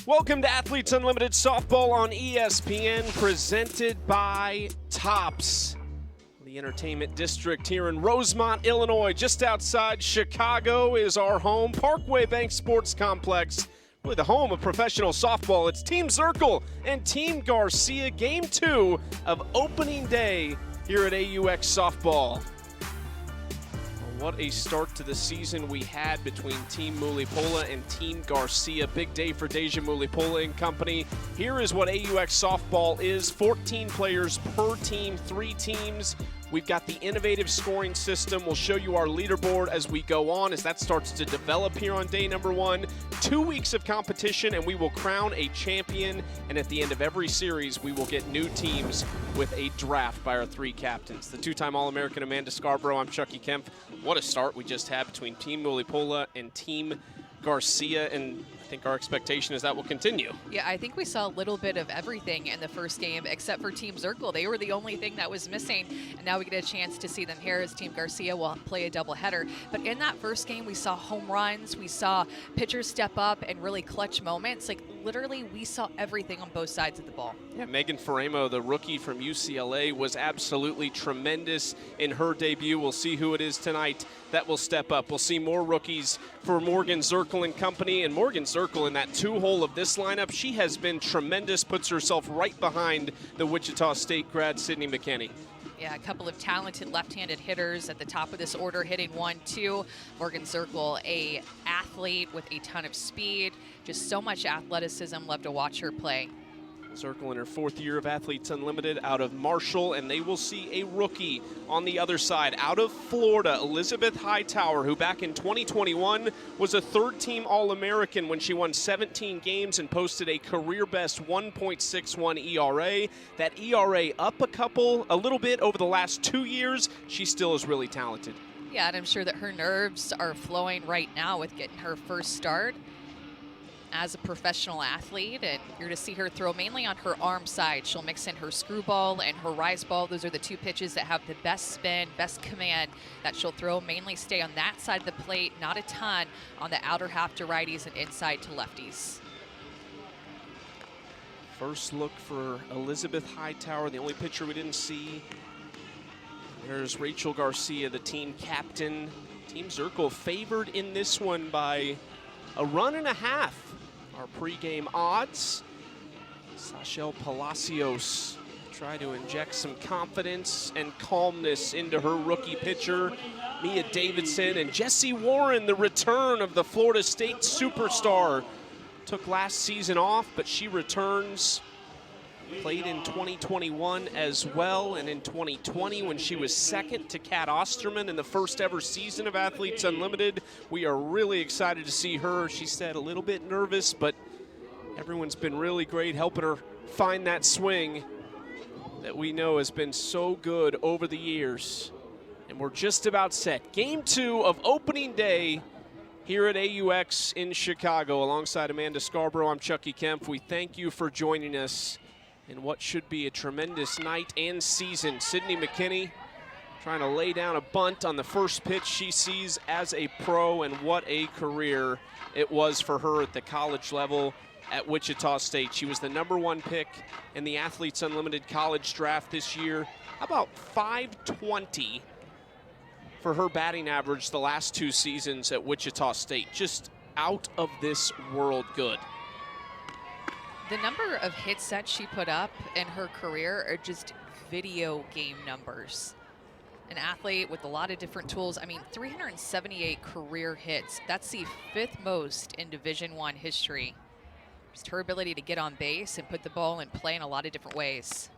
Welcome to Athletes Unlimited Softball on ESPN, presented by Tops. The entertainment district here in Rosemont, Illinois, just outside Chicago, is our home. Parkway Bank Sports Complex, really the home of professional softball. It's Team Zirkle and Team Garcia, Game 2 of opening day here at AUX Softball. What a start to the season we had between Team Mulipola and Team Garcia. Big day for Deja Mulipola and company. Here is what AUX Softball is. 14 players per team, 3 teams. We've got the innovative scoring system. We'll show you our leaderboard as we go on, as that starts to develop here on day number 1. 2 weeks of competition, and we will crown a champion. And at the end of every series, we will get new teams with a draft by our 3 captains. The 2-time All-American Amanda Scarborough. I'm Chucky Kemp. What a start we just had between Team Mulipola and Team Garcia, and I think our expectation is that will continue. Yeah, I think we saw a little bit of everything in the first game, except for Team Zirkle. They were the only thing that was missing, and now we get a chance to see them here as Team Garcia will play a doubleheader. But in that first game, we saw home runs, we saw pitchers step up and really clutch moments. Like, literally, we saw everything on both sides of the ball. Yeah, Megan Faremo, the rookie from UCLA, was absolutely tremendous in her debut. We'll see who it is tonight that will step up. We'll see more rookies for Morgan Zirkle and company. And Morgan Zirkle in that 2-hole of this lineup, she has been tremendous, puts herself right behind the Wichita State grad Sydney McKinney. Yeah, a couple of talented left-handed hitters at the top of this order, hitting 1-2. Morgan Zirkle, a athlete with a ton of speed, just so much athleticism. Love to watch her play. Zirkle in her 4th year of Athletes Unlimited out of Marshall, and they will see a rookie on the other side out of Florida, Elizabeth Hightower, who back in 2021 was a 3rd-team All-American when she won 17 games and posted a career-best 1.61 ERA. That ERA up a little bit over the last 2 years. She still is really talented. Yeah, and I'm sure that her nerves are flowing right now with getting her first start as a professional athlete, and you're to see her throw mainly on her arm side. She'll mix in her screwball and her rise ball. Those are the 2 pitches that have the best spin, best command that she'll throw. Mainly stay on that side of the plate, not a ton on the outer half to righties and inside to lefties. First look for Elizabeth Hightower, the only pitcher we didn't see. There's Rachel Garcia, the team captain. Team Zirkle favored in this one by a 1.5. Our pregame odds. Sachelle Palacios try to inject some confidence and calmness into her rookie pitcher, Mia Davidson, and Jessie Warren, the return of the Florida State superstar. Took last season off, but she returns. Played in 2021 as well, and in 2020 when she was 2nd to Kat Osterman in the first ever season of Athletes Unlimited. We are really excited to see her. She said a little bit nervous, but everyone's been really great helping her find that swing that we know has been so good over the years. And we're just about set. Game 2 of opening day here at AUX in Chicago. Alongside Amanda Scarborough, I'm Chucky Kemp. We thank you for joining us in what should be a tremendous night and season. Sydney McKinney trying to lay down a bunt on the first pitch she sees as a pro, and what a career it was for her at the college level at Wichita State. She was the #1 pick in the Athletes Unlimited college draft this year. About .520 for her batting average the last 2 seasons at Wichita State. Just out of this world good. The number of hits that she put up in her career are just video game numbers. An athlete with a lot of different tools. I mean, 378 career hits. That's the 5th most in Division I history. Just her ability to get on base and put the ball in play in a lot of different ways.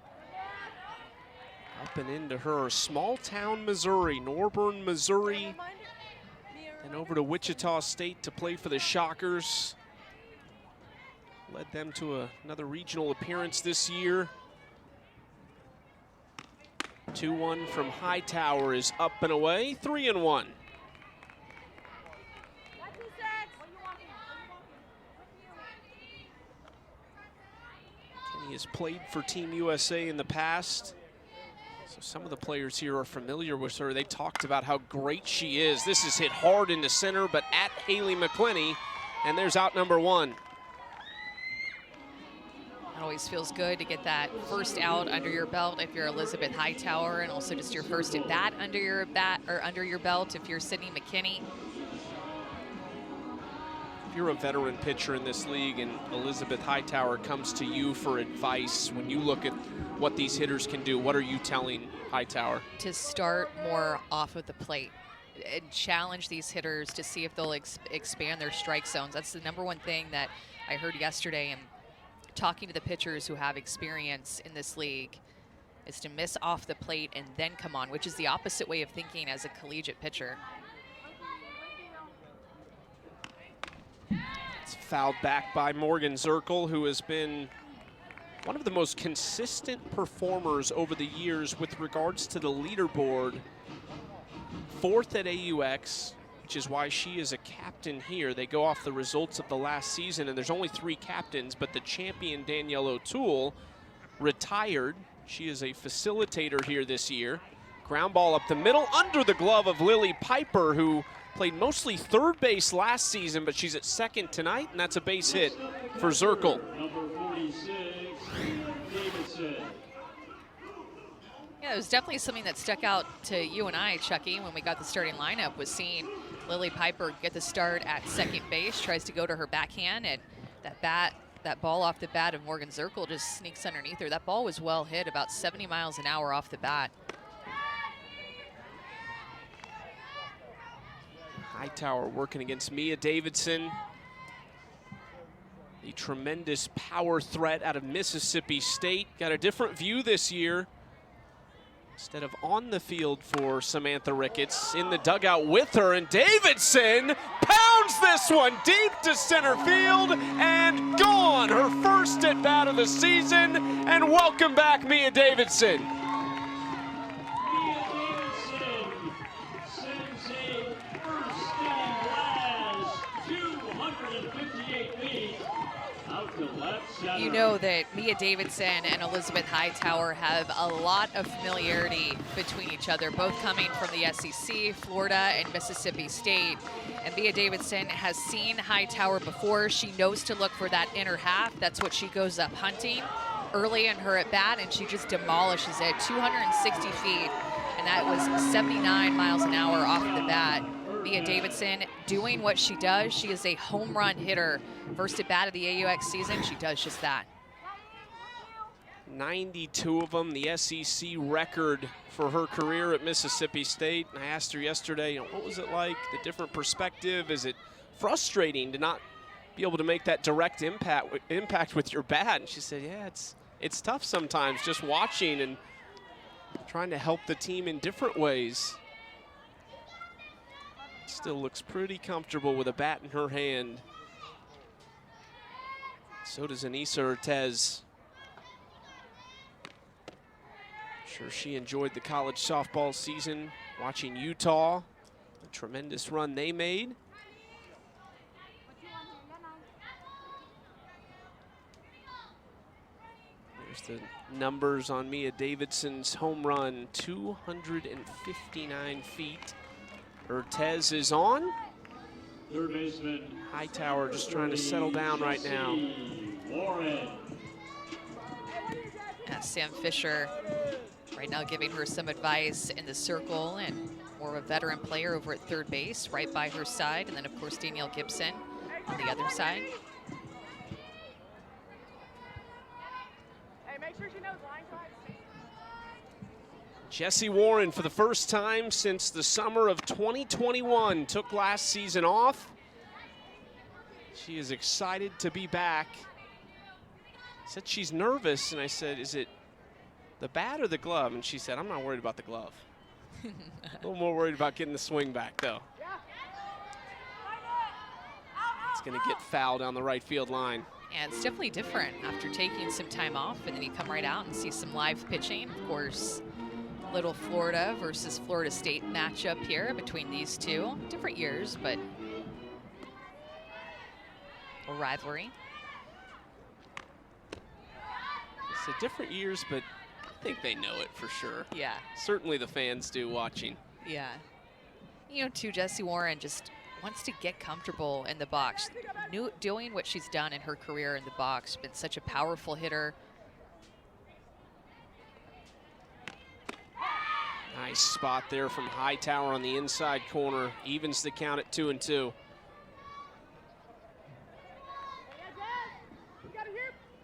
Up and into her small town Missouri, Norburn, Missouri. Then over to Wichita State to play for the Shockers. Led them to another regional appearance this year. 2-1 from Hightower is up and away, 3-1. Kenny has played for Team USA in the past, so some of the players here are familiar with her. They talked about how great she is. This is hit hard into center, but at Haley McClenny, and there's out number 1. It always feels good to get that first out under your belt if you're Elizabeth Hightower, and also just your first at bat under your belt if you're Sydney McKinney. If you're a veteran pitcher in this league and Elizabeth Hightower comes to you for advice, when you look at what these hitters can do, what are you telling Hightower? To start more off of the plate and challenge these hitters to see if they'll expand their strike zones. That's the number one thing that I heard yesterday, and talking to the pitchers who have experience in this league, is to miss off the plate and then come on, which is the opposite way of thinking as a collegiate pitcher. It's fouled back by Morgan Zirkle, who has been one of the most consistent performers over the years with regards to the leaderboard. 4th at AUX, which is why she is a captain here. They go off the results of the last season, and there's only 3 captains, but the champion Danielle O'Toole retired. She is a facilitator here this year. Ground ball up the middle, under the glove of Lily Piper, who played mostly third base last season, but she's at second tonight, and that's a base hit for Zirkle. Number 46, Davidson. Yeah, it was definitely something that stuck out to you and I, Chucky, when we got the starting lineup, was seeing Lily Piper get the start at second base, tries to go to her backhand, and that ball off the bat of Morgan Zirkle just sneaks underneath her. That ball was well hit, about 70 miles an hour off the bat. Hightower working against Mia Davidson. The tremendous power threat out of Mississippi State. Got a different view this year. Instead of on the field for Samantha Ricketts, in the dugout with her, and Davidson pounds this one deep to center field and gone. Her first at bat of the season, and welcome back, Mia Davidson. Mia Davidson sends a first inning blast, 258 feet, out to left center. You know that Mia Davidson and Elizabeth Hightower have a lot of familiarity between each other, both coming from the SEC, Florida, and Mississippi State. And Mia Davidson has seen Hightower before. She knows to look for that inner half. That's what she goes up hunting early in her at-bat, and she just demolishes it, 260 feet, and that was 79 miles an hour off the bat. Mia Davidson doing what she does. She is a home run hitter. First at bat of the AUX season, she does just that. 92 of them, the SEC record for her career at Mississippi State. And I asked her yesterday, what was it like, the different perspective? Is it frustrating to not be able to make that direct impact with your bat? And she said, yeah, it's tough sometimes just watching and trying to help the team in different ways. Still looks pretty comfortable with a bat in her hand. So does Anissa Ortez. Sure, she enjoyed the college softball season, watching Utah, a tremendous run they made. There's the numbers on Mia Davidson's home run, 259 feet. Ortez is on. Third baseman Hightower just trying to settle down right now. Warren. Sam Fisher right now giving her some advice in the circle, and more of a veteran player over at third base right by her side. And then, of course, Danielle Gibson on the other side. Hey, make sure she knows line drive. Jessie Warren, for the first time since the summer of 2021, took last season off. She is excited to be back. Said she's nervous, and I said, is it the bat or the glove? And she said, I'm not worried about the glove. A little more worried about getting the swing back, though. It's going to get fouled down the right field line. Yeah, it's definitely different after taking some time off, and then you come right out and see some live pitching. Of course, Little Florida versus Florida State matchup here between these two. Different years, but a rivalry. It's different years, but I think they know it for sure. Yeah. Certainly the fans do watching. Yeah. You know, too, Jessie Warren just wants to get comfortable in the box. Doing what she's done in her career in the box, been such a powerful hitter. Nice spot there from Hightower on the inside corner. Evens the count at 2-2.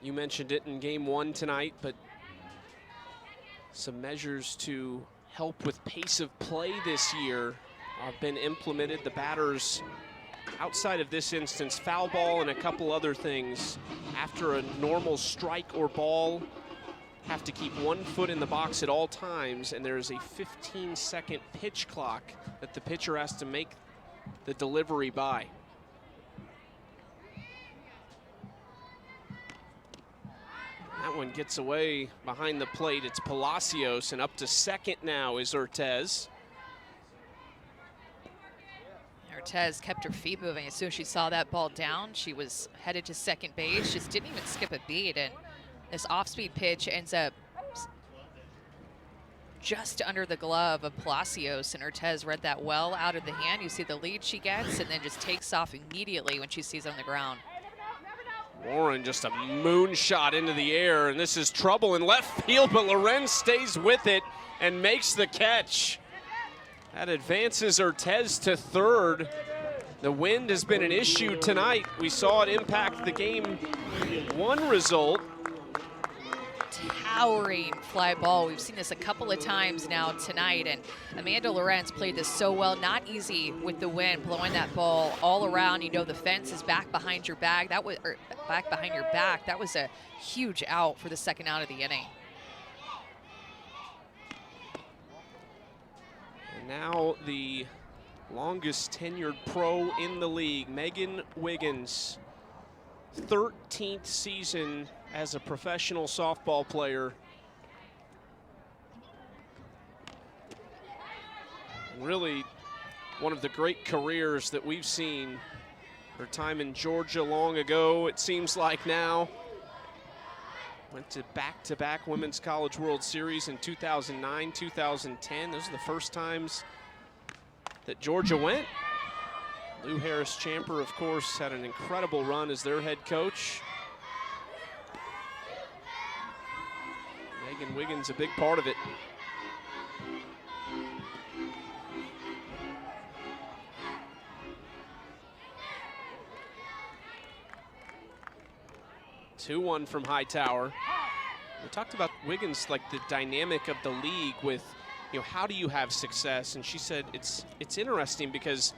You mentioned it in game 1 tonight, but some measures to help with pace of play this year have been implemented. The batters, outside of this instance, foul ball and a couple other things, after a normal strike or ball, have to keep 1 foot in the box at all times, and there's a 15-second pitch clock that the pitcher has to make the delivery by. That one gets away behind the plate. It's Palacios, and up to second now is Ortez. Ortez kept her feet moving. As soon as she saw that ball down, she was headed to second base, just didn't even skip a beat, and this off-speed pitch ends up just under the glove of Palacios, and Ortez read that well out of the hand. You see the lead she gets, and then just takes off immediately when she sees it on the ground. Warren just a moonshot into the air, and this is trouble in left field, but Lorenz stays with it and makes the catch. That advances Ortez to third. The wind has been an issue tonight. We saw it impact the game 1 result. Towering fly ball. We've seen this a couple of times now tonight, and Amanda Lorenz played this so well. Not easy with the wind blowing that ball all around. You know the fence is back behind your back. That was back behind your back. That was a huge out for the second out of the inning. And now the longest tenured pro in the league, Megan Wiggins, 13th season as a professional softball player. And really one of the great careers that we've seen. Her time in Georgia long ago, it seems like now. Went to back-to-back Women's College World Series in 2009, 2010. Those are the first times that Georgia went. Lou Harris-Champer, of course, had an incredible run as their head coach. Megan Wiggins, a big part of it. Two-one from Hightower. We talked about Wiggins, like the dynamic of the league with, you know, how do you have success? And she said it's interesting because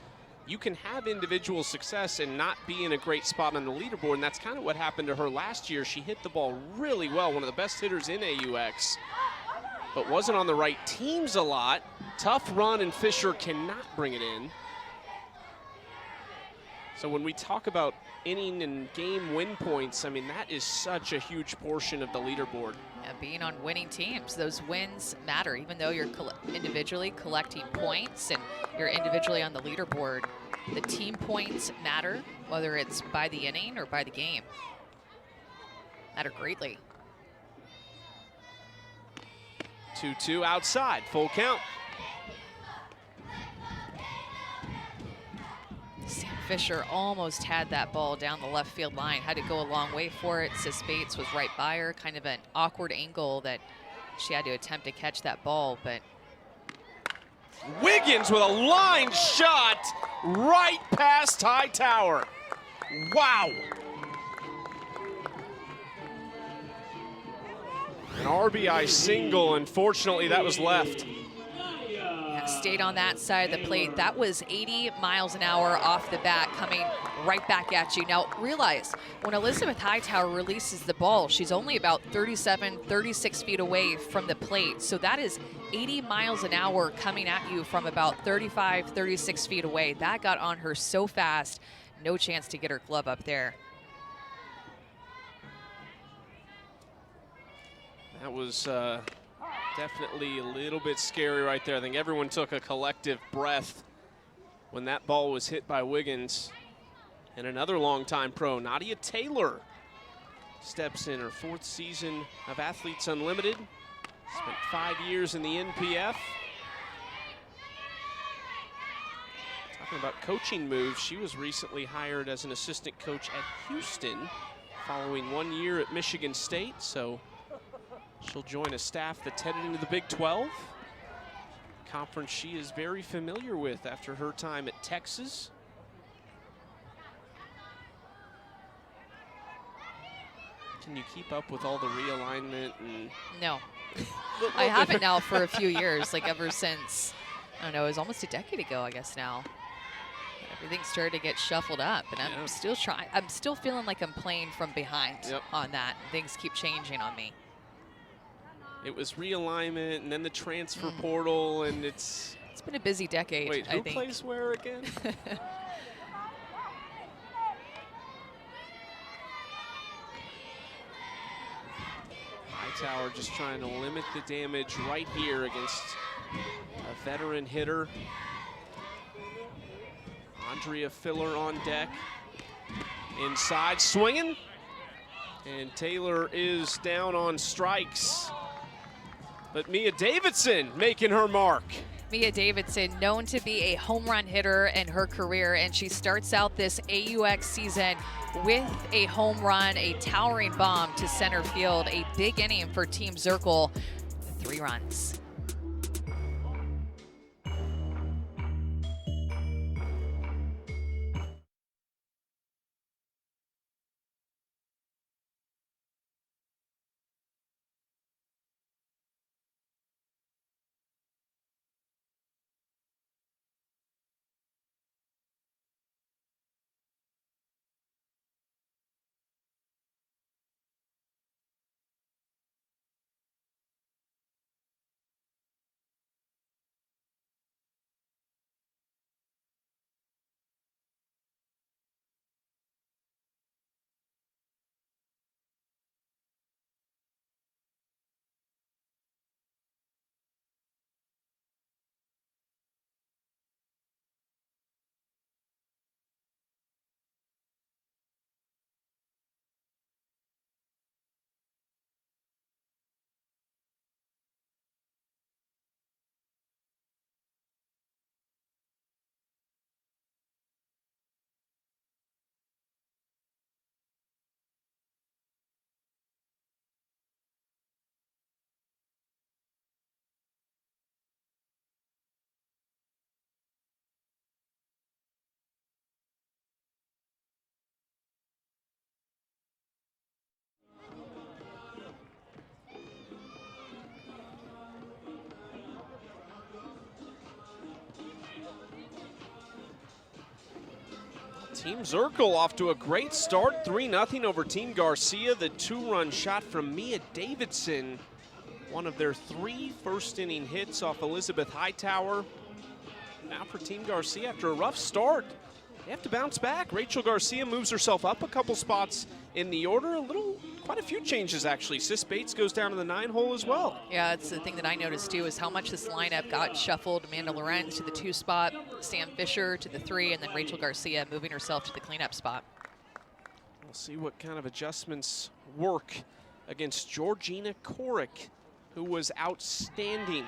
you can have individual success and not be in a great spot on the leaderboard, and that's kind of what happened to her last year. She hit the ball really well, one of the best hitters in AUX, but wasn't on the right teams a lot. Tough run, and Fisher cannot bring it in. So when we talk about inning and game win points, I mean, that is such a huge portion of the leaderboard. Yeah, being on winning teams, those wins matter, even though you're individually collecting points and you're individually on the leaderboard. The team points matter, whether it's by the inning or by the game. Matter greatly. 2-2 outside, full count. Sam Fisher almost had that ball down the left field line, had to go a long way for it. Sis Bates was right by her, kind of an awkward angle that she had to attempt to catch that ball, but Wiggins with a line shot right past Hightower. Wow. An RBI single, unfortunately that was left. Stayed on that side of the plate. That was 80 miles an hour off the bat, coming right back at you. Now realize, when Elizabeth Hightower releases the ball, she's only about 37, 36 feet away from the plate. So that is 80 miles an hour coming at you from about 35, 36 feet away. That got on her so fast, no chance to get her glove up there. That was definitely a little bit scary right there. I think everyone took a collective breath when that ball was hit by Wiggins. And another longtime pro, Nadia Taylor, steps in her 4th season of Athletes Unlimited. Spent 5 years in the NPF. Talking about coaching moves, she was recently hired as an assistant coach at Houston following 1 year at Michigan State, so she'll join a staff that's headed into the Big 12, conference she is very familiar with after her time at Texas. Can you keep up with all the realignment? And No. I haven't now for a few years, like ever since, I don't know, it was almost a decade ago, I guess now. Everything started to get shuffled up, and I'm still trying. I'm still feeling like I'm playing from behind on that. Things keep changing on me. It was realignment, and then the transfer portal, and it's been a busy decade. Wait, who plays where again? Hightower just trying to limit the damage right here against a veteran hitter. Andrea Filler on deck. Inside swinging. And Taylor is down on strikes. But Mia Davidson making her mark. Mia Davidson, known to be a home run hitter in her career, and she starts out this AUX season with a home run, a towering bomb to center field, a big inning for Team Zirkel, 3 runs. Team Zirkel off to a great start, 3-0 over Team Garcia. The 2-run shot from Mia Davidson, one of their 3 first-inning hits off Elizabeth Hightower. Now for Team Garcia, after a rough start, they have to bounce back. Rachel Garcia moves herself up a couple spots in the order. Quite a few changes actually. Sis Bates goes down to the 9-hole as well. Yeah, it's the thing that I noticed too, is how much this lineup got shuffled. Amanda Lorenz to the 2 spot, Sam Fisher to the 3, and then Rachel Garcia moving herself to the cleanup spot. We'll see what kind of adjustments work against Georgina Korick, who was outstanding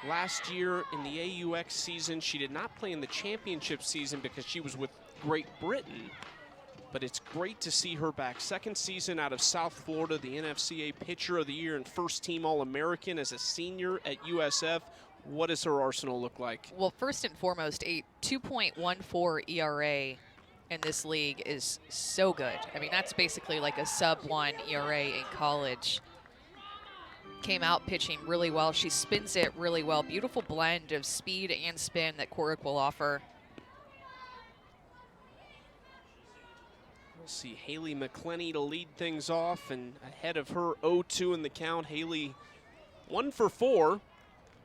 last year in the AUX season. She did not play in the championship season because she was with Great Britain, but it's great to see her back. 2nd season out of South Florida, the NFCA Pitcher of the Year and first-team All-American as a senior at USF. What does her arsenal look like? Well, first and foremost, a 2.14 ERA in this league is so good. I mean, that's basically like a sub-1 ERA in college. Came out pitching really well. She spins it really well. Beautiful blend of speed and spin that Korick will offer. We'll see Haley McClenny to lead things off, and ahead of her 0-2 in the count. Haley 1 for 4.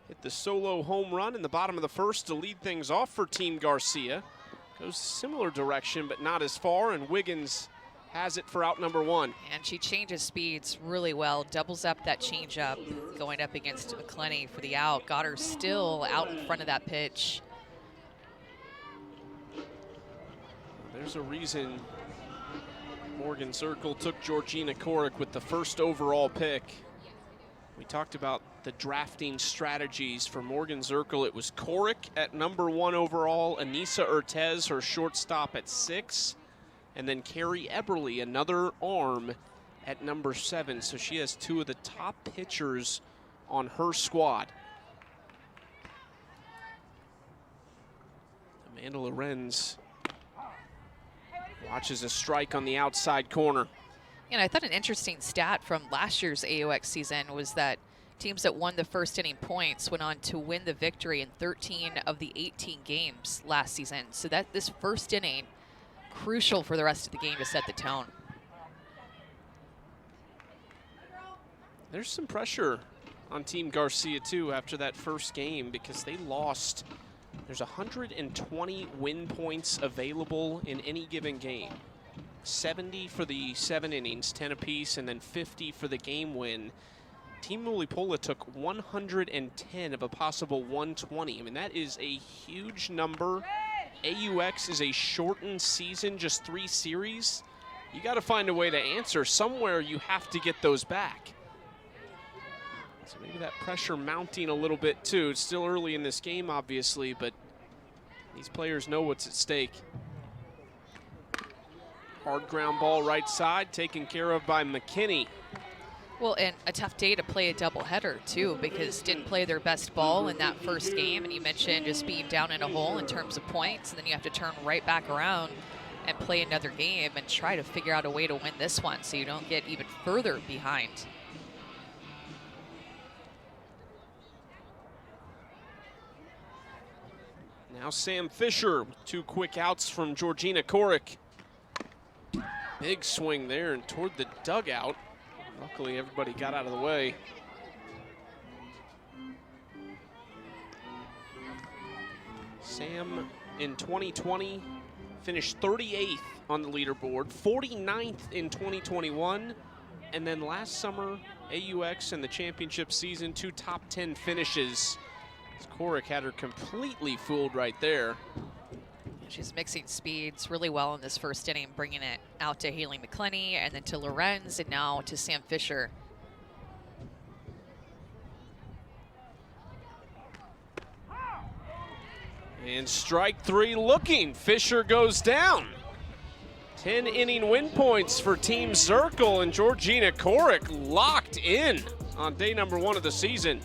Hit the solo home run in the bottom of the 1st to lead things off for Team Garcia. Goes similar direction, but not as far, and Wiggins has it for out number 1. And she changes speeds really well, doubles up that changeup, going up against McClenny for the out. Got her still out in front of that pitch. There's a reason Morgan Zirkel took Georgina Korick with the 1st overall pick. We talked about the drafting strategies for Morgan Zirkle. It was Korick at #1 overall, Anissa Urtez, her shortstop, at 6, and then Carrie Eberly, another arm, at #7. So she has 2 of the top pitchers on her squad. Amanda Lorenz watches a strike on the outside corner. And I thought an interesting stat from last year's AUX season was that teams that won the first inning points went on to win the victory in 13 of the 18 games last season. So that this first inning, crucial for the rest of the game to set the tone. There's some pressure on Team Garcia too after that first game because they lost. There's 120 win points available in any given game. 70 for the 7 innings, 10 apiece, and then 50 for the game win. Team Mulipola took 110 of a possible 120. I mean, that is a huge number. AUX is a shortened season, just 3 series. You got to find a way to answer. Somewhere you have to get those back. So maybe that pressure mounting a little bit too. It's still early in this game, obviously, but these players know what's at stake. Hard ground ball right side, taken care of by McKinney. Well, and a tough day to play a doubleheader too, because didn't play their best ball in that first game, and you mentioned just being down in a hole in terms of points, and then you have to turn right back around and play another game and try to figure out a way to win this one so you don't get even further behind. Now Sam Fisher with 2 quick outs from Georgina Korick. Big swing there and toward the dugout. Luckily, everybody got out of the way. Sam in 2020 finished 38th on the leaderboard, 49th in 2021, and then last summer, AUX in the championship season, 2 top 10 finishes. Korick had her completely fooled right there. She's mixing speeds really well in this first inning, bringing it out to Haley McClenny and then to Lorenz and now to Sam Fisher. And strike 3 looking. Fisher goes down. 10 inning win points for Team Zirkle, and Georgina Korick locked in on day #1 of the season.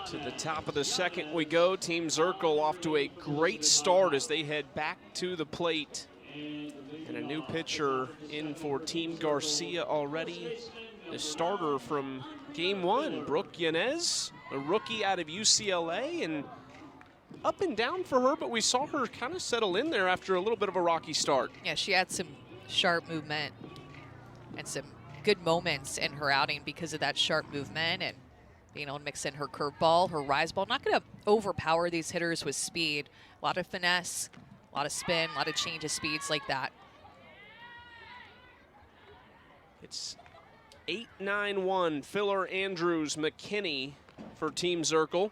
To the top of the second we go. Team Zirkle off to a great start as they head back to the plate. And a new pitcher in for Team Garcia already. The starter from game 1, Brooke Yanez, a rookie out of UCLA, and up and down for her, but we saw her kind of settle in there after a little bit of a rocky start. Yeah, she had some sharp movement and some good moments in her outing because of that sharp movement and being able to mix in her curveball, her rise ball. Not going to overpower these hitters with speed. A lot of finesse, a A lot of spin, a lot of change of speeds like that. It's 8-9-1, Filler, Andrews, McKinney for Team Zirkle.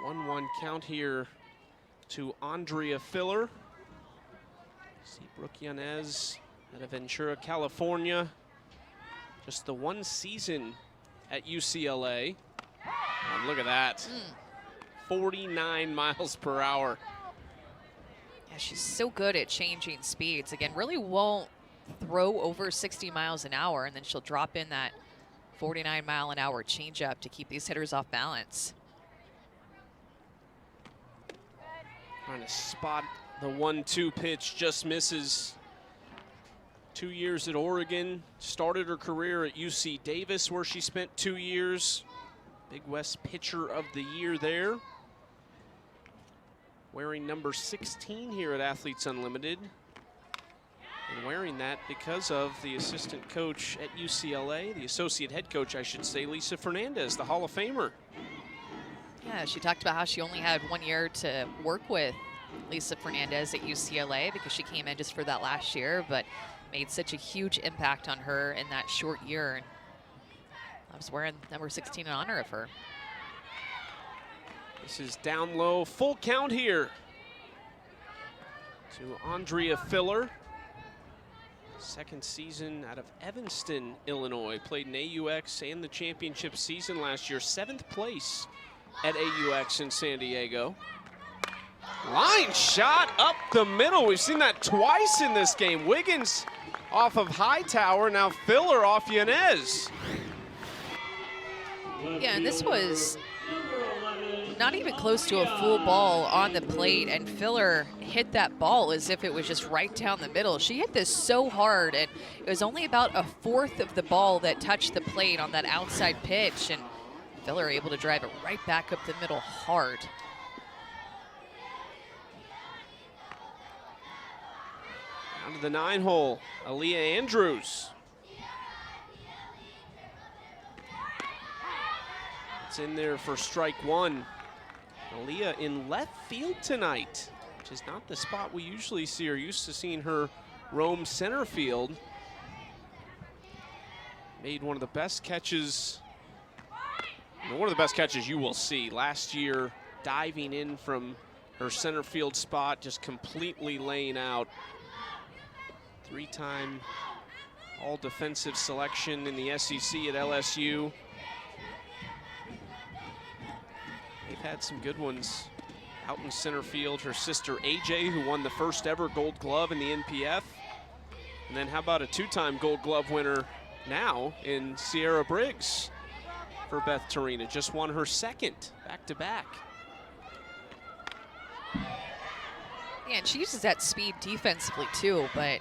One count here to Andrea Filler. See Brooke Yanez out of Ventura, California. Just the one season at UCLA. Oh, look at that. 49 miles per hour. Yeah, she's so good at changing speeds. Again, really won't throw over 60 miles an hour, and then she'll drop in that 49 mile an hour changeup to keep these hitters off balance. Trying to spot the 1-2 pitch, just misses. 2 years at Oregon, started her career at UC Davis where she spent 2 years. Big West Pitcher of the Year there. Wearing number 16 here at Athletes Unlimited. And wearing that because of the assistant coach at UCLA, the associate head coach, I should say, Lisa Fernandez, the Hall of Famer. Yeah, she talked about how she only had 1 year to work with Lisa Fernandez at UCLA because she came in just for that last year, but made such a huge impact on her in that short year. And I was wearing number 16 in honor of her. This is down low, full count here to Andrea Filler. Second season out of Evanston, Illinois. Played in AUX and the championship season last year. 7th place at AUX in San Diego. Line shot up the middle. We've seen that twice in this game. Wiggins off of Hightower, now Filler off Yanez. Yeah, and this was not even close to a full ball on the plate, and Filler hit that ball as if it was just right down the middle. She hit this so hard, and it was only about a fourth of the ball that touched the plate on that outside pitch, and Filler able to drive it right back up the middle hard. Down to the 9-hole, Aaliyah Andrews. It's in there for strike one. Aaliyah in left field tonight, which is not the spot we usually see her. Used to seeing her roam center field. Made one of the best catches, one of the best catches you will see last year, diving in from her center field spot, just completely laying out. 3-time all defensive selection in the SEC at LSU. They've had some good ones out in center field. Her sister AJ, who won the first ever Gold Glove in the NPF. And then how about a 2-time Gold Glove winner now in Sierra Briggs for Beth Torina. Just won her second back-to-back. Yeah, and she uses that speed defensively too, but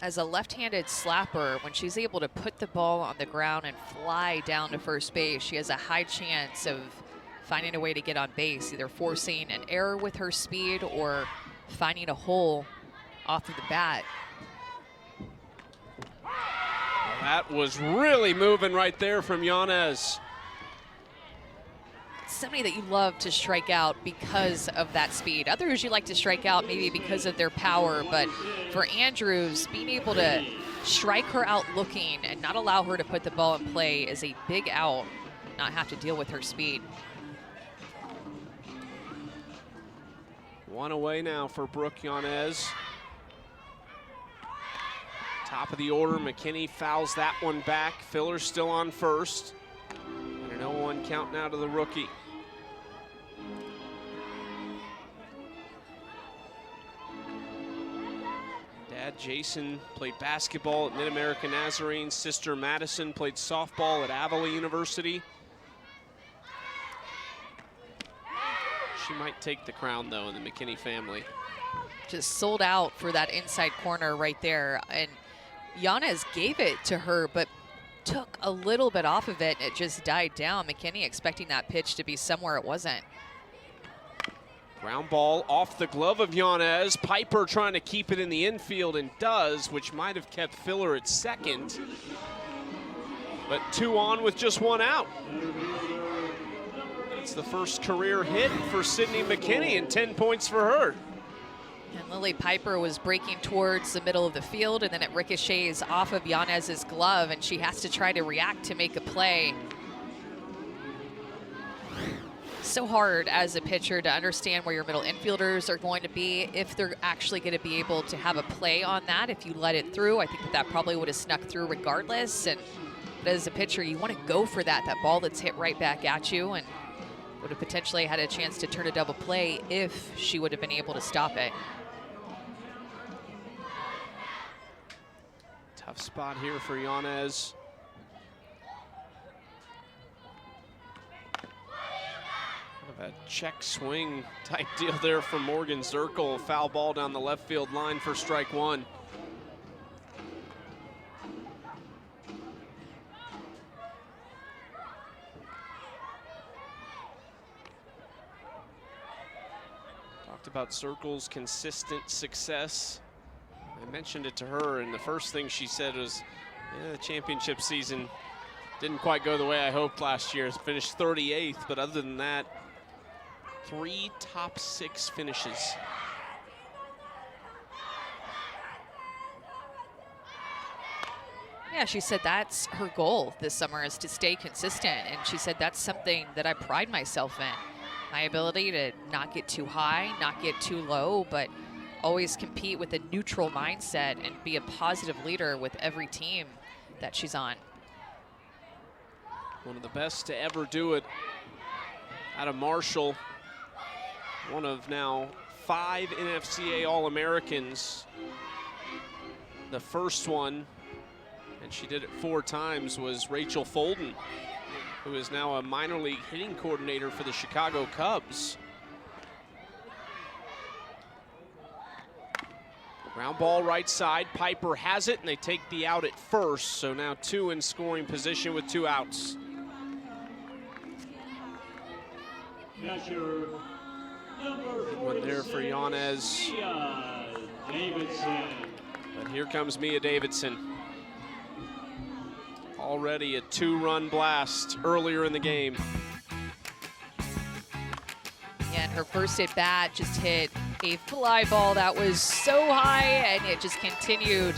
as a left-handed slapper, when she's able to put the ball on the ground and fly down to first base, she has a high chance of finding a way to get on base, either forcing an error with her speed or finding a hole off of the bat. That was really moving right there from Yanez. Somebody that you love to strike out because of that speed. Others you like to strike out maybe because of their power, but for Andrews, being able to strike her out looking and not allow her to put the ball in play is a big out, not have to deal with her speed. One away now for Brooke Yanez. Top of the order, McKinney fouls that one back. Filler's still on first. And an 0-1 count now to the rookie. Dad Jason played basketball at Mid-American Nazarene. Sister Madison played softball at Avila University. She might take the crown, though, in the McKinney family. Just sold out for that inside corner right there. And Yanez gave it to her, but took a little bit off of it. It just died down. McKinney expecting that pitch to be somewhere it wasn't. Ground ball off the glove of Yanez. Piper trying to keep it in the infield and does, which might have kept Filler at second. but 2 on with just 1 out. It's the first career hit for Sydney McKinney and 10 points for her. And Lily Piper was breaking towards the middle of the field, and then it ricochets off of Yanez's glove, and she has to try to react to make a play. So hard as a pitcher to understand where your middle infielders are going to be, if they're actually going to be able to have a play on that. If you let it through, I think that probably would have snuck through regardless. But as a pitcher, you want to go for that ball that's hit right back at you, and would have potentially had a chance to turn a double play if she would have been able to stop it. Tough spot here for Yanez. Kind of a check swing type deal there from Morgan Zirkle. Foul ball down the left field line for strike 1. Talked about Zirkle's consistent success. I mentioned it to her, and the first thing she said was, yeah, the championship season didn't quite go the way I hoped last year. It's finished 38th, but other than that, 3 top 6 finishes. Yeah, she said that's her goal this summer, is to stay consistent. And she said that's something that I pride myself in. My ability to not get too high, not get too low, but always compete with a neutral mindset and be a positive leader with every team that she's on. One of the best to ever do it out of Marshall. One of now 5 NFCA All-Americans. The first one, and she did it 4 times, was Rachel Folden, who is now a minor league hitting coordinator for the Chicago Cubs. Ground ball right side, Piper has it, and they take the out at first, so now 2 in scoring position with 2 outs. Catcher, number One there for 46, Yanez. Mia Davidson. But here comes Mia Davidson. Already a 2-run blast earlier in the game. Yeah, and her first at bat just hit a fly ball that was so high, and it just continued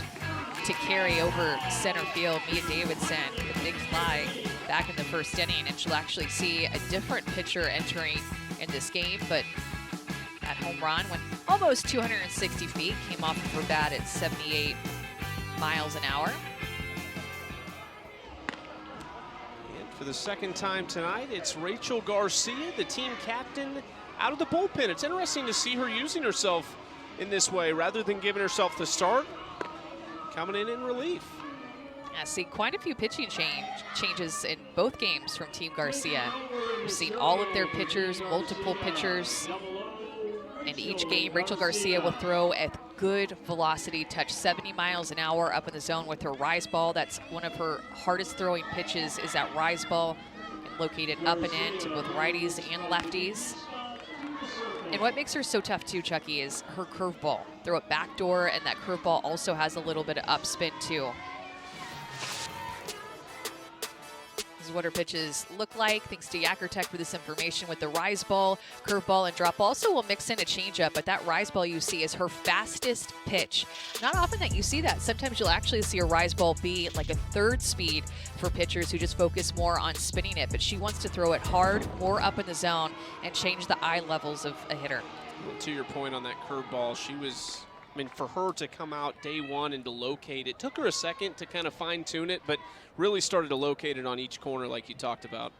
to carry over center field. Mia Davidson, a big fly back in the first inning, and she'll actually see a different pitcher entering in this game, but that home run went almost 260 feet, came off of her bat at 78 miles an hour. And for the second time tonight, it's Rachel Garcia, the team captain, out of the bullpen. It's interesting to see her using herself in this way rather than giving herself the start, coming in relief. I see quite a few pitching changes in both games from Team Garcia. We've seen all of their pitchers, multiple pitchers. In each game, Rachel Garcia will throw at good velocity, touch 70 miles an hour up in the zone with her rise ball. That's one of her hardest throwing pitches, is that rise ball, and located up and in to both righties and lefties. And what makes her so tough too, Chucky, is her curveball. Throw it backdoor, and that curveball also has a little bit of upspin too. This is what her pitches look like. Thanks to Yacker Tech for this information with the rise ball, curveball, and drop. Also, we'll mix in a changeup, but that rise ball you see is her fastest pitch. Not often that you see that. Sometimes you'll actually see a rise ball be like a 3rd speed for pitchers who just focus more on spinning it, but she wants to throw it hard, more up in the zone, and change the eye levels of a hitter. Well, to your point on that curveball, she was, I mean, for her to come out day 1 and to locate it, took her a second to kind of fine tune it, but really started to locate it on each corner like you talked about.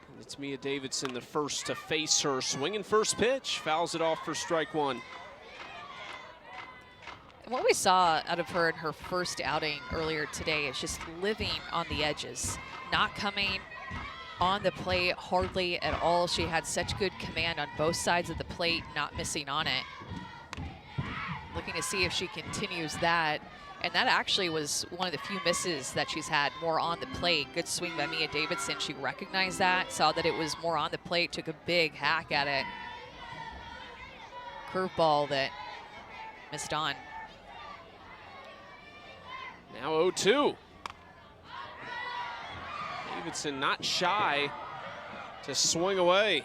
And it's Mia Davidson, the first to face her. Swinging first pitch, fouls it off for strike 1. And what we saw out of her in her first outing earlier today is just living on the edges, not coming on the plate hardly at all. She had such good command on both sides of the plate, not missing on it. Looking to see if she continues that. And that actually was one of the few misses that she's had, more on the plate. Good swing by Mia Davidson. She recognized that, saw that it was more on the plate, took a big hack at it. Curveball that missed on. Now 0-2. Davidson not shy to swing away.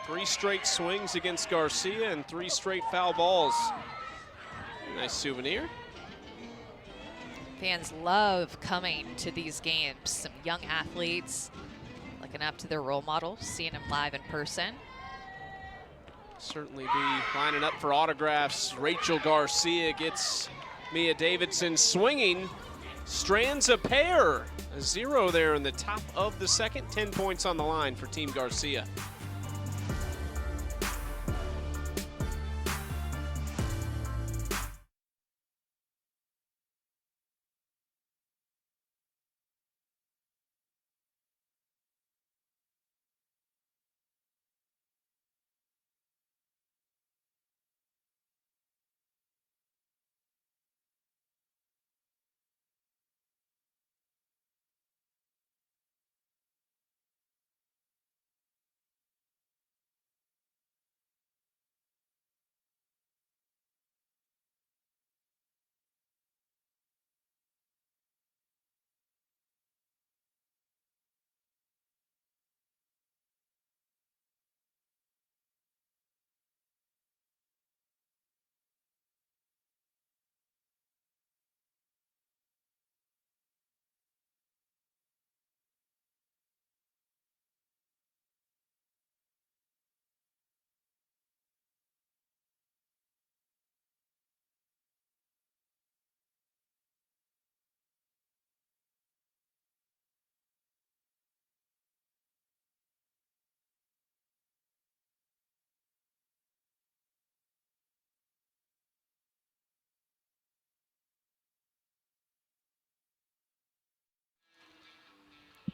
3 straight swings against Garcia and 3 straight foul balls. Nice souvenir. Fans love coming to these games. Some young athletes looking up to their role models, seeing them live in person. Certainly be lining up for autographs. Rachel Garcia gets Mia Davidson swinging. Strands a pair. A 0 there in the top of the second. 10 points on the line for Team Garcia.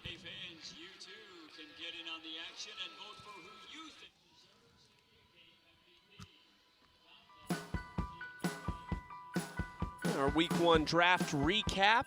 Hey fans, you too can get in on the action and vote for who you think Our week 1 draft recap.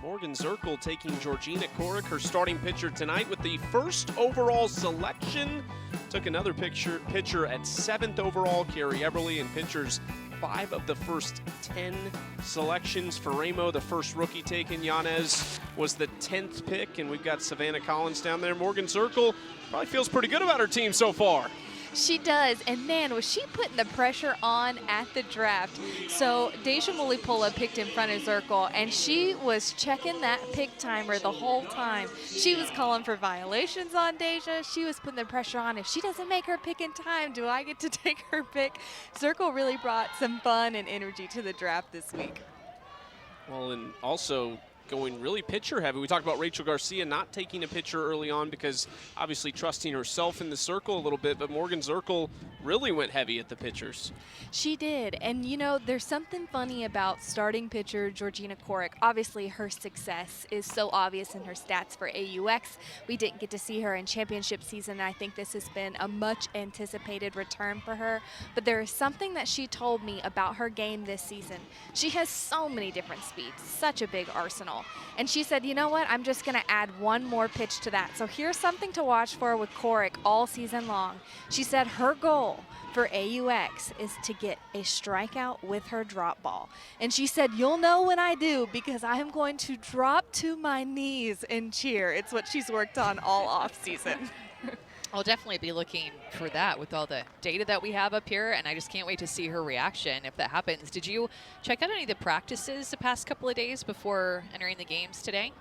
Morgan Zirkle taking Georgina Korick, her starting pitcher tonight, with the first overall selection. Took another pitcher at 7th overall, Carrie Eberly, and pitchers 5 of the first 10 selections. For Ramo, the first rookie taken. Yanez was the 10th pick, and we've got Savannah Collins down there. Morgan Zirkle probably feels pretty good about her team so far. She does, and man, was she putting the pressure on at the draft. So Deja Mulipola picked in front of Zirkle, and she was checking that pick timer the whole time. She was calling for violations on Deja. She was putting the pressure on. If she doesn't make her pick in time, do I get to take her pick? Zirkle really brought some fun and energy to the draft this week. Well, and also going really pitcher heavy. We talked about Rachel Garcia not taking a pitcher early on because obviously trusting herself in the circle a little bit, but Morgan Zirkle really went heavy at the pitchers. She did, and you know, there's something funny about starting pitcher Georgina Korick. Obviously, her success is so obvious in her stats for AUX. We didn't get to see her in championship season. I think this has been a much anticipated return for her, but there is something that she told me about her game this season. She has so many different speeds, such a big arsenal. And she said, you know what, I'm just going to add one more pitch to that. So here's something to watch for with Korick all season long. She said her goal for AUX is to get a strikeout with her drop ball. And she said, you'll know when I do because I am going to drop to my knees and cheer. It's what she's worked on all off season. I'll definitely be looking for that with all the data that we have up here, and I just can't wait to see her reaction if that happens. Did you check out any of the practices the past couple of days before entering the games today?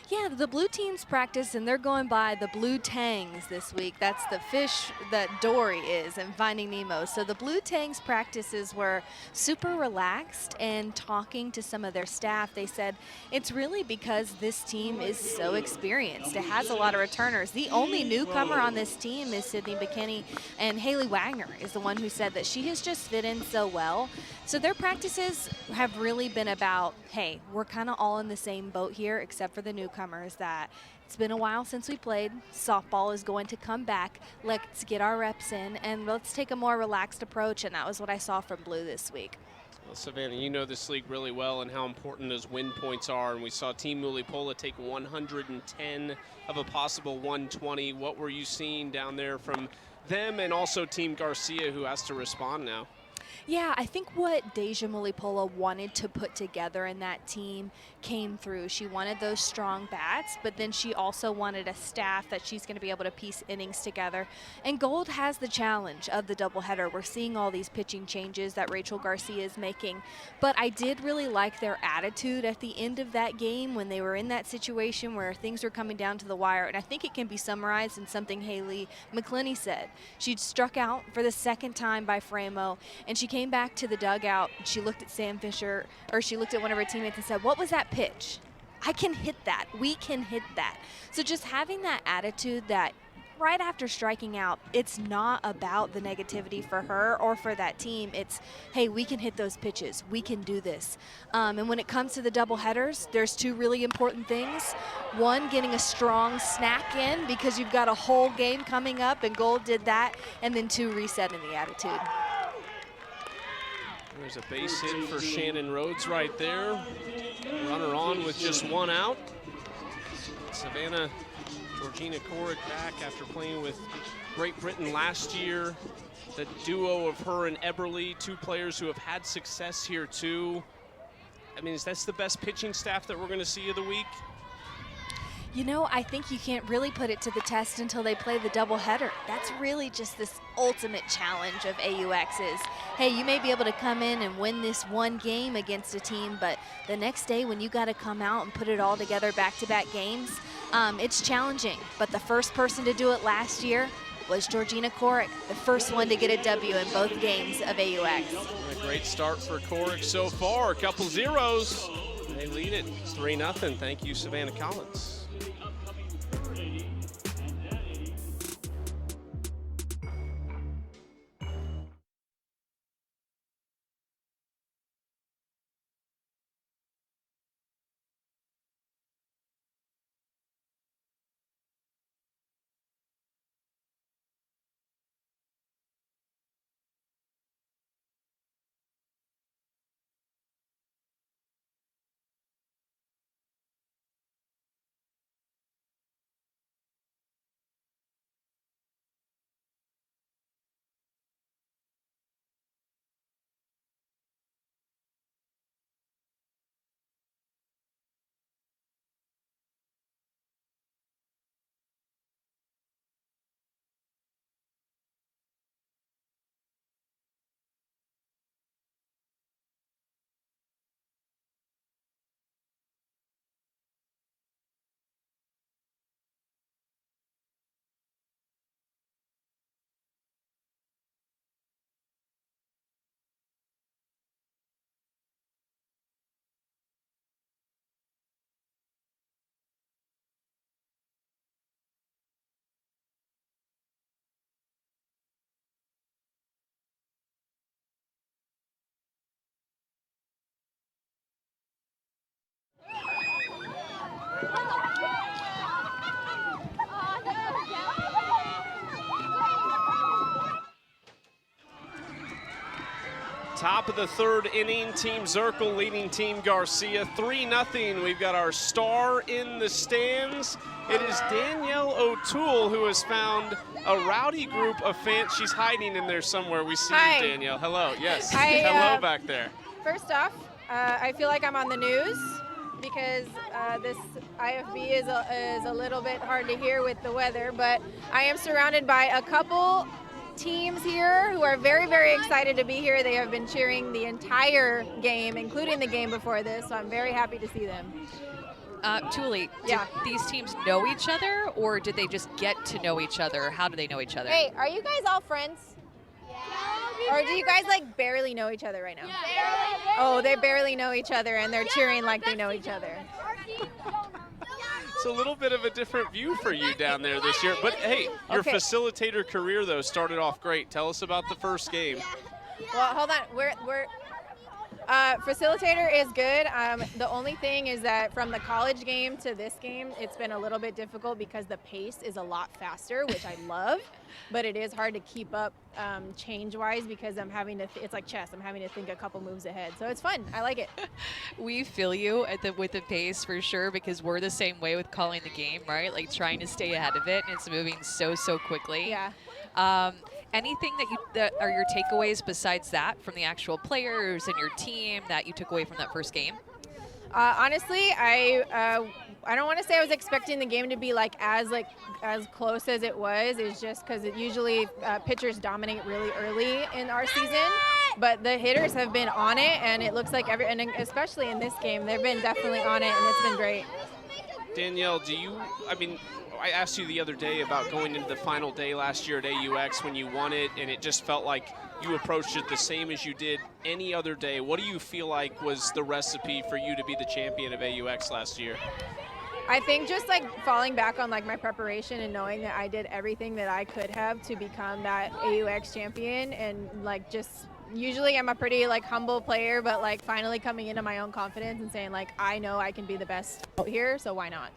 Yeah, the blue teams practice, and they're going by the blue tangs this week. That's the fish that Dory is in Finding Nemo. So the blue tangs practices were super relaxed, and talking to some of their staff, they said it's really because this team is so experienced. It has a lot of returners. The only newcomer on this team is Sydney McKinney, and Haley Wagner is the one who said that she has just fit in so well. So their practices have really been about, hey, we're kind of all in the same boat here except for the newcomers, that it's been a while since we played. Softball is going to come back. Let's get our reps in, and let's take a more relaxed approach, and that was what I saw from Blue this week. Well, Savannah, you know this league really well and how important those win points are, and we saw Team Mulipola take 110 of a possible 120. What were you seeing down there from them, and also Team Garcia, who has to respond now? Yeah, I think what Deja Mulipola wanted to put together in that team came through. She wanted those strong bats, but then she also wanted a staff that she's going to be able to piece innings together. And Gold has the challenge of the doubleheader. We're seeing all these pitching changes that Rachel Garcia is making, but I did really like their attitude at the end of that game when they were in that situation where things were coming down to the wire. And I think it can be summarized in something Haley McClenny said. She'd struck out for the second time by Framo, and she came back to the dugout. She looked at Sam Fisher, or she looked at one of her teammates and said, "What was that pitch? I can hit that. We can hit that." So just having that attitude that right after striking out, it's not about the negativity for her or for that team. It's, hey, we can hit those pitches. We can do this. And when it comes to the double headers, there's two really important things. One, getting a strong snack in because you've got a whole game coming up, and Gold did that. And then two, resetting the attitude. There's a base hit for Shannon Rhodes right there. Runner on with just one out. Savannah Georgina Korick back after playing with Great Britain last year. The duo of her and Eberly, two players who have had success here too. I mean, that's the best pitching staff that we're going to see of the week? You know, I think you can't really put it to the test until they play the doubleheader. That's really just this ultimate challenge of AUX is, hey, you may be able to come in and win this one game against a team, but the next day when you got to come out and put it all together back-to-back games, it's challenging. But the first person to do it last year was Georgina Korick, the first one to get a W in both games of AUX. A great start for Korick so far. A couple zeros. They lead it 3-0. Thank you, Savannah Collins. Top of the third inning, Team Zirkle leading Team Garcia 3-0. We've got our star in the stands. It is Danielle O'Toole who has found a rowdy group of fans. She's hiding in there somewhere. We see Hi. you, Danielle. Hello. Yes. Hi, Hello back there. First off, I feel like I'm on the news because this IFB is a little bit hard to hear with the weather, but I am surrounded by a couple teams here who are very, very excited to be here. They have been cheering the entire game, including the game before this, so I'm very happy to see them. Tuli, Yeah. did these teams know each other, or did they just get to know each other? How do they know each other? Hey, are you guys all friends? Yeah. Or do you guys like barely know each other right now? Yeah. Oh, they barely know each other and they're cheering like they know each other. It's a little bit of a different view for you down there this year. But hey, your Okay. facilitator career, though, started off great. Tell us about the first game. Well, hold on. We're facilitator is good. The only thing is that from the college game to this game, it's been a little bit difficult because the pace is a lot faster, which I love, but it is hard to keep up change-wise because I'm having to, it's like chess, I'm having to think a couple moves ahead. So it's fun. I like it. We feel you with the pace for sure, because we're the same way with calling the game, right? Like trying to stay ahead of it, and it's moving so quickly. Yeah. Anything that are your takeaways besides that from the actual players and your team that you took away from that first game? Honestly, I don't want to say I was expecting the game to be as close as it was. It's just because usually pitchers dominate really early in our season, but the hitters have been on it, and it looks like and especially in this game, they've been definitely on it, and it's been great. Danielle, I asked you the other day about going into the final day last year at AUX when you won it, and it just felt like you approached it the same as you did any other day. What do you feel like was the recipe for you to be the champion of AUX last year? I think just falling back on my preparation and knowing that I did everything that I could have to become that AUX champion, and just usually I'm a pretty humble player, but finally coming into my own confidence and saying I know I can be the best out here, so why not?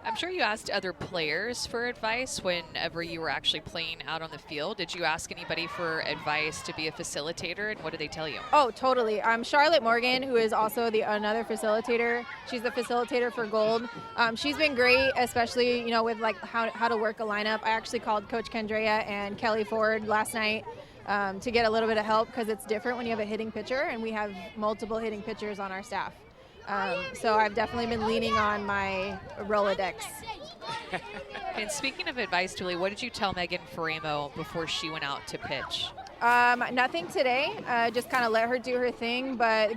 I'm sure you asked other players for advice whenever you were actually playing out on the field. Did you ask anybody for advice to be a facilitator, and what did they tell you? Oh, totally. Charlotte Morgan, who is also another facilitator. She's the facilitator for Gold. She's been great, especially with how to work a lineup. I actually called Coach Kendrea and Kelly Ford last night to get a little bit of help, because it's different when you have a hitting pitcher, and we have multiple hitting pitchers on our staff. So I've definitely been leaning on my Rolodex. And speaking of advice, Julie, what did you tell Megan Faremo before she went out to pitch? Nothing today. Just kind of let her do her thing. But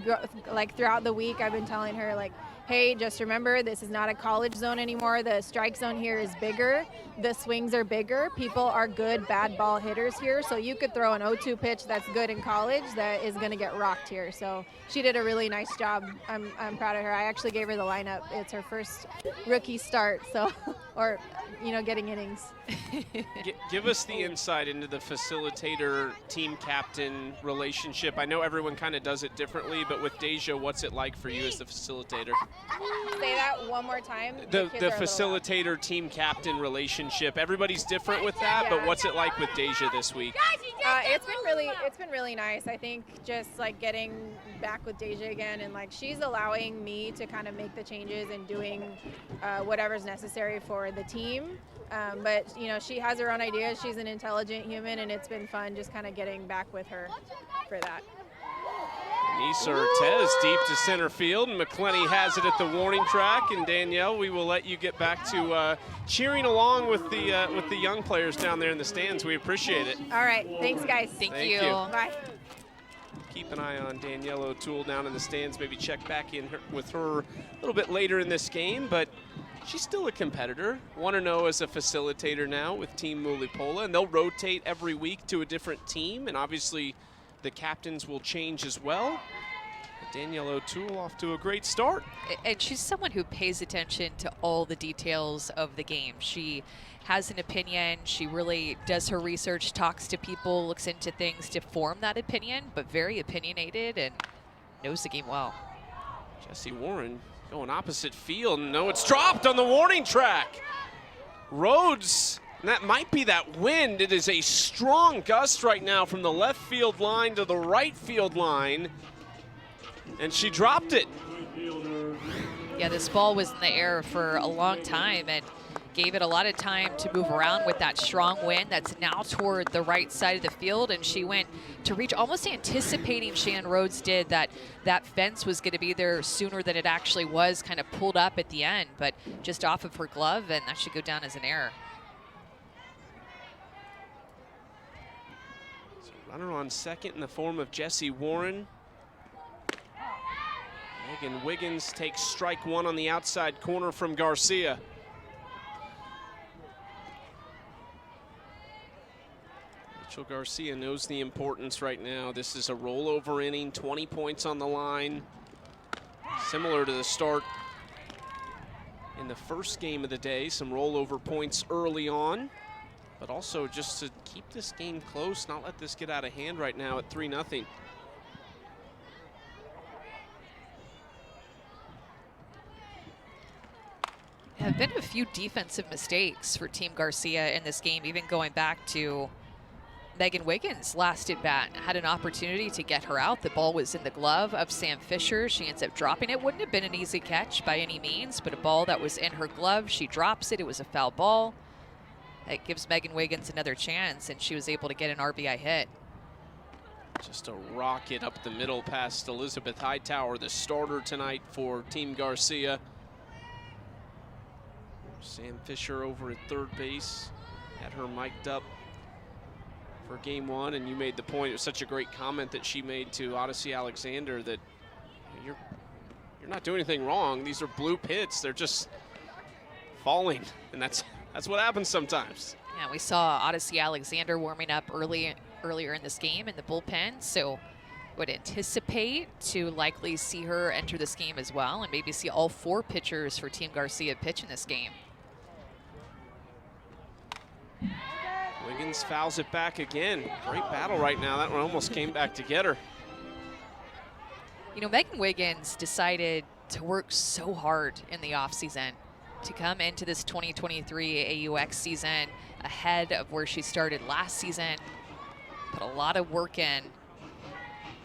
throughout the week, I've been telling her hey, just remember, this is not a college zone anymore. The strike zone here is bigger. The swings are bigger. People are good bad ball hitters here. So you could throw an 0-2 pitch that's good in college that is going to get rocked here. So she did a really nice job. I'm proud of her. I actually gave her the lineup. It's her first rookie start, so or getting innings. Give us the insight into the facilitator team captain relationship. I know everyone kind of does it differently, but with Deja, what's it like for you as the facilitator? Say that one more time. The facilitator team captain relationship. Everybody's different with that, but what's it like with Deja this week? It's been really nice. I think just getting back with Deja again, and she's allowing me to kind of make the changes and doing whatever's necessary for the team. But she has her own ideas. She's an intelligent human, and it's been fun just kind of getting back with her for that. Nisa Ortez deep to center field, and McClenny has it at the warning track. And Danielle, we will let you get back to cheering along with the young players down there in the stands. We appreciate it. All right, thanks, guys. Thank you. Bye. Keep an eye on Danielle O'Toole down in the stands. Maybe check back in with her a little bit later in this game, but she's still a competitor. 1-0 as a facilitator now with Team Mulipola, and they'll rotate every week to a different team, and obviously the captains will change as well. But Danielle O'Toole off to a great start. And she's someone who pays attention to all the details of the game. She has an opinion. She really does her research, talks to people, looks into things to form that opinion, but very opinionated and knows the game well. Jesse Warren going opposite field. No, it's dropped on the warning track. Rhodes, and that might be that wind. It is a strong gust right now from the left field line to the right field line, and she dropped it. Yeah, this ball was in the air for a long time and gave it a lot of time to move around with that strong wind that's now toward the right side of the field, and she went to reach, almost anticipating Shannon Rhodes did, that fence was going to be there sooner than it actually was, kind of pulled up at the end, but just off of her glove, and that should go down as an error. So runner on second in the form of Jesse Warren. Megan Wiggins takes strike one on the outside corner from Garcia. Rachel Garcia knows the importance right now. This is a rollover inning, 20 points on the line. Similar to the start in the first game of the day, some rollover points early on, but also just to keep this game close, not let this get out of hand right now at 3-0. There have been a few defensive mistakes for Team Garcia in this game, even going back to Megan Wiggins' last at bat. Had an opportunity to get her out. The ball was in the glove of Sam Fisher. She ends up dropping it. Wouldn't have been an easy catch by any means, but a ball that was in her glove. She drops it. It was a foul ball. it gives Megan Wiggins another chance, and she was able to get an RBI hit. Just a rocket up the middle past Elizabeth Hightower, the starter tonight for Team Garcia. Sam Fisher over at third base, had her mic'd up for game one, and you made the point. It was such a great comment that she made to Odyssey Alexander that you're not doing anything wrong. These are blue pits. They're just falling, and that's what happens sometimes. Yeah, we saw Odyssey Alexander warming up earlier in this game in the bullpen, so would anticipate to likely see her enter this game as well, and maybe see all 4 pitchers for Team Garcia pitch in this game. Wiggins fouls it back again. Great battle right now. That one almost came back to get her. You know, Megan Wiggins decided to work so hard in the offseason to come into this 2023 AUX season ahead of where she started last season. Put a lot of work in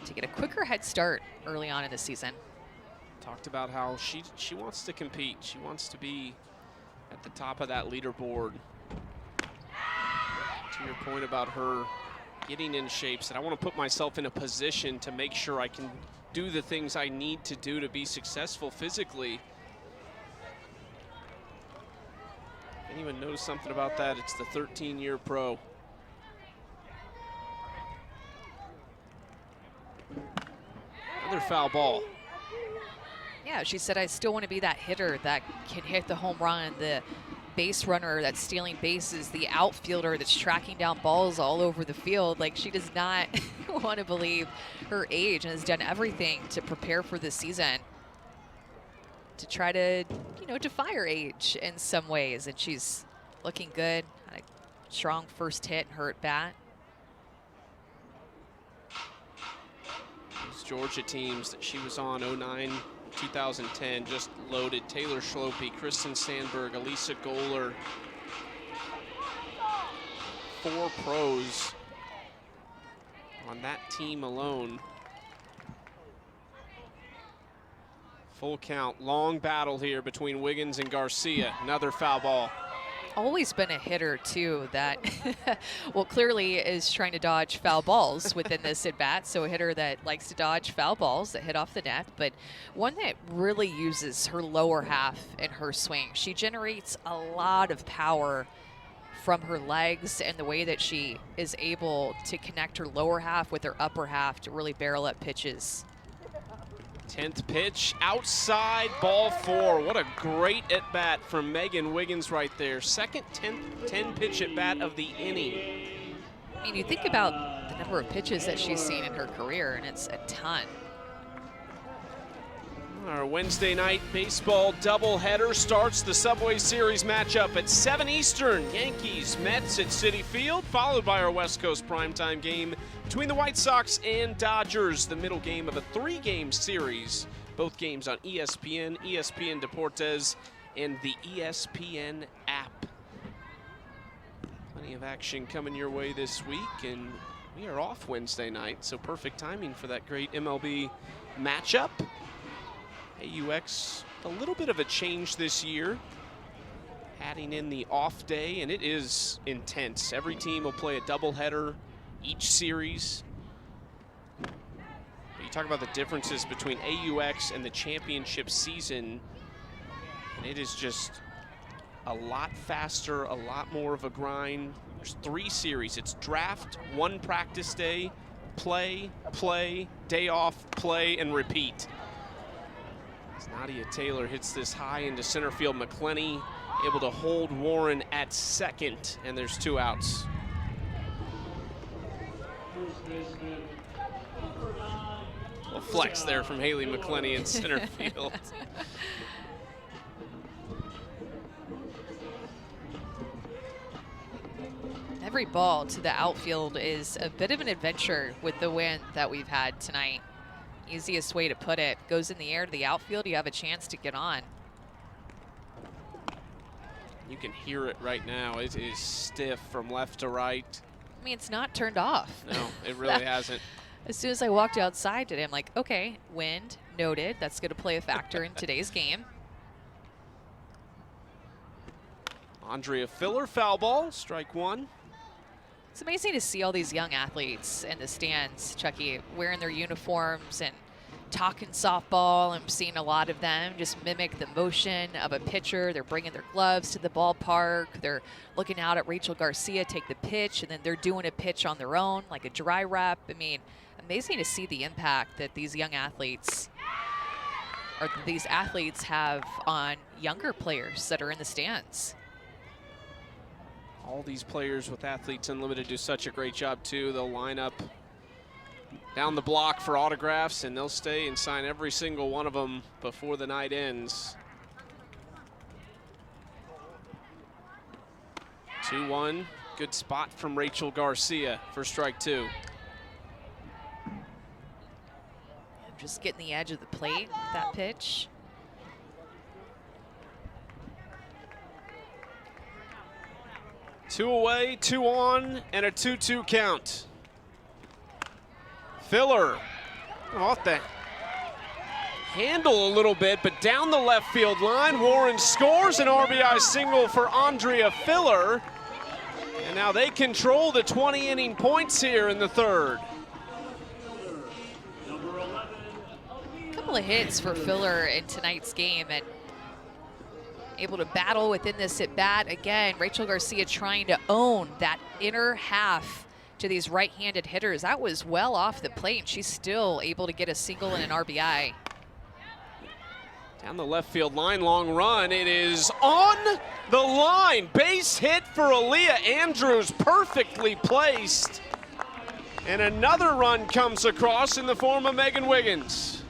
to get a quicker head start early on in the season. Talked about how she wants to compete. She wants to be at the top of that leaderboard. To your point about her getting in shape, said I want to put myself in a position to make sure I can do the things I need to do to be successful physically. Anyone knows something about that? It's the 13-year pro. Another foul ball. Yeah, she said, I still want to be that hitter that can hit the home run, the base runner that's stealing bases, the outfielder that's tracking down balls all over the field. Like, she does not want to believe her age and has done everything to prepare for this season to try to, you know, defy her age in some ways. And she's looking good. Had a strong first hit in her at bat. Those Georgia teams that she was on, 09, 2010, just loaded. Taylor Schlope, Kristen Sandberg, Elisa Goler. 4 pros on that team alone. Full count, long battle here between Wiggins and Garcia. Another foul ball. Always been a hitter too that well, clearly is trying to dodge foul balls within this at bat. So a hitter that likes to dodge foul balls that hit off the net, but one that really uses her lower half in her swing. She generates a lot of power from her legs and the way that she is able to connect her lower half with her upper half to really barrel up pitches. 10th pitch, outside, ball 4. What a great at-bat from Megan Wiggins right there. Second 10 pitch at-bat of the inning. I mean, you think about the number of pitches that she's seen in her career, and it's a ton. Our Wednesday night baseball doubleheader starts the Subway Series matchup at 7 Eastern. Yankees, Mets at Citi Field, followed by our West Coast primetime game between the White Sox and Dodgers, the middle game of a 3-game series. Both games on ESPN, ESPN Deportes, and the ESPN app. Plenty of action coming your way this week, and we are off Wednesday night, so perfect timing for that great MLB matchup. AUX, a little bit of a change this year, adding in the off day, and it is intense. Every team will play a doubleheader each series. But you talk about the differences between AUX and the championship season, and it is just a lot faster, a lot more of a grind. There's 3 series. It's draft, 1 practice day, play, day off, play, and repeat. As Nadia Taylor hits this high into center field, McClenny able to hold Warren at second, and there's 2 outs. A flex there from Haley McClenny in center field. Every ball to the outfield is a bit of an adventure with the wind that we've had tonight. Easiest way to put it, goes in the air to the outfield, you have a chance to get on. You can hear it right now. It is stiff from left to right. I mean, it's not turned off. No, it really hasn't. As soon as I walked outside today, I'm like, okay, wind, noted. That's going to play a factor in today's game. Andrea Filler, foul ball, strike one. It's amazing to see all these young athletes in the stands, Chucky, wearing their uniforms and talking softball. I'm seeing a lot of them just mimic the motion of a pitcher. They're bringing their gloves to the ballpark. They're looking out at Rachel Garcia take the pitch, and then they're doing a pitch on their own, like a dry rep. I mean, amazing to see the impact that these young athletes or these athletes have on younger players that are in the stands. All these players with Athletes Unlimited do such a great job too. They'll line up down the block for autographs, and they'll stay and sign every single one of them before the night ends. 2-1, good spot from Rachel Garcia for strike two. Just getting the edge of the plate with that pitch. Two away, two on, and a 2-2 count. Filler off the handle a little bit, but down the left field line. Warren scores an RBI single for Andrea Filler. And now they control the 20-inning points here in the third. A couple of hits for Filler in tonight's game, and able to battle within this at bat. Again, Rachel Garcia trying to own that inner half to these right-handed hitters. That was well off the plate, and she's still able to get a single and an RBI. Down the left field line, long run. It is on the line. Base hit for Aaliyah Andrews, perfectly placed. And another run comes across in the form of Megan Wiggins.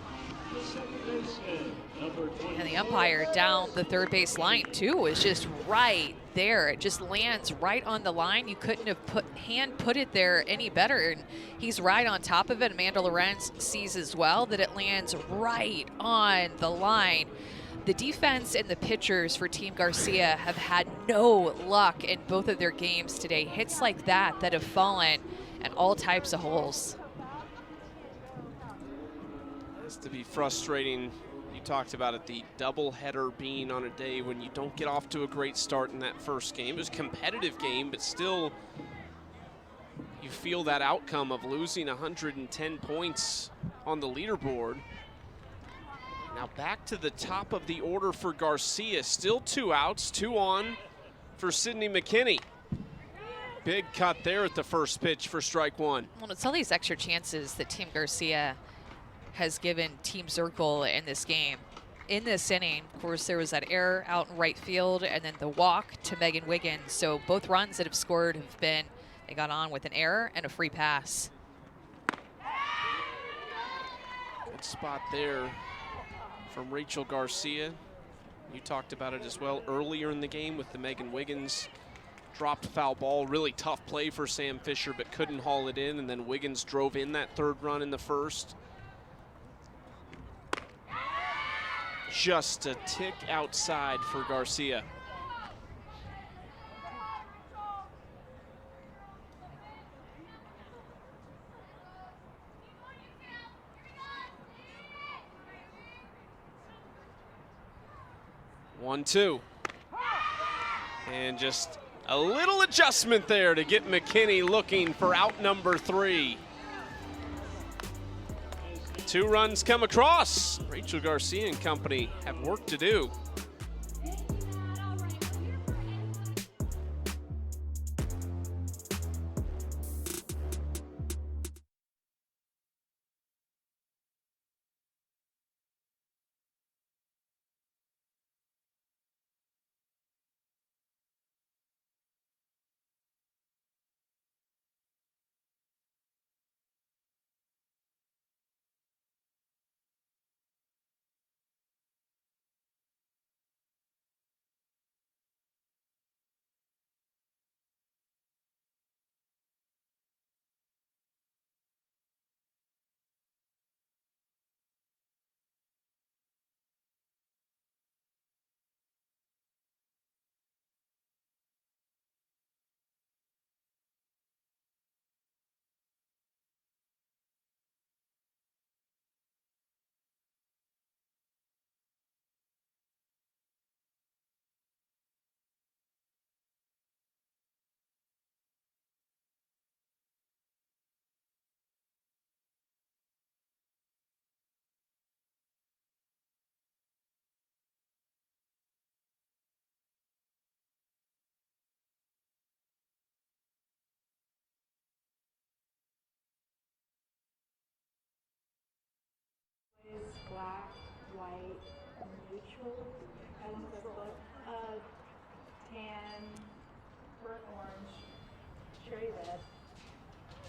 And the umpire down the third base line too was just right there. It just lands right on the line. You couldn't have put it there any better. And he's right on top of it. Amanda Lorenz sees as well that it lands right on the line. The defense and the pitchers for Team Garcia have had no luck in both of their games today. Hits like that have fallen in all types of holes. Has to be frustrating. You talked about it, the doubleheader being on a day when you don't get off to a great start in that first game. It was a competitive game, but still you feel that outcome of losing 110 points on the leaderboard. Now back to the top of the order for Garcia. Still 2 outs, 2 on for Sydney McKinney. Big cut there at the first pitch for strike one. Well, it's all these extra chances that Team Garcia has given Team Zirkle in this game. In this inning, of course, there was that error out in right field and then the walk to Megan Wiggins. So both runs that have scored have been, they got on with an error and a free pass. Good spot there from Rachel Garcia. You talked about it as well earlier in the game with the Megan Wiggins dropped foul ball. Really tough play for Sam Fisher, but couldn't haul it in, and then Wiggins drove in that third run in the first. Just a tick outside for Garcia. One, two. And just a little adjustment there to get McKinney looking for out number 3. 2 runs come across. Rachel Garcia and company have work to do.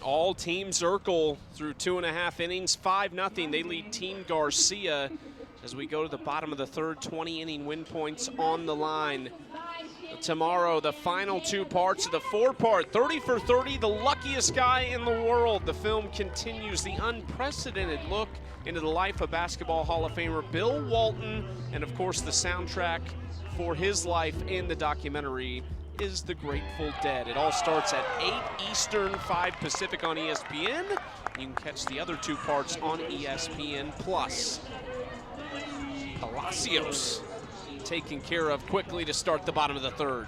All Team Zirkle through 2.5 innings, 5-0. They lead Team Garcia as we go to the bottom of the third, 20-inning win points on the line. Tomorrow, the final two parts of the four-part 30 for 30, the luckiest guy in the world. The film continues the unprecedented look into the life of Basketball Hall of Famer Bill Walton, and of course the soundtrack for his life in the documentary is The Grateful Dead. It all starts at 8 Eastern, 5 Pacific on ESPN. You can catch the other two parts on ESPN+. Palacios taken care of quickly to start the bottom of the third.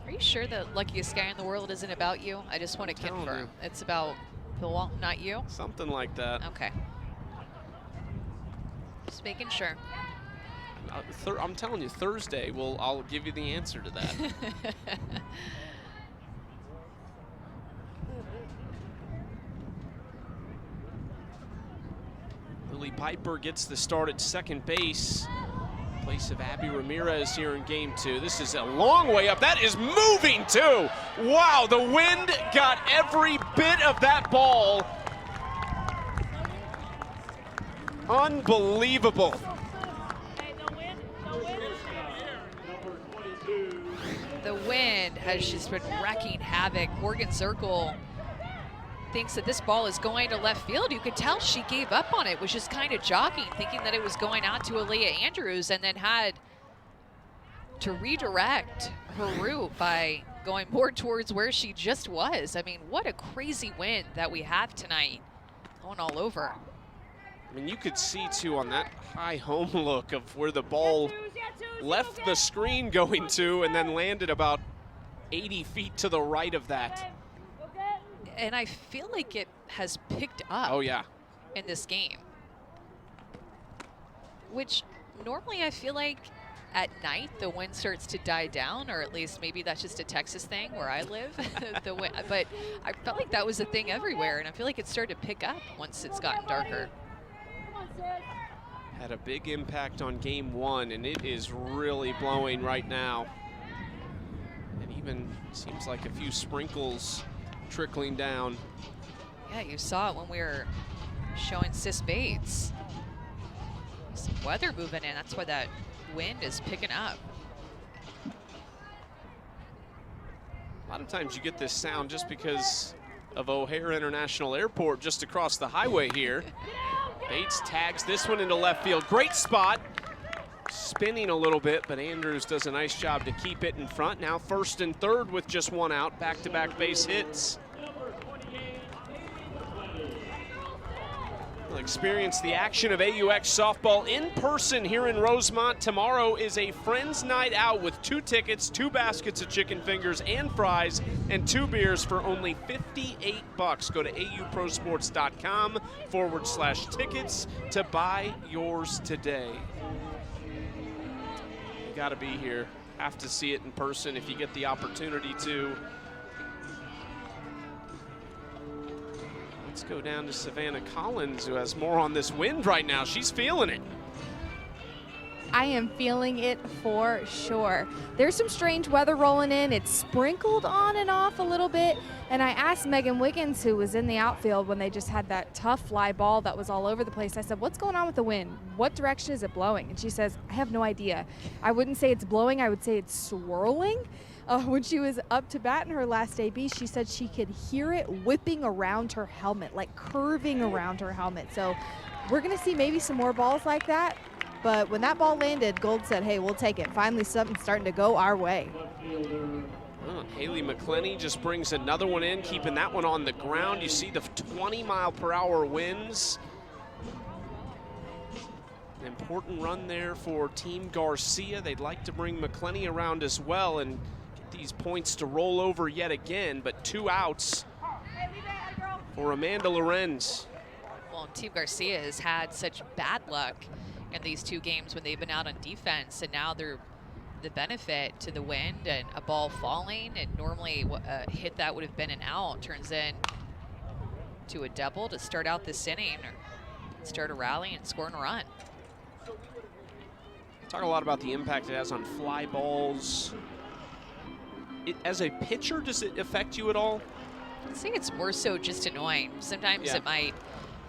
Are you sure the luckiest guy in the world isn't about you? I just want to confirm. It's about Bill Walton, not you? Something like that. Okay. Just making sure. I'm telling you, Thursday, I'll give you the answer to that. Lily Piper gets the start at second base. In place of Abby Ramirez here in game two. This is a long way up. That is moving too. Wow, the wind got every bit of that ball. Unbelievable. The wind has just been wrecking havoc. Morgan Zirkle thinks that this ball is going to left field. You could tell she gave up on it, was just kind of jogging, thinking that it was going out to Aaliyah Andrews, and then had to redirect her route by going more towards where she just was. I mean, what a crazy wind that we have tonight, going all over. I mean, you could see too on that high home look of where the ball left the screen going to and then landed about 80 feet to the right of that. And I feel like it has picked up. Oh, yeah. In this game. Which normally I feel like at night the wind starts to die down, or at least maybe that's just a Texas thing where I live. The wind, but I felt like that was a thing everywhere, and I feel like it started to pick up once it's gotten darker. Had a big impact on game one, and it is really blowing right now. And even seems like a few sprinkles trickling down. Yeah, you saw it when we were showing Sis Bates. Some weather moving in, that's why that wind is picking up. A lot of times you get this sound just because of O'Hare International Airport just across the highway here. Bates tags this one into left field. Great spot. Spinning a little bit, but Andrews does a nice job to keep it in front. Now first and third with just one out. Back-to-back base hits. We'll experience the action of AUX softball in person here in Rosemont. Tomorrow is a Friends Night Out with 2 tickets, 2 baskets of chicken fingers and fries, and 2 beers for only $58. Go to auprosports.com/tickets to buy yours today. You gotta be here. Have to see it in person if you get the opportunity to. Let's go down to Savannah Collins, who has more on this wind right now. She's feeling it. I am feeling it for sure. There's some strange weather rolling in. It's sprinkled on and off a little bit. And I asked Megan Wiggins, who was in the outfield when they just had that tough fly ball that was all over the place. I said, what's going on with the wind? What direction is it blowing? And she says, I have no idea. I wouldn't say it's blowing. I would say it's swirling. When she was up to bat in her last AB, she said she could hear it whipping around her helmet, like curving around her helmet. So we're going to see maybe some more balls like that. But when that ball landed, Gold said, hey, we'll take it. Finally, something's starting to go our way. Oh, Haley McClenny just brings another one in, keeping that one on the ground. You see the 20-mile-per-hour winds. An important run there for Team Garcia. They'd like to bring McClenny around as well and get these points to roll over yet again, but 2 outs for Amanda Lorenz. Well, Team Garcia has had such bad luck in these 2 games when they've been out on defense, and now they're the benefit to the wind and a ball falling, and normally a hit that would have been an out turns in to a double to start out this inning or start a rally and scoring a run. Talk a lot about the impact it has on fly balls. As a pitcher, does it affect you at all? I think it's more so just annoying. Sometimes it might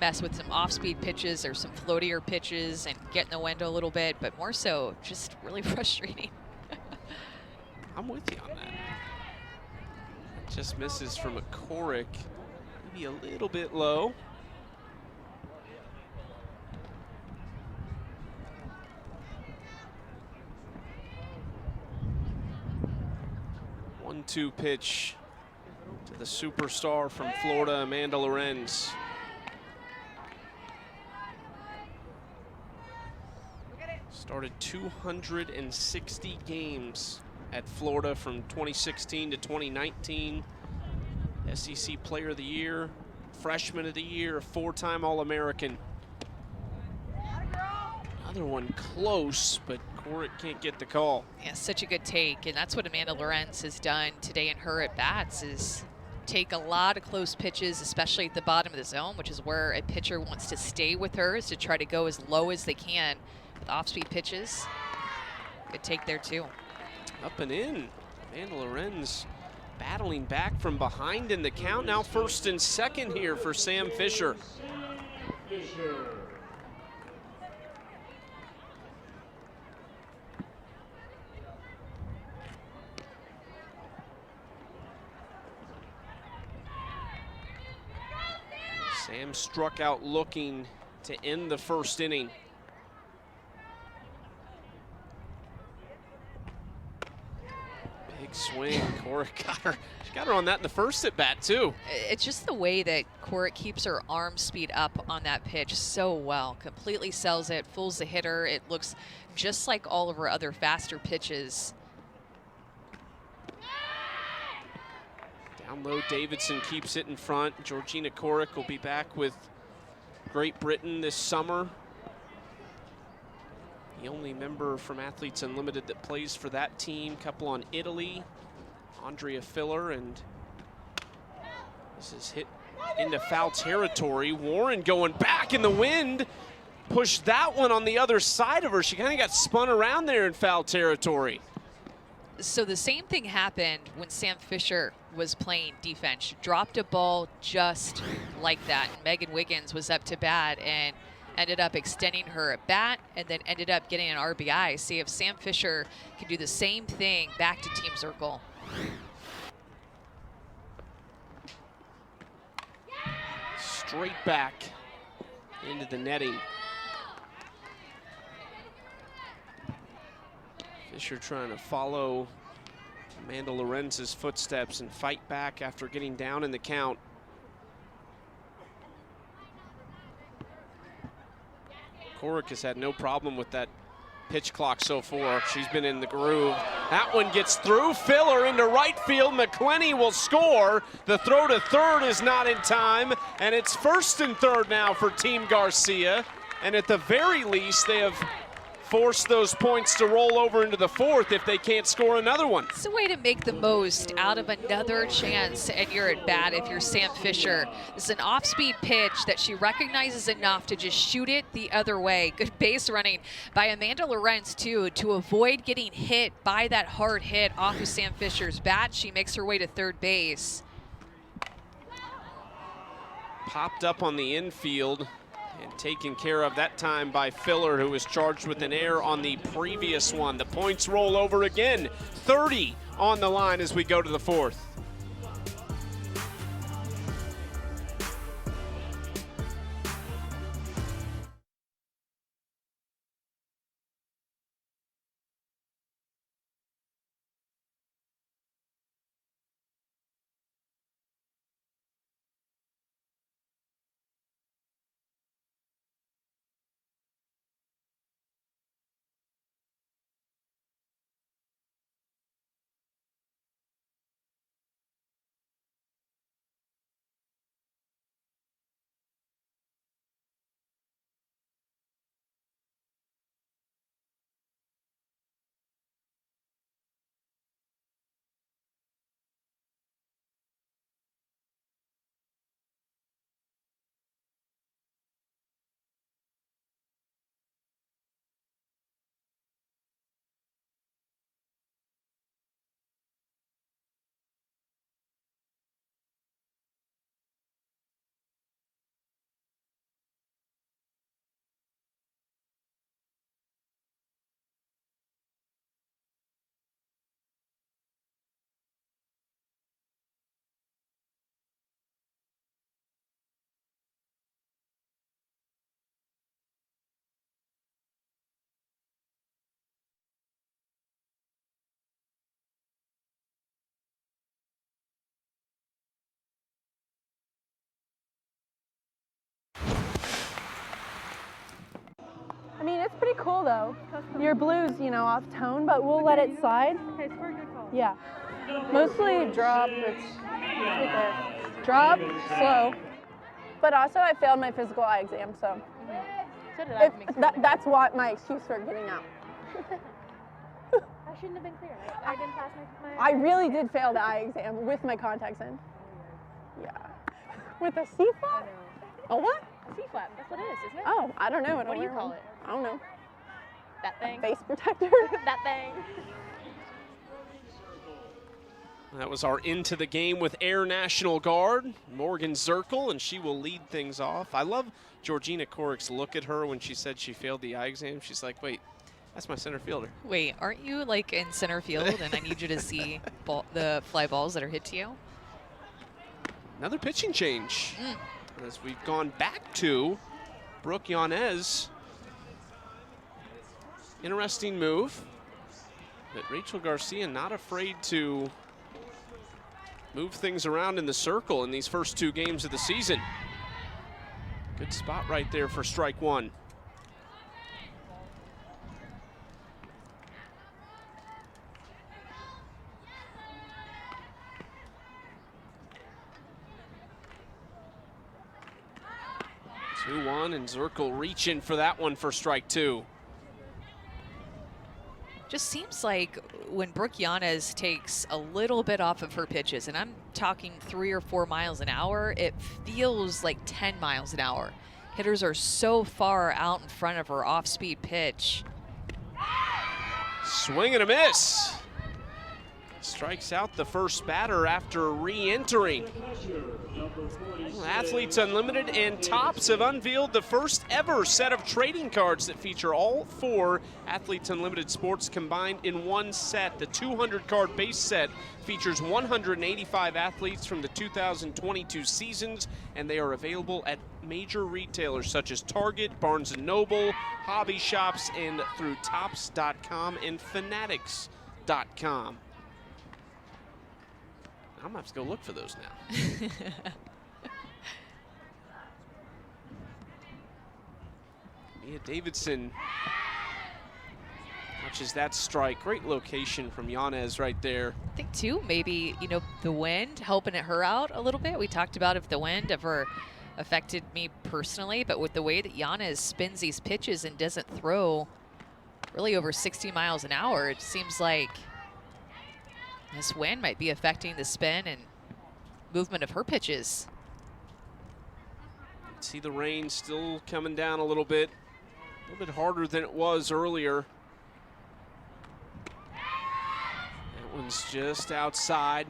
mess with some off-speed pitches or some floatier pitches and get in the wind a little bit, but more so just really frustrating. I'm with you on that. Just misses from a Coric, maybe a little bit low. One-two pitch to the superstar from Florida, Amanda Lorenz. Started 260 games at Florida from 2016 to 2019. SEC Player of the Year, Freshman of the Year, a four-time All-American. Another one close, but Coric can't get the call. Yeah, such a good take, and that's what Amanda Lorenz has done today in her at-bats, is take a lot of close pitches, especially at the bottom of the zone, which is where a pitcher wants to stay with her, is to try to go as low as they can with off-speed pitches. Good take there, too. Up and in. Amanda Lorenz battling back from behind in the count. Now first and second here for Sam Fisher. Sam struck out looking to end the first inning. Big swing, Coric got her. She got her on that in the first at bat too. It's just the way that Coric keeps her arm speed up on that pitch so well. Completely sells it, fools the hitter. It looks just like all of her other faster pitches. Down low, Davidson keeps it in front. Georgina Coric will be back with Great Britain this summer. The only member from Athletes Unlimited that plays for that team. Couple on Italy, Andrea Filler, and this is hit into foul territory. Warren going back in the wind. Pushed that one on the other side of her. She kind of got spun around there in foul territory. So the same thing happened when Sam Fisher was playing defense. She dropped a ball just like that. And Megan Wiggins was up to bat and ended up extending her at bat and then ended up getting an RBI. See if Sam Fisher can do the same thing back to Team Circle. Straight back into the netting. Fisher trying to follow Amanda Lorenz's footsteps and fight back after getting down in the count. Coric has had no problem with that pitch clock so far. She's been in the groove. That one gets through. Filler into right field. McClenny will score. The throw to third is not in time, and it's first and third now for Team Garcia. And at the very least, they have forced those points to roll over into the fourth if they can't score another one. It's a way to make the most out of another chance and you're at bat if you're Sam Fisher. This is an off-speed pitch that she recognizes enough to just shoot it the other way. Good base running by Amanda Lorenz too to avoid getting hit by that hard hit off of Sam Fisher's bat. She makes her way to third base. Popped up on the infield and taken care of that time by Filler, who was charged with an error on the previous one. The points roll over again. 30 on the line as we go to the fourth. mean, it's pretty cool though. Your blue's, you know, off tone, but we'll let it slide. Okay, score a good call. Yeah. Mostly drop, it's right there. Drop, slow. But also I failed my physical eye exam, so. So did I. That's what my excuse for getting out. I shouldn't have been clear. I didn't pass my I really did fail the eye exam with my contacts in. Yeah. With a C flap? A what? A C flap. That's what it is, isn't it? Oh, I don't know. What do you call it? I don't know. That thing. Face protector. That thing. That was our Into the Game with Air National Guard, Morgan Zirkle, and she will lead things off. I love Georgina Korik's look at her when she said she failed the eye exam. She's like, wait, that's my center fielder. Wait, aren't you like in center field and I need you to see the fly balls that are hit to you? Another pitching change as we've gone back to Brooke Yanez. Interesting move, but Rachel Garcia not afraid to move things around in the circle in these first 2 games of the season. Good spot right there for strike 1. Two, 1, and Zirkle reaching for that one for strike 2. Just seems like when Brooke Yanez takes a little bit off of her pitches, and I'm talking 3 or 4 miles an hour, it feels like 10 miles an hour. Hitters are so far out in front of her off-speed pitch. Swing and a miss. Strikes out the first batter after re-entering. Athletes Unlimited and Topps have unveiled the first ever set of trading cards that feature all 4 Athletes Unlimited sports combined in one set. The 200-card base set features 185 athletes from the 2022 seasons, and they are available at major retailers such as Target, Barnes & Noble, hobby shops, and through Topps.com and Fanatics.com. I'm gonna have to go look for those now. Mia Davidson watches that strike. Great location from Yanez right there. I think too, maybe, you know, the wind helping her out a little bit. We talked about if the wind ever affected me personally, but with the way that Yanez spins these pitches and doesn't throw really over 60 miles an hour, it seems like this wind might be affecting the spin and movement of her pitches. See the rain still coming down a little bit harder than it was earlier. That one's just outside.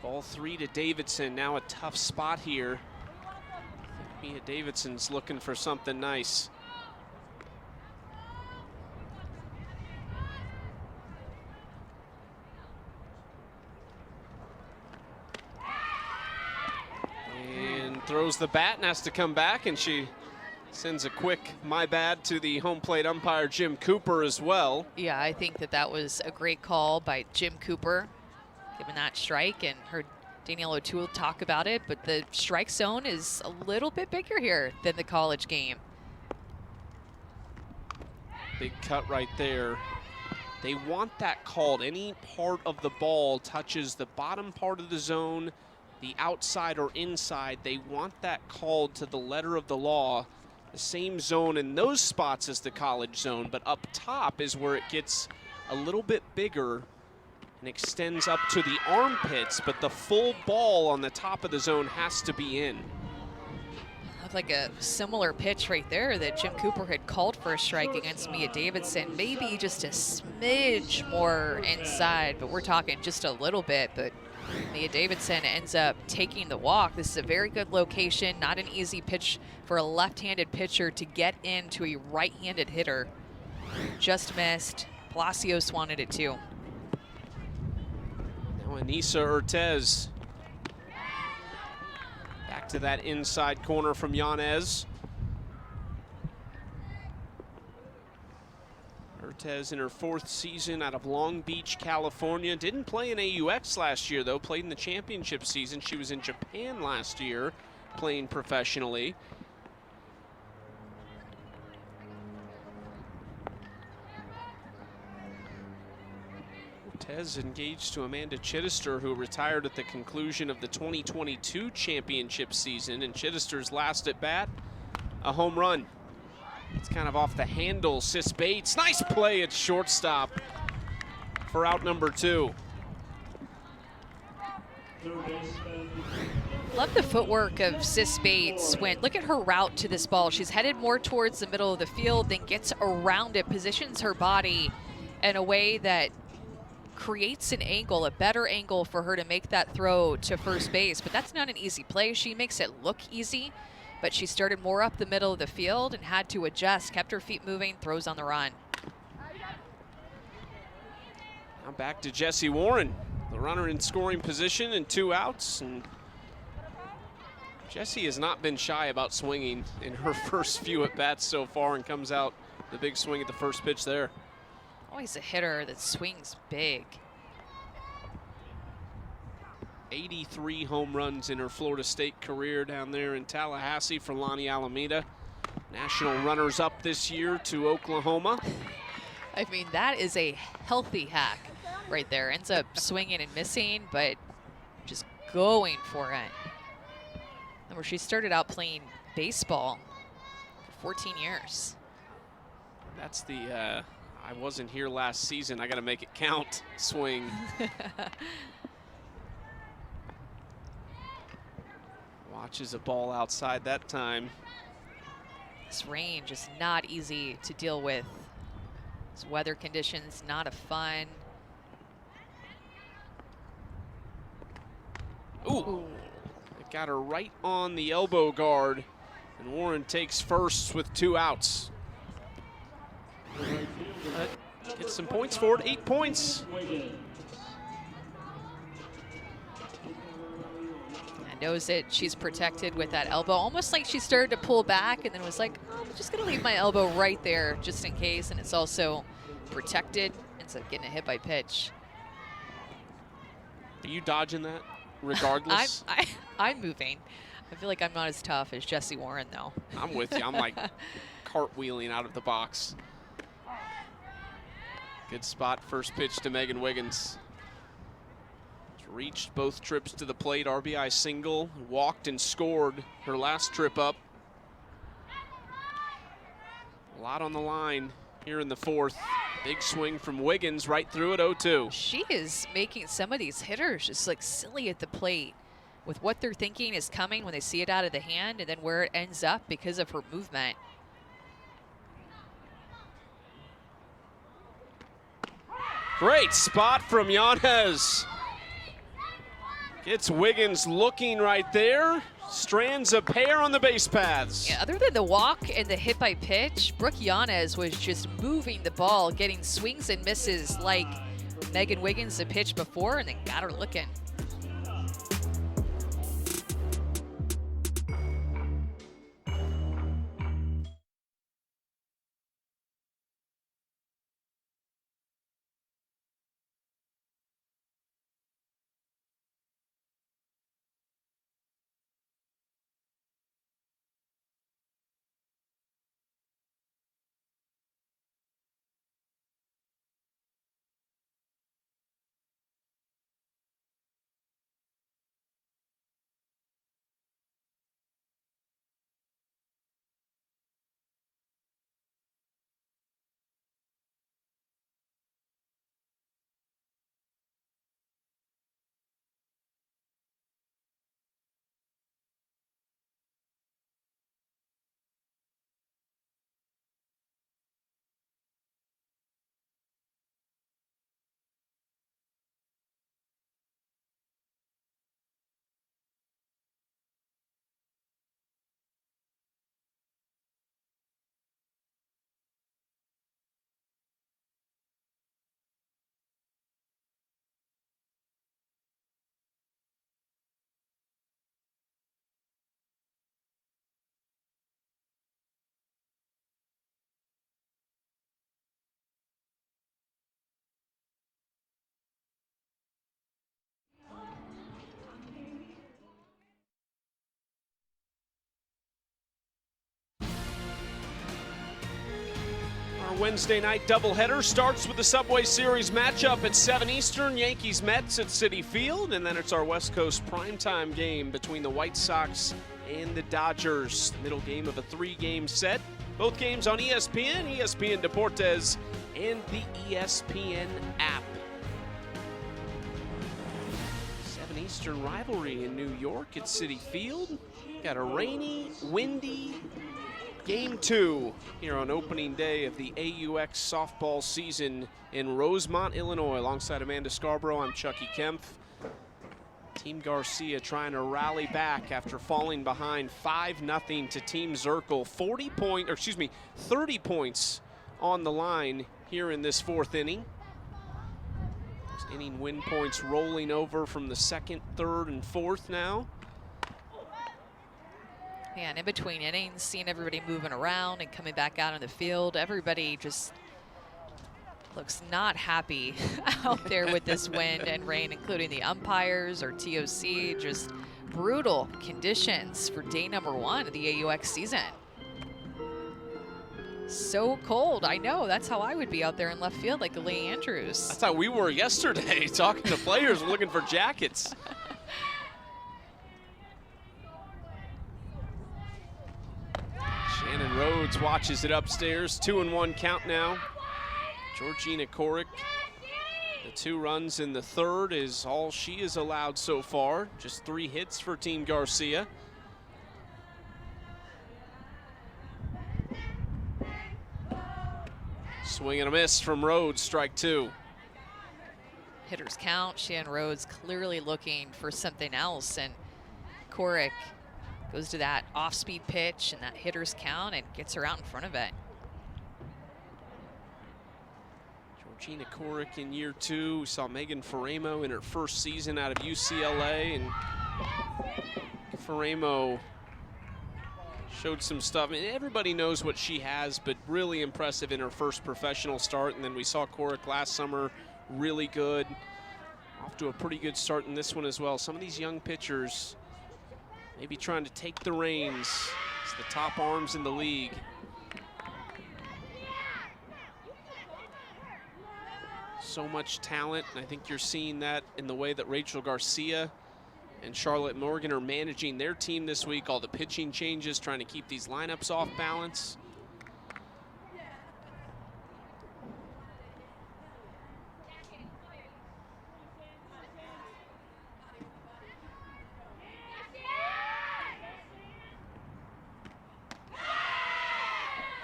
Ball 3 to Davidson. Now a tough spot here. I think Mia Davidson's looking for something nice. Throws the bat and has to come back, and she sends a quick my bad to the home plate umpire Jim Cooper as well. Yeah, I think that was a great call by Jim Cooper, giving that strike, and heard Danielle O'Toole talk about it, but the strike zone is a little bit bigger here than the college game. Big cut right there. They want that called. Any part of the ball touches the bottom part of the zone, the outside or inside, they want that called to the letter of the law. The same zone in those spots as the college zone, but up top is where it gets a little bit bigger and extends up to the armpits, but the full ball on the top of the zone has to be in. Looked like a similar pitch right there that Jim Cooper had called for a strike against Mia Davidson. Maybe just a smidge more inside, but we're talking just a little bit, but Mia Davidson ends up taking the walk. This is a very good location, not an easy pitch for a left-handed pitcher to get into a right-handed hitter. Just missed. Palacios wanted it too. Now Anissa Urtez. Back to that inside corner from Yanez. Urtez in her 4th season out of Long Beach, California. Didn't play in AUX last year, though. Played in the championship season. She was in Japan last year playing professionally. Tez engaged to Amanda Chittister, who retired at the conclusion of the 2022 championship season. And Chittister's last at bat, a home run. It's kind of off the handle. Sis Bates, nice play at shortstop for out number 2. Love the footwork of Sis Bates. Look at her route to this ball. She's headed more towards the middle of the field, then gets around it, positions her body in a way that creates an angle, a better angle for her to make that throw to first base. But that's not an easy play. She makes it look easy, but she started more up the middle of the field and had to adjust, kept her feet moving, throws on the run. Now back to Jessie Warren, the runner in scoring position and 2 outs. And Jessie has not been shy about swinging in her first few at-bats so far, and comes out the big swing at the first pitch there. Always a hitter that swings big. 83 home runs in her Florida State career down there in Tallahassee for Lonnie Alameda. National runners-up this year to Oklahoma. I mean, that is a healthy hack right there. Ends up swinging and missing, but just going for it. Remember, she started out playing baseball for 14 years. That's the I wasn't here last season, I gotta make it count swing. Watches a ball outside that time. This range is not easy to deal with. This weather conditions, not a fun. Ooh. It got her right on the elbow guard, and Warren takes first with 2 outs. Get some points for it, 8 points. And knows that she's protected with that elbow, almost like she started to pull back and then was like, oh, I'm just gonna leave my elbow right there just in case, and it's also protected instead of getting a hit by pitch. Are you dodging that regardless? I'm moving. I feel like I'm not as tough as Jessie Warren, though. I'm with you. I'm like cartwheeling out of the box. Good spot, first pitch to Megan Wiggins. She's reached both trips to the plate, RBI single, walked and scored her last trip up. A lot on the line here in the 4th. Big swing from Wiggins right through at 0-2. She is making some of these hitters just like silly at the plate with what they're thinking is coming when they see it out of the hand and then where it ends up because of her movement. Great spot from Yanez. Gets Wiggins looking right there. Strands a pair on the base paths. Yeah, other than the walk and the hit by pitch, Brooke Yanez was just moving the ball, getting swings and misses like Megan Wiggins the pitch before, and then got her looking. Wednesday night doubleheader starts with the Subway Series matchup at 7 Eastern, Yankees-Mets at Citi Field, and then it's our West Coast primetime game between the White Sox and the Dodgers, the middle game of a 3-game set. Both games on ESPN, ESPN Deportes, and the ESPN app. 7 Eastern rivalry in New York at Citi Field. Got a rainy, windy Game 2 here on opening day of the AUX softball season in Rosemont, Illinois. Alongside Amanda Scarborough, I'm Chucky Kempf. Team Garcia trying to rally back after falling behind 5-0 to Team Zirkle. 30 points on the line here in this 4th inning. Those inning win points rolling over from the 2nd, 3rd, and 4th now. Yeah, and in between innings, seeing everybody moving around and coming back out on the field, everybody just looks not happy out there with this wind and rain, including the umpires or TOC. Just brutal conditions for day number 1 of the AUX season. So cold, I know. That's how I would be out there in left field like Lee Andrews. That's how we were yesterday, talking to players looking for jackets. Shannon Rhodes watches it upstairs. 2-1 count now. Georgina Korick, the 2 runs in the 3rd is all she has allowed so far. Just 3 hits for Team Garcia. Swing and a miss from Rhodes, strike 2. Hitters count. Shannon Rhodes clearly looking for something else, and Korick goes to that off-speed pitch and that hitter's count and gets her out in front of it. Georgina Korick in year 2. We saw Megan Faremo in her first season out of UCLA, and Faremo showed some stuff. I mean, everybody knows what she has, but really impressive in her first professional start. And then we saw Korick last summer, really good. Off to a pretty good start in this one as well. Some of these young pitchers maybe trying to take the reins. It's the top arms in the league. So much talent, and I think you're seeing that in the way that Rachel Garcia and Charlotte Morgan are managing their team this week. All the pitching changes, trying to keep these lineups off balance.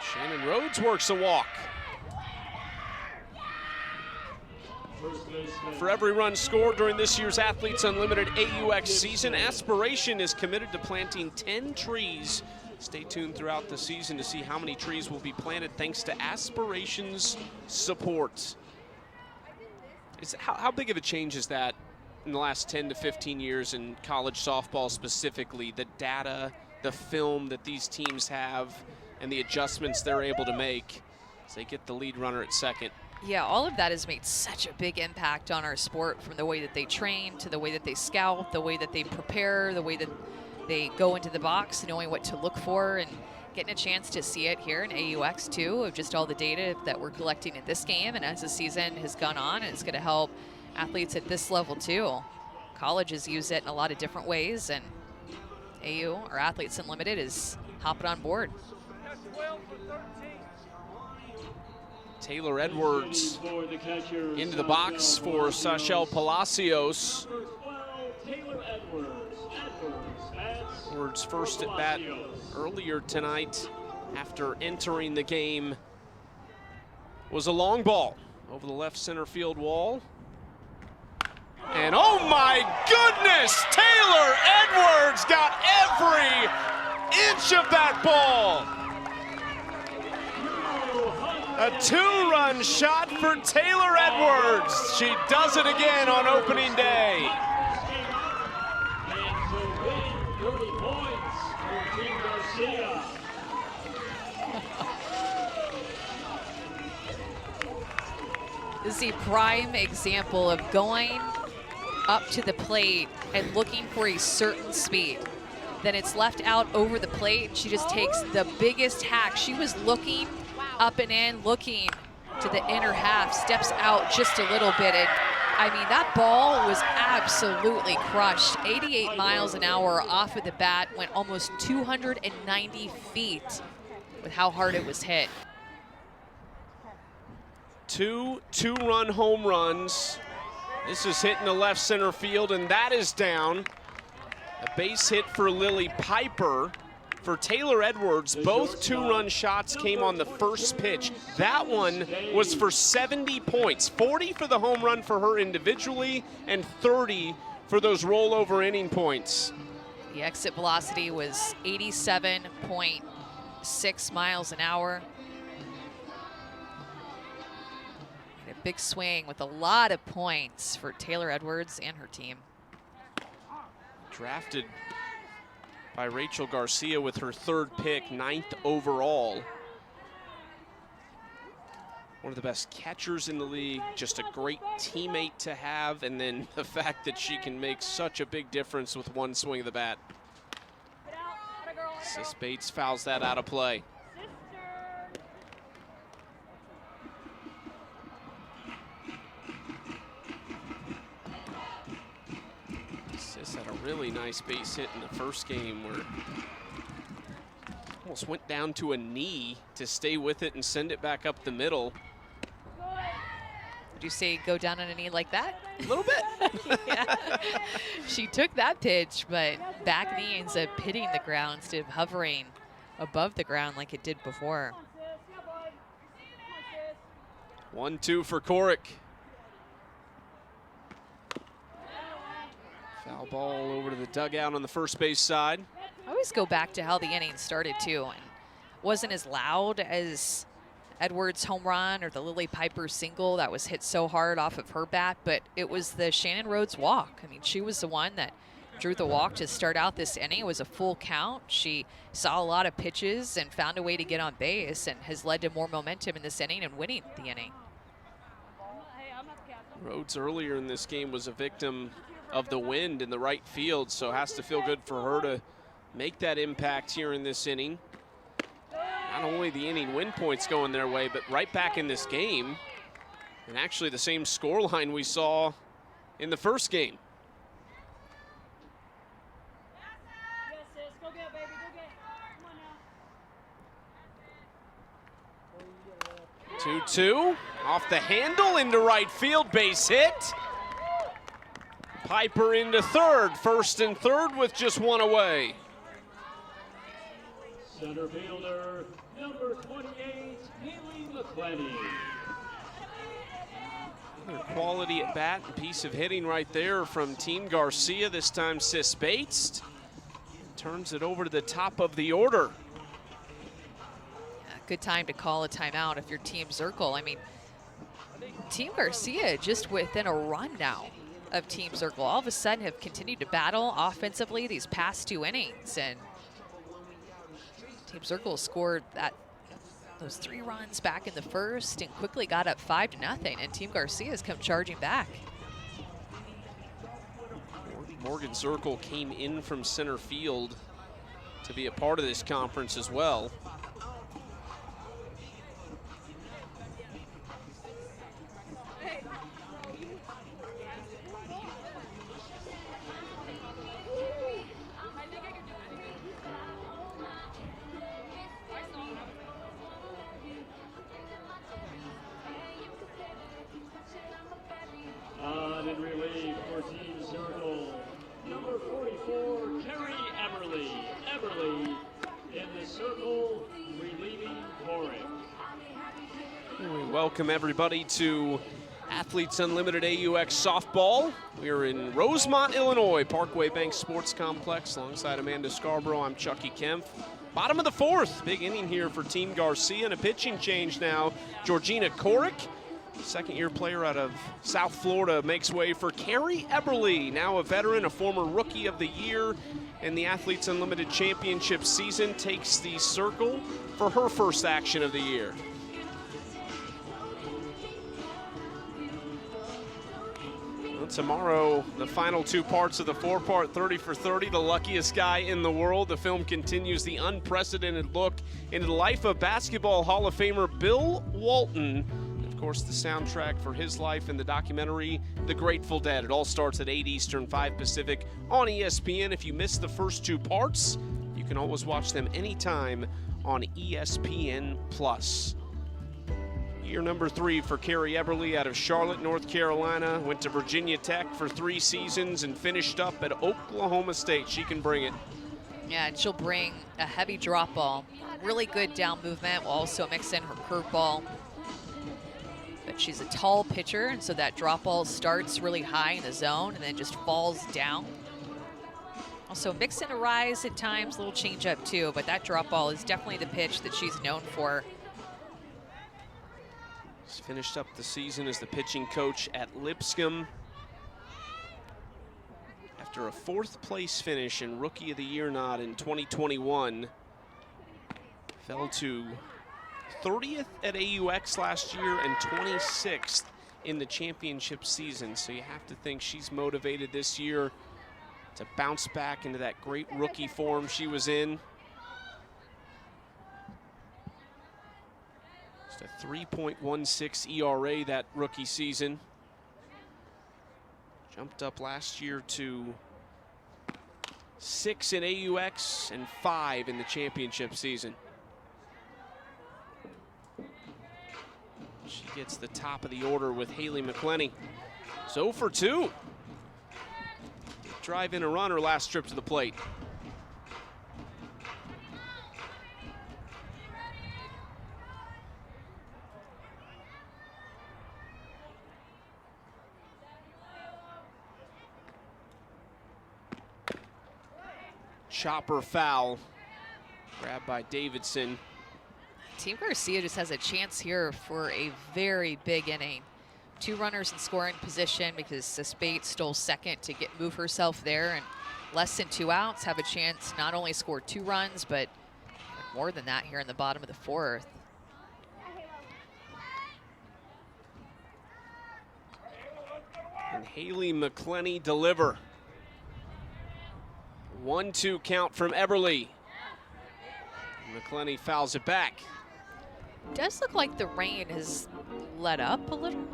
Shannon Rhodes works a walk. For every run scored during this year's Athletes Unlimited AUX season, Aspiration is committed to planting 10 trees. Stay tuned throughout the season to see how many trees will be planted thanks to Aspiration's support. How big of a change is that in the last 10 to 15 years in college softball specifically? The data, the film that these teams have, and the adjustments they're able to make as they get the lead runner at second. Yeah, all of that has made such a big impact on our sport, from the way that they train to the way that they scout, the way that they prepare, the way that they go into the box, knowing what to look for, and getting a chance to see it here in AUX too, of just all the data that we're collecting at this game. And as the season has gone on, it's going to help athletes at this level too. Colleges use it in a lot of different ways, and AU, or Athletes Unlimited, is hopping on board. Taylor Edwards into the box for Sachel Palacios. Edwards first at bat earlier tonight after entering the game was a long ball over the left center field wall. And oh my goodness, Taylor Edwards got every inch of that ball. A 2-run shot for Taylor Edwards. She does it again on opening day. This is a prime example of going up to the plate and looking for a certain speed. Then it's left out over the plate. She just takes the biggest hack. She was looking up and in, looking to the inner half, steps out just a little bit. And I mean, that ball was absolutely crushed. 88 miles an hour off of the bat, went almost 290 feet with how hard it was hit. Two-run home runs. This is hitting the left center field, and that is down. A base hit for Lily Piper. For Taylor Edwards, both two-run shots came on the first pitch. That one was for 70 points, 40 for the home run for her individually, and 30 for those rollover inning points. The exit velocity was 87.6 miles an hour. And a big swing with a lot of points for Taylor Edwards and her team. Drafted by Rachel Garcia with her third pick, 9th overall. One of the best catchers in the league, just a great teammate to have, and then the fact that she can make such a big difference with one swing of the bat. Sis Bates fouls that out of play. Sis had a really nice base hit in the first game where almost went down to a knee to stay with it and send it back up the middle. Would you say go down on a knee like that? A little bit. Yeah. She took that pitch, but back knee ends up hitting the ground instead of hovering above the ground like it did before. 1-2 for Corrick. Foul ball over to the dugout on the first base side. I always go back to how the inning started too, and wasn't as loud as Edwards' home run or the Lily Piper single that was hit so hard off of her bat, but it was the Shannon Rhodes walk. I mean, she was the one that drew the walk to start out this inning. It was a full count. She saw a lot of pitches and found a way to get on base and has led to more momentum in this inning and winning the inning. Rhodes earlier in this game was a victim of the wind in the right field, so it has to feel good for her to make that impact here in this inning. Not only the inning win points going their way, but right back in this game, and actually the same scoreline we saw in the first game. 2-2, off the handle into right field, base hit. Piper into third, first and third with just one away. Center fielder, number 28, Haley McClenny. Another quality at bat and piece of hitting right there from Team Garcia. This time Sis Bates turns it over to the top of the order. Yeah, good time to call a timeout if you're Team Zirkle. I mean, Team Garcia just within a run now of Team Zirkle. All of a sudden have continued to battle offensively these past two innings, and Team Zirkle scored those 3 runs back in the first and quickly got up 5-0, and Team Garcia has come charging back. Morgan Zirkle came in from center field to be a part of this conference as well. On in relief for Team Zirkle, number 44, Carrie Eberly. Eberly in the circle, relieving Corrick. We welcome everybody to Athletes Unlimited AUX Softball. We are in Rosemont, Illinois, Parkway Bank Sports Complex. Alongside Amanda Scarborough, I'm Chucky Kempf. Bottom of the fourth, big inning here for Team Garcia, and a pitching change now. Georgina Corrick, second-year player out of South Florida, makes way for Carrie Eberly, now a veteran, a former Rookie of the Year in the Athletes Unlimited Championship season, takes the circle for her first action of the year. tomorrow, the final two parts of the four-part 30 for 30, the luckiest guy in the world. The film continues the unprecedented look into the life of Basketball Hall of Famer Bill Walton. Of course, the soundtrack for his life in the documentary, The Grateful Dead. It all starts at 8 Eastern, 5 Pacific on ESPN. If you missed the first two parts, you can always watch them anytime on ESPN+. Year number 3 for Carrie Eberly out of Charlotte, North Carolina. Went to Virginia Tech for 3 seasons and finished up at Oklahoma State. She can bring it. Yeah, and she'll bring a heavy drop ball. Really good down movement. Will also mix in her curveball. But she's a tall pitcher, and so that drop ball starts really high in the zone and then just falls down. Also mix in a rise at times, a little change up too, but that drop ball is definitely the pitch that she's known for. She's finished up the season as the pitching coach at Lipscomb. After a 4th place finish and Rookie of the Year nod in 2021, fell to 30th at AUX last year and 26th in the championship season. So you have to think she's motivated this year to bounce back into that great rookie form she was in. Just a 3.16 ERA that rookie season. Jumped up last year to 6 in AUX and 5 in the championship season. She gets the top of the order with Haley McClenny. So for 2. Drive in a run her last trip to the plate. Chopper foul, grabbed by Davidson. Team Garcia just has a chance here for a very big inning. 2 runners in scoring position because Suspate stole second to move herself there, and less than 2 outs, have a chance not only score 2 runs, but more than that here in the bottom of the 4th. And Haley McClenny deliver. 1-2 count from Eberly. McClenny fouls it back. Does look like the rain has let up a little.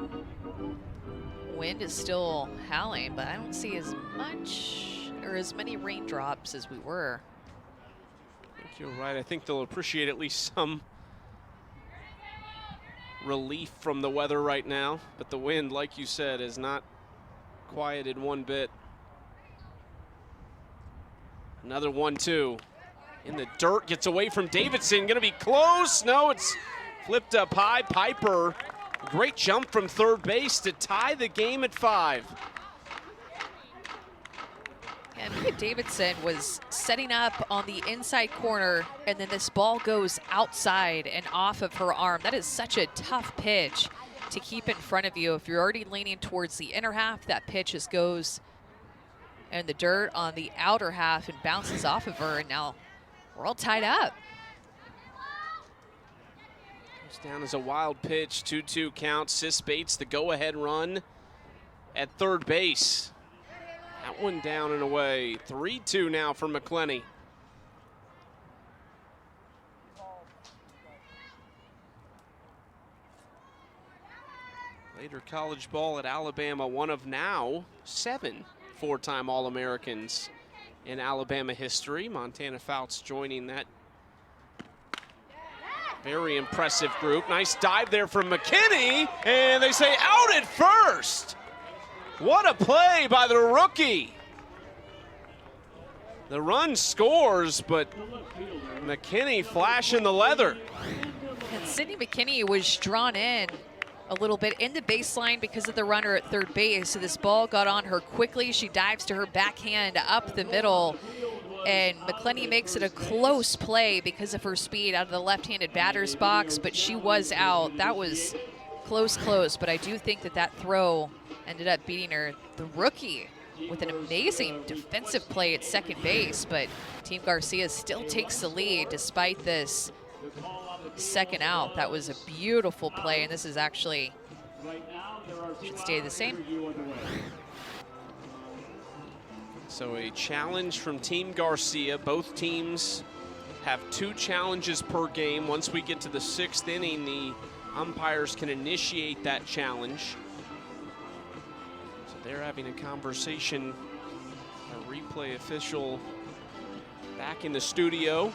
Wind is still howling, but I don't see as much or as many raindrops as we were. I think you're right. I think they'll appreciate at least some relief from the weather right now, but the wind, like you said, is not quieted one bit. Another 1-2 in the dirt, gets away from Davidson, gonna be close. No, it's flipped up high. Piper, great jump from third base to tie the game at 5. And Mia Davidson was setting up on the inside corner, and then this ball goes outside and off of her arm. That is such a tough pitch to keep in front of you. If you're already leaning towards the inner half, that pitch just goes in the dirt on the outer half and bounces off of her, and now we're all tied up. Goes down as a wild pitch, 2-2 count. Sis Bates the go-ahead run at third base. That one down and away. 3-2 now for McClenny. Later college ball at Alabama, one of now 7 4-time All-Americans in Alabama history. Montana Fouts joining that very impressive group. Nice dive there from McKinney, and they say out at first. What a play by the rookie. The run scores, but McKinney flashing the leather. And Sydney McKinney was drawn in a little bit in the baseline because of the runner at third base. So this ball got on her quickly. She dives to her backhand up the middle, and McClenny makes it a close play because of her speed out of the left-handed batter's box, but she was out. That was close, but I do think that that throw ended up beating her. The rookie with an amazing defensive play at second base, but Team Garcia still takes the lead despite this second out. That was a beautiful play, and this is actually should stay the same. So a challenge from Team Garcia. Both teams have 2 challenges per game. Once we get to the 6th inning, the umpires can initiate that challenge. So they're having a conversation. A replay official back in the studio.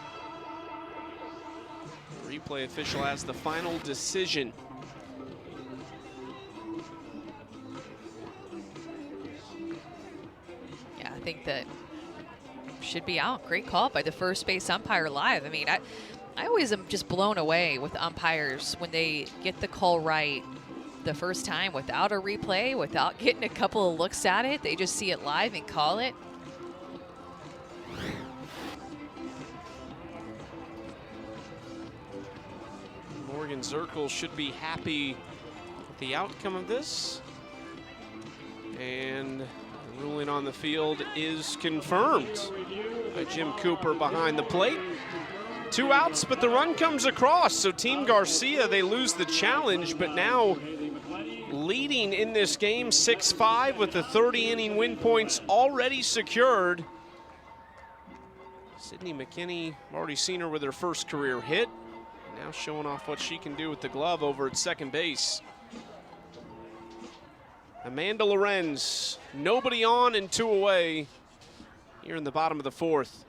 The replay official has the final decision. Yeah, I think that should be out. Great call by the first base umpire live. I mean, I always am just blown away with umpires when they get the call right the first time without a replay, without getting a couple of looks at it. They just see it live and call it. Morgan Zirkle should be happy with the outcome of this. And the ruling on the field is confirmed by Jim Cooper behind the plate. 2 outs, but the run comes across. So Team Garcia, they lose the challenge, but now leading in this game 6-5 with the 30-inning win points already secured. Sydney McKinney, already seen her with her first career hit. Now showing off what she can do with the glove over at second base. Amanda Lorenz, nobody on and 2 away here in the bottom of the 4th.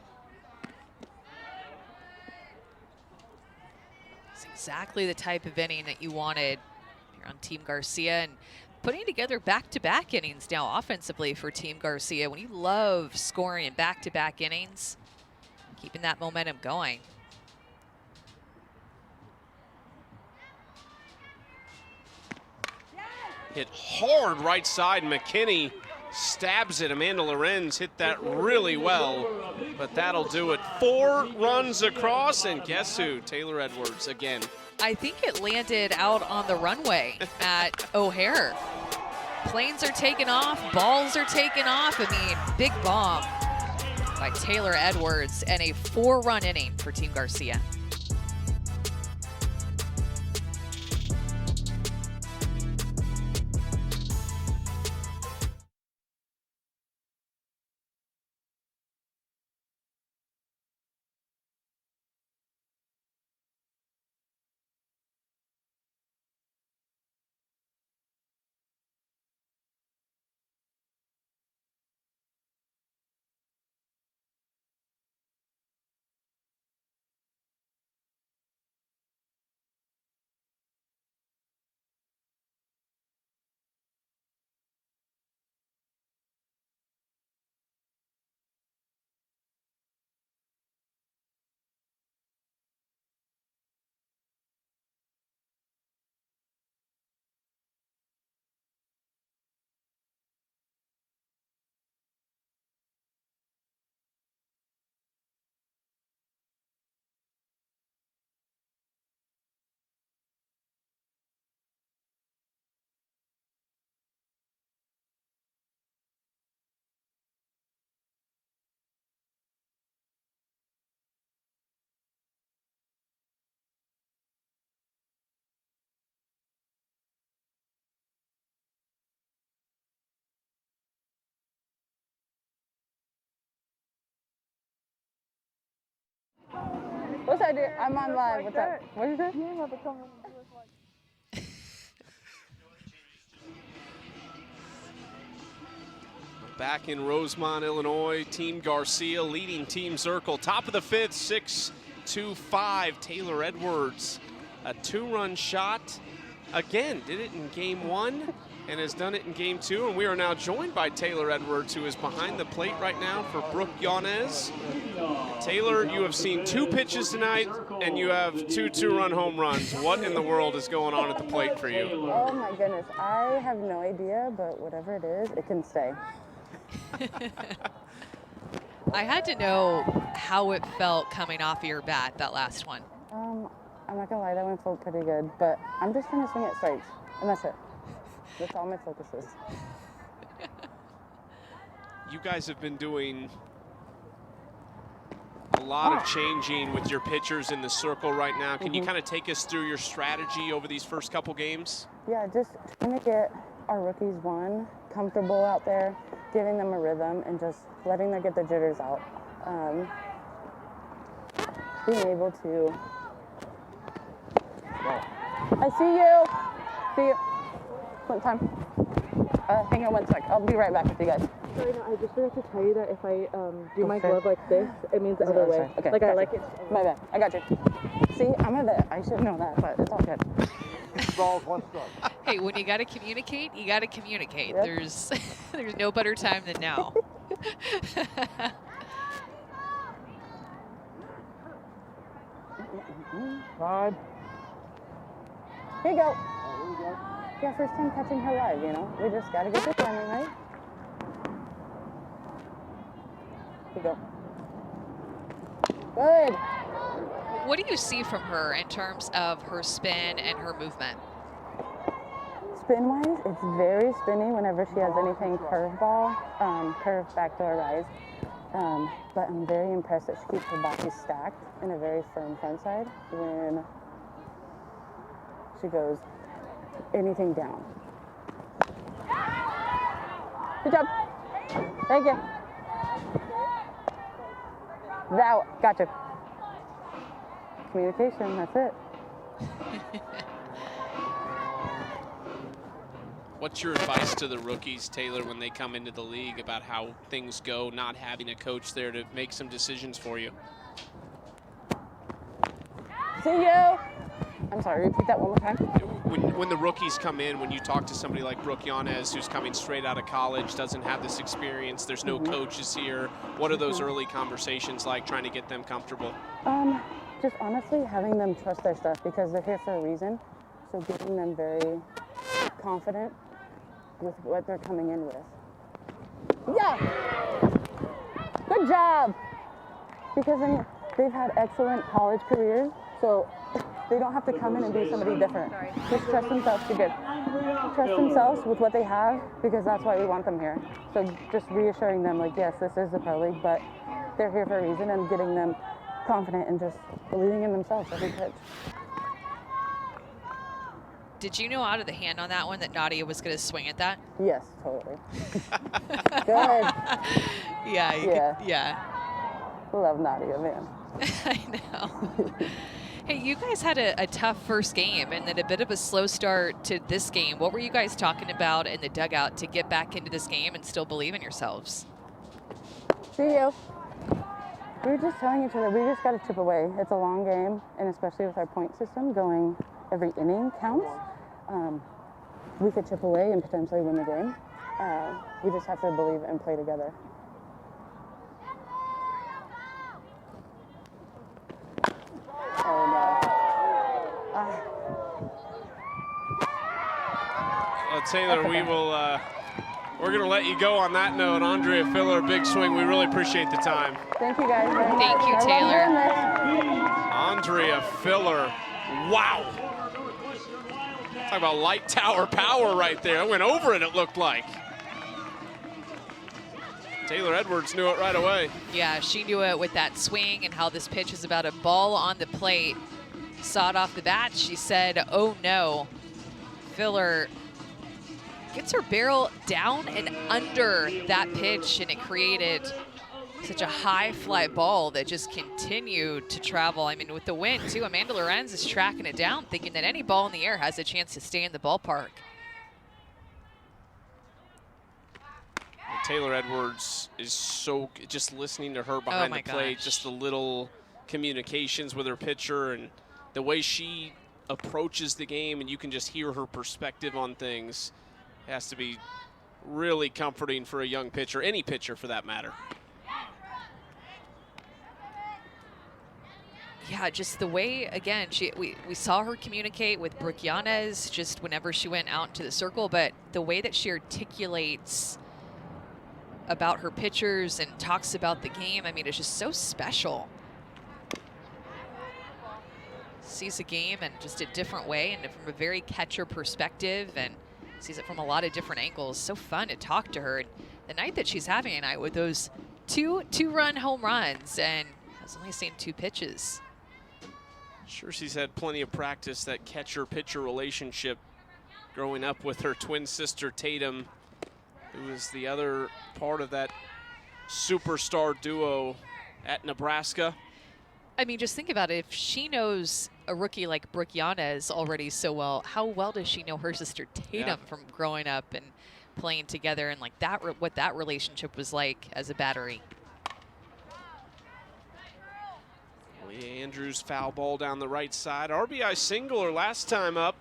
It's exactly the type of inning that you wanted here on Team Garcia, and putting together back-to-back innings now offensively for Team Garcia. When you love scoring in back-to-back innings, keeping that momentum going. Hit hard right side. McKinney stabs it. Amanda Lorenz hit that really well, but that'll do it. 4 runs across, and guess who? Taylor Edwards again. I think it landed out on the runway at O'Hare. Planes are taking off, balls are taking off. I mean, big bomb by Taylor Edwards, and a 4-run inning for Team Garcia. What's that? I'm on live. What's up? What is that? Back in Rosemont, Illinois, Team Garcia leading Team Zirkle. Top of the 5th, 6-5. Taylor Edwards, a 2-run shot. Again, did it in game 1 and has done it in game 2. And we are now joined by Taylor Edwards, who is behind the plate right now for Brooke Yanez. Taylor, you have seen 2 pitches tonight, and you have 2 2-run home runs. What in the world is going on at the plate for you? Oh my goodness, I have no idea, but whatever it is, it can stay. I had to know how it felt coming off of your bat, that last one. I'm not gonna lie, that one felt pretty good, but I'm just trying to swing at strikes, and that's it. That's all my focus is. You guys have been doing a lot of changing with your pitchers in the circle right now. Can you kind of take us through your strategy over these first couple games? Yeah, just trying to get our rookies, one, comfortable out there, giving them a rhythm and just letting them get their jitters out. Being able to. I see you. See you. One time. Hang on one sec. I'll be right back with you guys. Sorry, no, I just forgot to tell you that if I do my glove like this, it means the other way. Okay, like I like it. My bad. I got you. See, I'm a vet. I should know that, but it's all good. Balls, 1 strike. Hey, when you got to communicate, you got to communicate. Yep. There's no better time than now. 5. Here you go. Yeah, first time catching her live, you know. We just gotta get the timing right. Here you go. Good. What do you see from her in terms of her spin and her movement? Spin-wise, it's very spinny whenever she has anything curveball, curve backdoor rise. But I'm very impressed that she keeps her body stacked in a very firm front side when she goes anything down. Good job. Thank you. That, gotcha. Communication, that's it. What's your advice to the rookies, Taylor, when they come into the league about how things go, not having a coach there to make some decisions for you? See you. I'm sorry, repeat that one more time. When the rookies come in, when you talk to somebody like Brooke Yanez, who's coming straight out of college, doesn't have this experience, there's no coaches here, what are those early conversations like, trying to get them comfortable? Just honestly having them trust their stuff because they're here for a reason. So getting them very confident with what they're coming in with. Yeah! Good job! Because I mean, they've had excellent college careers, so they don't have to come in and be somebody different. Just trust themselves to get, trust themselves with what they have because that's why we want them here. So just reassuring them like, yes, this is the pro league, but they're here for a reason and getting them confident and just believing in themselves every pitch. Did you know out of the hand on that one that Nadia was going to swing at that? Yes, totally. Good. Yeah. Love Nadia, man. I know. Hey, you guys had a tough first game and then a bit of a slow start to this game. What were you guys talking about in the dugout to get back into this game and still believe in yourselves? See you. We were just telling each other, we just got to chip away. It's a long game, and especially with our point system going every inning counts. We could chip away and potentially win the game. We just have to believe and play together. Oh no. Taylor, we will. We're going to let you go on that note. Andrea Filler, big swing. We really appreciate the time. Thank you guys. Thank you, Taylor. Andrea Filler. Wow. Talk about light tower power right there. I went over it, it looked like. Taylor Edwards knew it right away. Yeah, she knew it with that swing and how this pitch is about a ball on the plate. Saw it off the bat. She said, oh no. Filler gets her barrel down and under that pitch, and it created such a high fly ball that just continued to travel. I mean, with the wind too, Amanda Lorenz is tracking it down, thinking that any ball in the air has a chance to stay in the ballpark. Taylor Edwards is so, just listening to her behind the plate, just the little communications with her pitcher and the way she approaches the game, and you can just hear her perspective on things. It has to be really comforting for a young pitcher, any pitcher for that matter. Yeah, just the way, again, we saw her communicate with Brooke Yanez just whenever she went out to the circle, but the way that she articulates about her pitchers and talks about the game, I mean, it's just so special. Sees a game in just a different way and from a very catcher perspective, and sees it from a lot of different angles. So fun to talk to her. And the night that she's having tonight with those two-run home runs and has only seen 2 pitches. Sure, she's had plenty of practice, that catcher-pitcher relationship growing up with her twin sister Tatum. who is the other part of that superstar duo at Nebraska. I mean, just think about it. If she knows a rookie like Brooke Yanez already so well, how well does she know her sister Tatum from growing up and playing together, and like that, what that relationship was like as a battery? Leah Andrews foul ball down the right side. RBI single her last time up.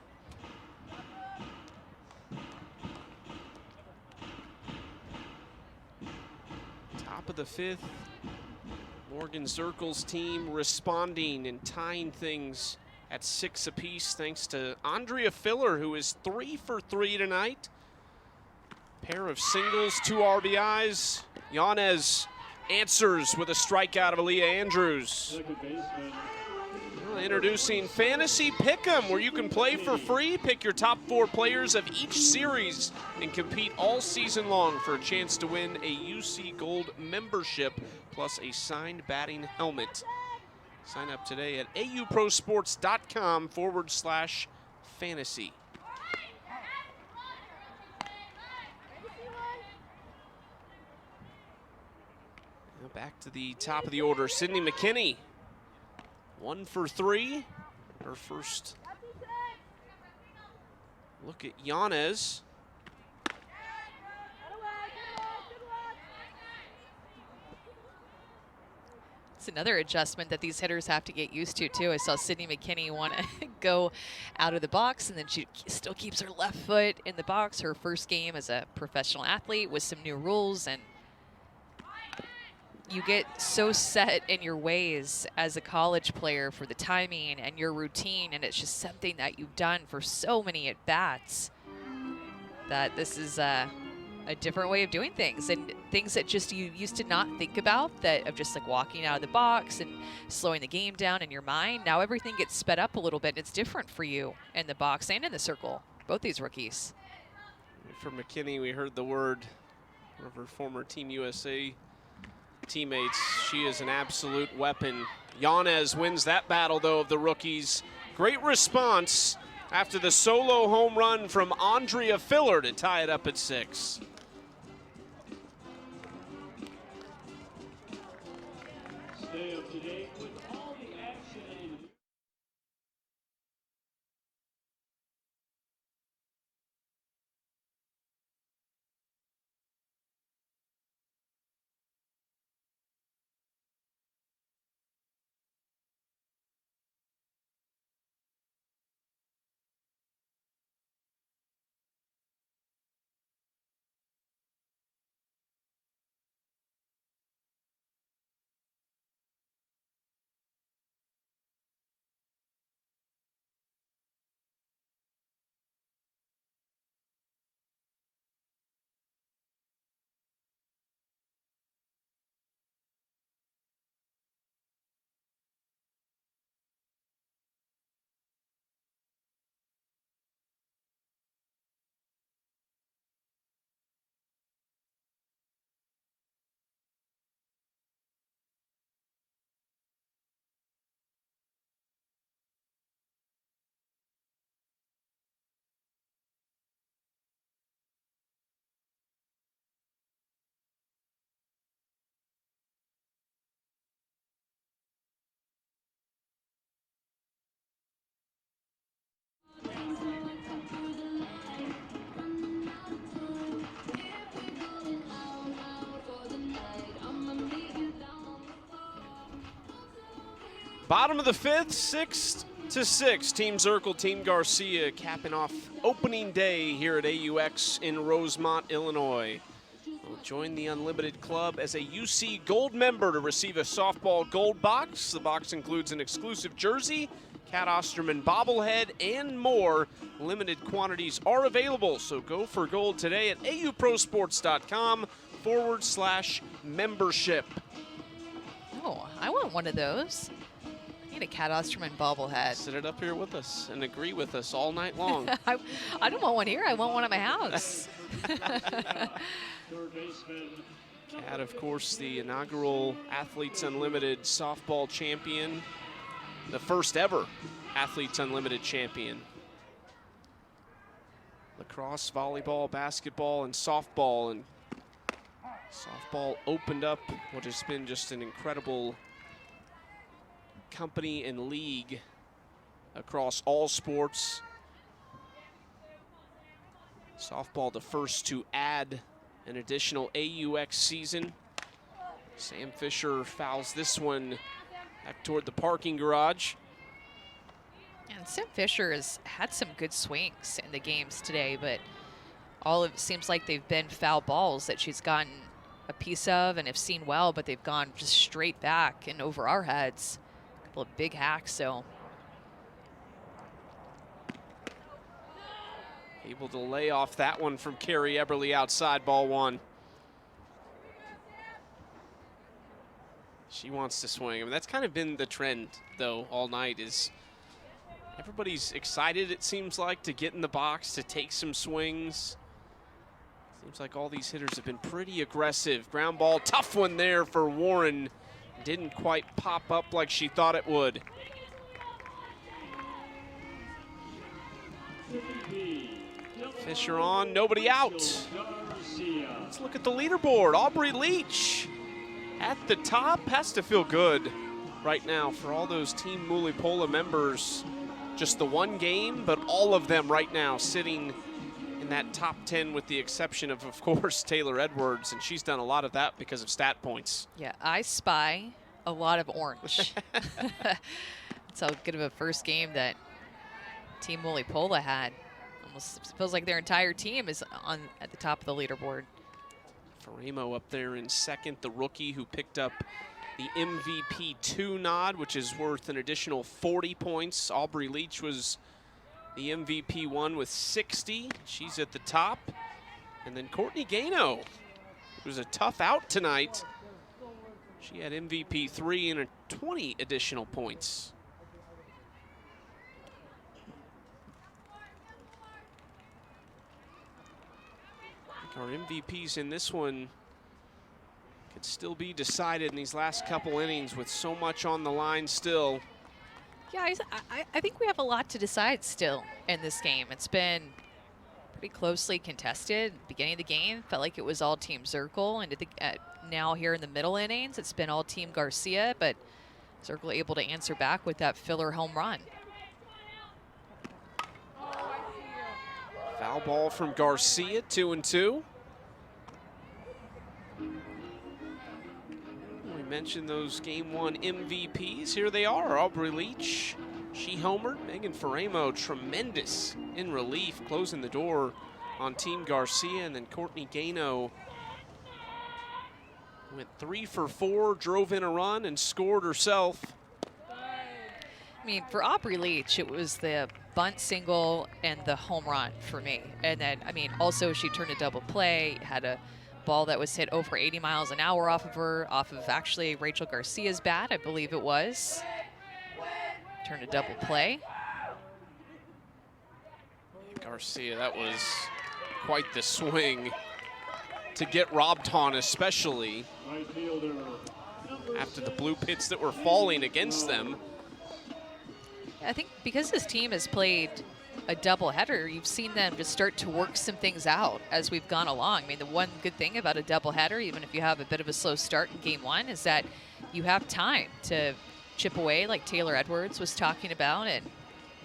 Top of the 5th. Morgan Zirkle's team responding and tying things at 6 apiece thanks to Andrea Filler, who is 3 for 3 tonight. Pair of singles, 2 RBIs. Yanez answers with a strikeout of Aaliyah Andrews. Well, introducing Fantasy Pick'em, where you can play for free. Pick your top 4 players of each series and compete all season long for a chance to win a UC Gold membership plus a signed batting helmet. Sign up today at auprosports.com/fantasy. Now back to the top of the order, Sydney McKinney. 1 for 3. Her first look at Yanez. It's another adjustment that these hitters have to get used to, too. I saw Sydney McKinney want to go out of the box, and then she still keeps her left foot in the box. Her first game as a professional athlete with some new rules, and you get so set in your ways as a college player for the timing and your routine, and it's just something that you've done for so many at-bats that this is a different way of doing things, and things that just you used to not think about, that of just like walking out of the box and slowing the game down in your mind. Now everything gets sped up a little bit, and it's different for you in the box and in the circle, both these rookies. For McKinney, we heard the word, one of her former Team USA teammates. She is an absolute weapon. Yanez wins that battle, though, of the rookies. Great response after the solo home run from Andrea Filler to tie it up at 6. Stay up to date with all the action in Bottom of the 5th, 6-6. Team Zirkle, Team Garcia capping off opening day here at AUX in Rosemont, Illinois. We'll join the Unlimited Club as a UC Gold member to receive a softball gold box. The box includes an exclusive jersey, Cat Osterman bobblehead, and more. Limited quantities are available, so go for gold today at auprosports.com/membership. Oh, I want one of those. I need a Cat Osterman bobblehead. Sit it up here with us and agree with us all night long. I don't want one here. I want one at my house. third baseman. Cat, of course, the inaugural Athletes Unlimited softball champion, the first ever Athletes Unlimited champion. lacrosse, volleyball, basketball, and softball. And softball opened up what has been just an incredible company and league across all sports. Softball the first to add an additional AUX season. Sam Fisher fouls this one back toward the parking garage. And Sam Fisher has had some good swings in the games today, but all of it seems like they've been foul balls that she's gotten a piece of and have seen well, but they've gone just straight back and over our heads. A couple of big hacks, so. Able to lay off that one from Carrie Eberly outside, ball one. She wants to swing. I mean, that's kind of been the trend, though, all night is everybody's excited, it seems like, to get in the box, to take some swings. Seems like all these hitters have been pretty aggressive. Ground ball, tough one there for Warren. Didn't quite pop up like she thought it would. Fisher on, nobody out. Let's look at the leaderboard. Aubrey Leach at the top. Has to feel good right now for all those Team Mulipola members. Just the one game, but all of them right now sitting in that top 10 with the exception of course, Taylor Edwards, and she's done a lot of that because of stat points. Yeah, I spy a lot of orange. That's how good of a first game that Team Mulipola had. Almost feels like their entire team is on at the top of the leaderboard. Faremo up there in second, the rookie who picked up the MVP 2 nod, which is worth an additional 40 points. Aubrey Leach was the MVP 1 with 60. She's at the top. And then Courtney Gano, it was a tough out tonight. She had MVP 3 and 20 additional points. Our MVPs in this one could still be decided in these last couple innings with so much on the line still. Yeah, I think we have a lot to decide still in this game. It's been pretty closely contested. Beginning of the game, felt like it was all Team Zirkle, and now here in the middle innings, it's been all Team Garcia, but Zirkle able to answer back with that filler home run. Foul ball from Garcia, 2-2. We mentioned those Game 1 MVPs. Here they are. Aubrey Leach, she homered. Megan Faremo, tremendous in relief, closing the door on Team Garcia. And then Courtney Gano went 3 for 4, drove in a run, and scored herself. I mean, for Aubrey Leach, it was the bunt single and the home run for me. And then, I mean, also she turned a double play, had a ball that was hit over 80 miles an hour off of actually Rachel Garcia's bat, I believe it was. Turned a double play. Garcia, that was quite the swing to get robbed on, especially after the blue pits that were falling against them. I think because this team has played a doubleheader, you've seen them just start to work some things out as we've gone along. I mean, the one good thing about a doubleheader, even if you have a bit of a slow start in Game 1, is that you have time to chip away, like Taylor Edwards was talking about, and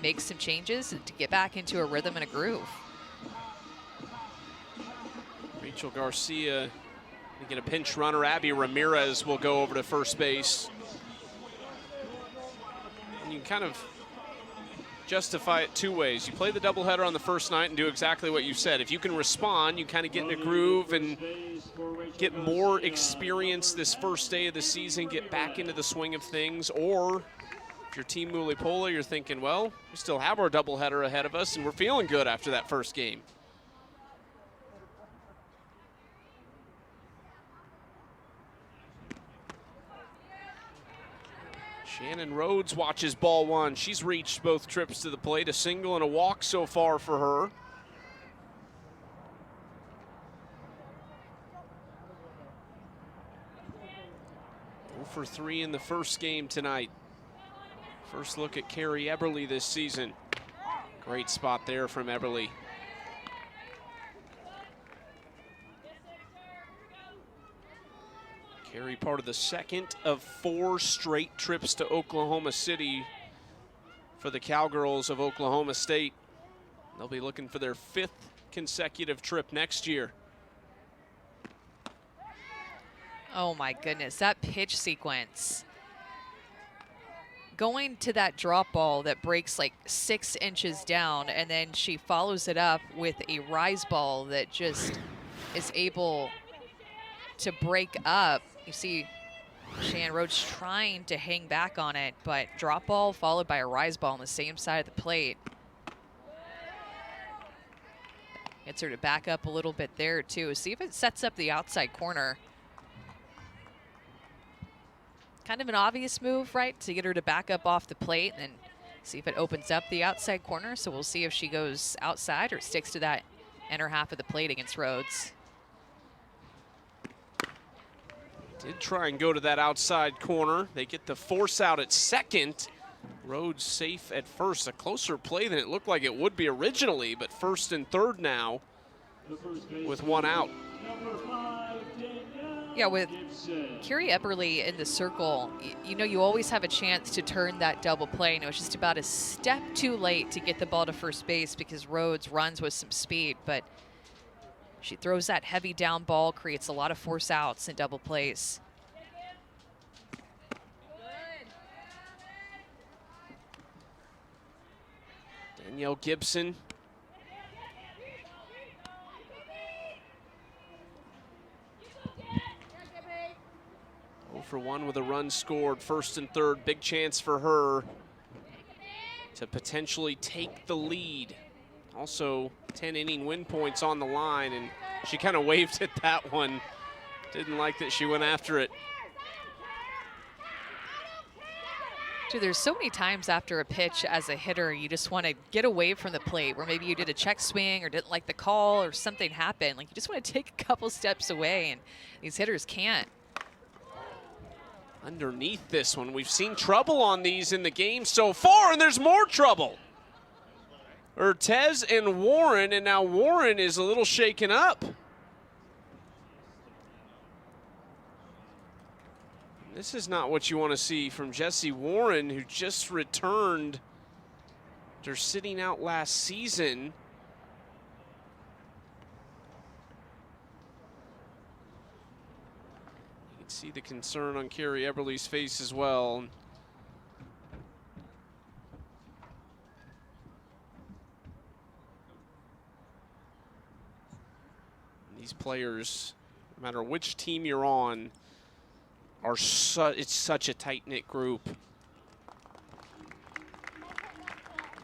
make some changes and to get back into a rhythm and a groove. Rachel Garcia, get a pinch runner. Abby Ramirez will go over to first base. And you can kind of justify it two ways. You play the doubleheader on the first night and do exactly what you said. If you can respond, you kind of get in a groove and get more experience this first day of the season, get back into the swing of things. Or if you're Team Mulipola, you're thinking, well, we still have our doubleheader ahead of us and we're feeling good after that first game. Shannon Rhodes watches ball one. She's reached both trips to the plate, a single and a walk so far for her. For 3 in the first game tonight. First look at Carrie Eberly this season. Great spot there from Eberly. part of the second of 4 straight trips to Oklahoma City for the Cowgirls of Oklahoma State. They'll be looking for their 5th consecutive trip next year. Oh my goodness, that pitch sequence. Going to that drop ball that breaks like 6 inches down, and then she follows it up with a rise ball that just is able to break up. You see Shannon Rhodes trying to hang back on it, but drop ball followed by a rise ball on the same side of the plate. Gets her to back up a little bit there too. See if it sets up the outside corner. Kind of an obvious move, right? To get her to back up off the plate and then see if it opens up the outside corner. So we'll see if she goes outside or sticks to that inner half of the plate against Rhodes. Did try and go to that outside corner. They get the force out at second. Rhodes safe at first. A closer play than it looked like it would be originally, but first and third now with 1 out. Yeah, with Carrie Eberly in the circle, you know you always have a chance to turn that double play. And it was just about a step too late to get the ball to first base because Rhodes runs with some speed, but she throws that heavy down ball, creates a lot of force outs and double plays. Danielle Gibson. For 1 with a run scored, first and third. Big chance for her to potentially take the lead. Also 10 inning win points on the line, and she kind of waved at that one. Didn't like that she went after it. Dude, there's so many times after a pitch as a hitter, you just want to get away from the plate where maybe you did a check swing or didn't like the call or something happened. Like you just want to take a couple steps away, and these hitters can't. Underneath this one, we've seen trouble on these in the game so far, and there's more trouble. Urtez and Warren, and now Warren is a little shaken up. This is not what you want to see from Jessie Warren, who just returned after sitting out last season. See the concern on Carrie Eberly's face as well. These players, no matter which team you're on, are it's such a tight-knit group.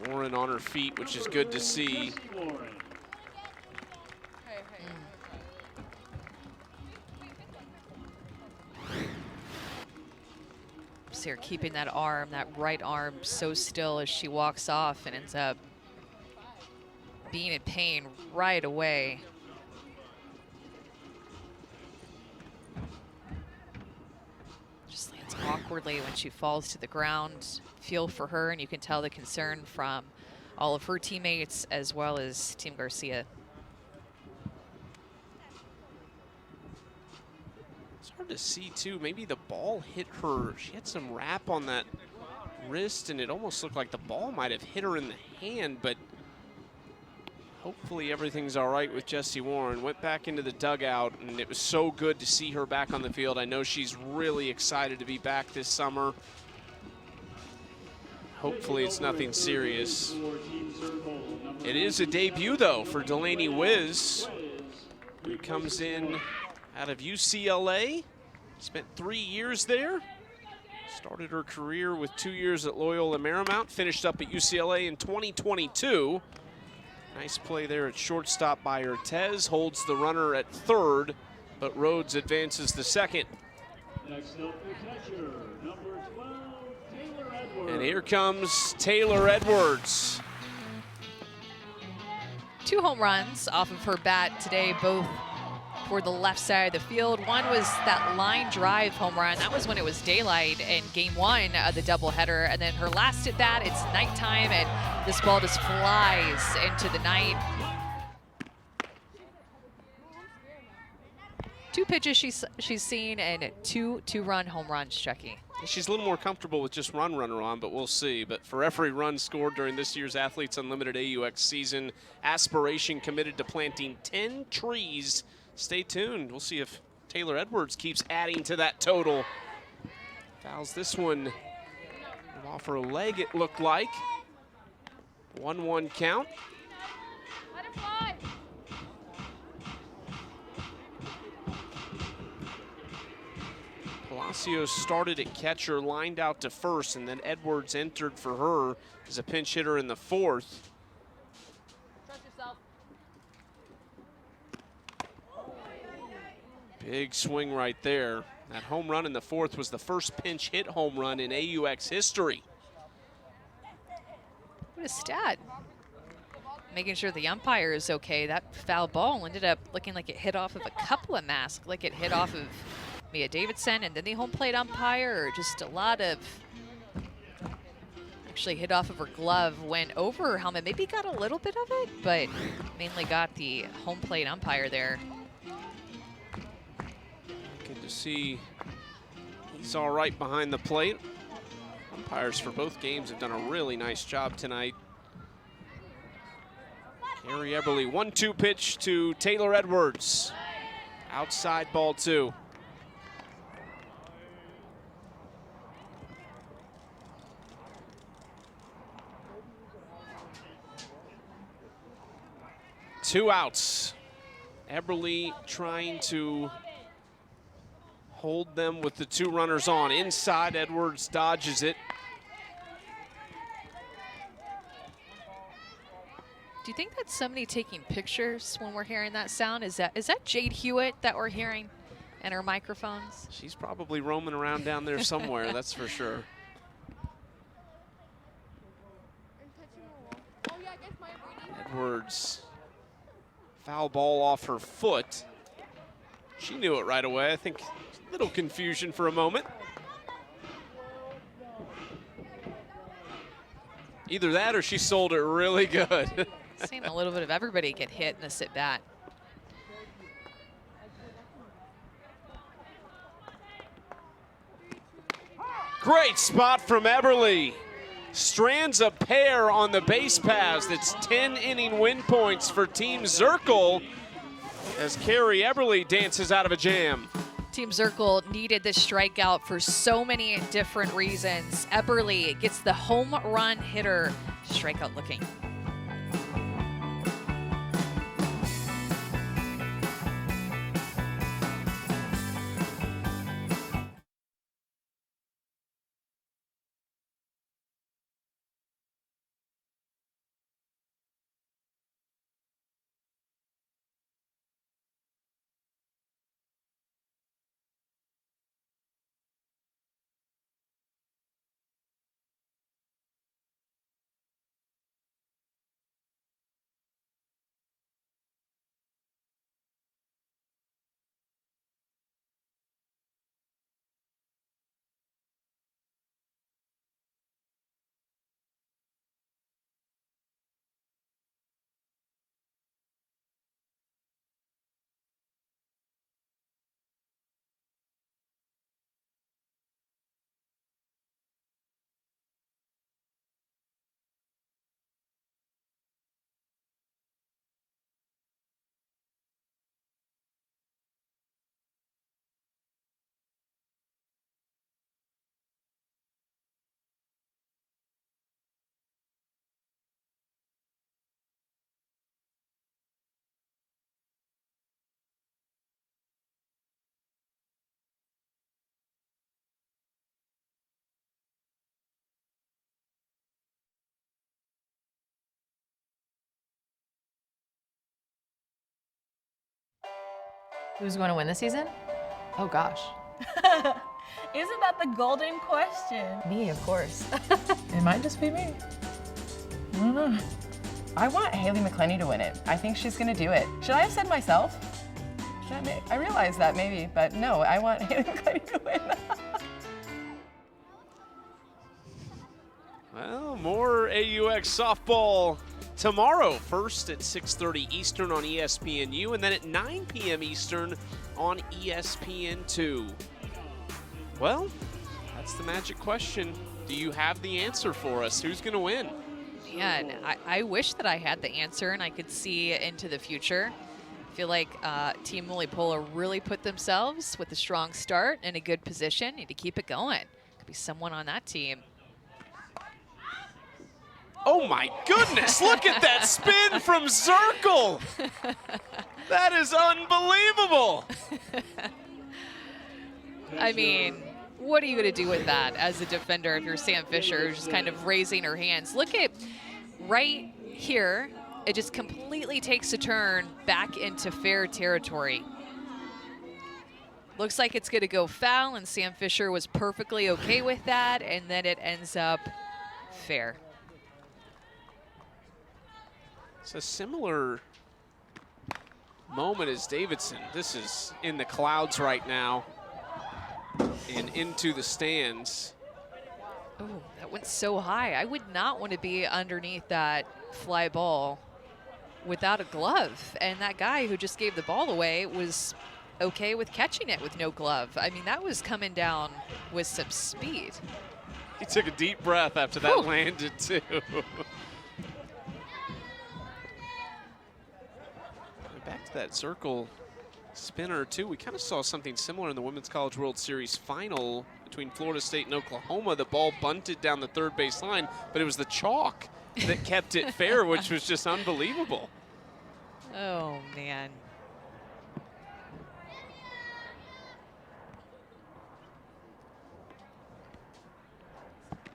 Warren on her feet, which is good to see. Here keeping that arm, that right arm so still as she walks off and ends up being in pain right away. Just lands awkwardly when she falls to the ground. Feel for her, and you can tell the concern from all of her teammates as well as Team Garcia. Hard to see too. Maybe the ball hit her. She had some wrap on that wrist, and it almost looked like the ball might have hit her in the hand, but hopefully everything's all right with Jessie Warren. Went back into the dugout, and it was so good to see her back on the field. I know she's really excited to be back this summer. Hopefully it's nothing serious. It is a debut though for Delaney Wiz, who comes in out of UCLA, spent 3 years there. Started her career with 2 years at Loyola Marymount, finished up at UCLA in 2022. Nice play there at shortstop by Urtez, holds the runner at third, but Rhodes advances the second. Next up, the catcher, number 12, Taylor Edwards. And here comes Taylor Edwards. 2 home runs off of her bat today, both for the left side of the field. One was that line drive home run. That was when it was daylight in game 1 of the doubleheader. And then her last at bat, it's nighttime, and this ball just flies into the night. 2 pitches she's seen and 2 2-run home runs, Chucky. She's a little more comfortable with just runner on, but we'll see. But for every run scored during this year's Athletes Unlimited AUX season, aspiration committed to planting 10 trees. Stay tuned. We'll see if Taylor Edwards keeps adding to that total. Fouls this one off her leg, it looked like. 1-1 count. Let him fly. Palacios started at catcher, lined out to first, and then Edwards entered for her as a pinch hitter in the 4th. Trust yourself. Big swing right there. That home run in the 4th was the first pinch hit home run in AUX history. What a stat. Making sure the umpire is okay. That foul ball ended up looking like it hit off of a couple of masks, like it hit off of Mia Davidson and then the home plate umpire, or just a lot of, actually hit off of her glove, went over her helmet, maybe got a little bit of it, but mainly got the home plate umpire there. Good to see he's all right behind the plate. Umpires for both games have done a really nice job tonight. Carrie Eberly, 1-2 pitch to Taylor Edwards. Outside ball 2. Two outs. Eberly trying to hold them with the 2 runners on. Inside, Edwards dodges it. Do you think that's somebody taking pictures when we're hearing that sound? Is that Jade Hewitt that we're hearing in her microphones? She's probably roaming around down there somewhere, that's for sure. Edwards, foul ball off her foot. She knew it right away. I think a little confusion for a moment. Either that or she sold it really good. Seeing a little bit of everybody get hit in the sit bat. Great spot from Eberly. Strands a pair on the base paths. That's 10 inning win points for Team Zirkle as Carrie Eberly dances out of a jam. Team Zirkle needed this strikeout for so many different reasons. Eberly gets the home run hitter strikeout looking. Who's going to win this season? Oh gosh. Isn't that the golden question? Me, of course. It might just be me. I don't know. I want Haley McClenny to win it. I think she's gonna do it. Should I have said myself? I realize that maybe, but no, I want Haley McClenny to win. Well, more AUX softball tomorrow. First at 6:30 Eastern on ESPNU, and then at 9 p.m. Eastern on ESPN2. Well, that's the magic question. Do you have the answer for us? Who's going to win? Man, I wish that I had the answer and I could see into the future. I feel like Team Mulipola really put themselves with a strong start in a good position. Need to keep it going. Could be someone on that team. Oh my goodness, look at that spin from Zirkle. That is unbelievable. I mean, what are you going to do with that as a defender if you're Sam Fisher, just kind of raising her hands? Look at right here. It just completely takes a turn back into fair territory. Looks like it's going to go foul, and Sam Fisher was perfectly okay with that, and then it ends up fair. It's a similar moment as Davidson. This is in the clouds right now and into the stands. Oh, that went so high. I would not want to be underneath that fly ball without a glove. And that guy who just gave the ball away was okay with catching it with no glove. I mean, that was coming down with some speed. He took a deep breath after that landed, too. Back to that Zirkle spinner, too. We kind of saw something similar in the Women's College World Series final between Florida State and Oklahoma. The ball bunted down the third base line, but it was the chalk that kept it fair, which was just unbelievable. Oh, man.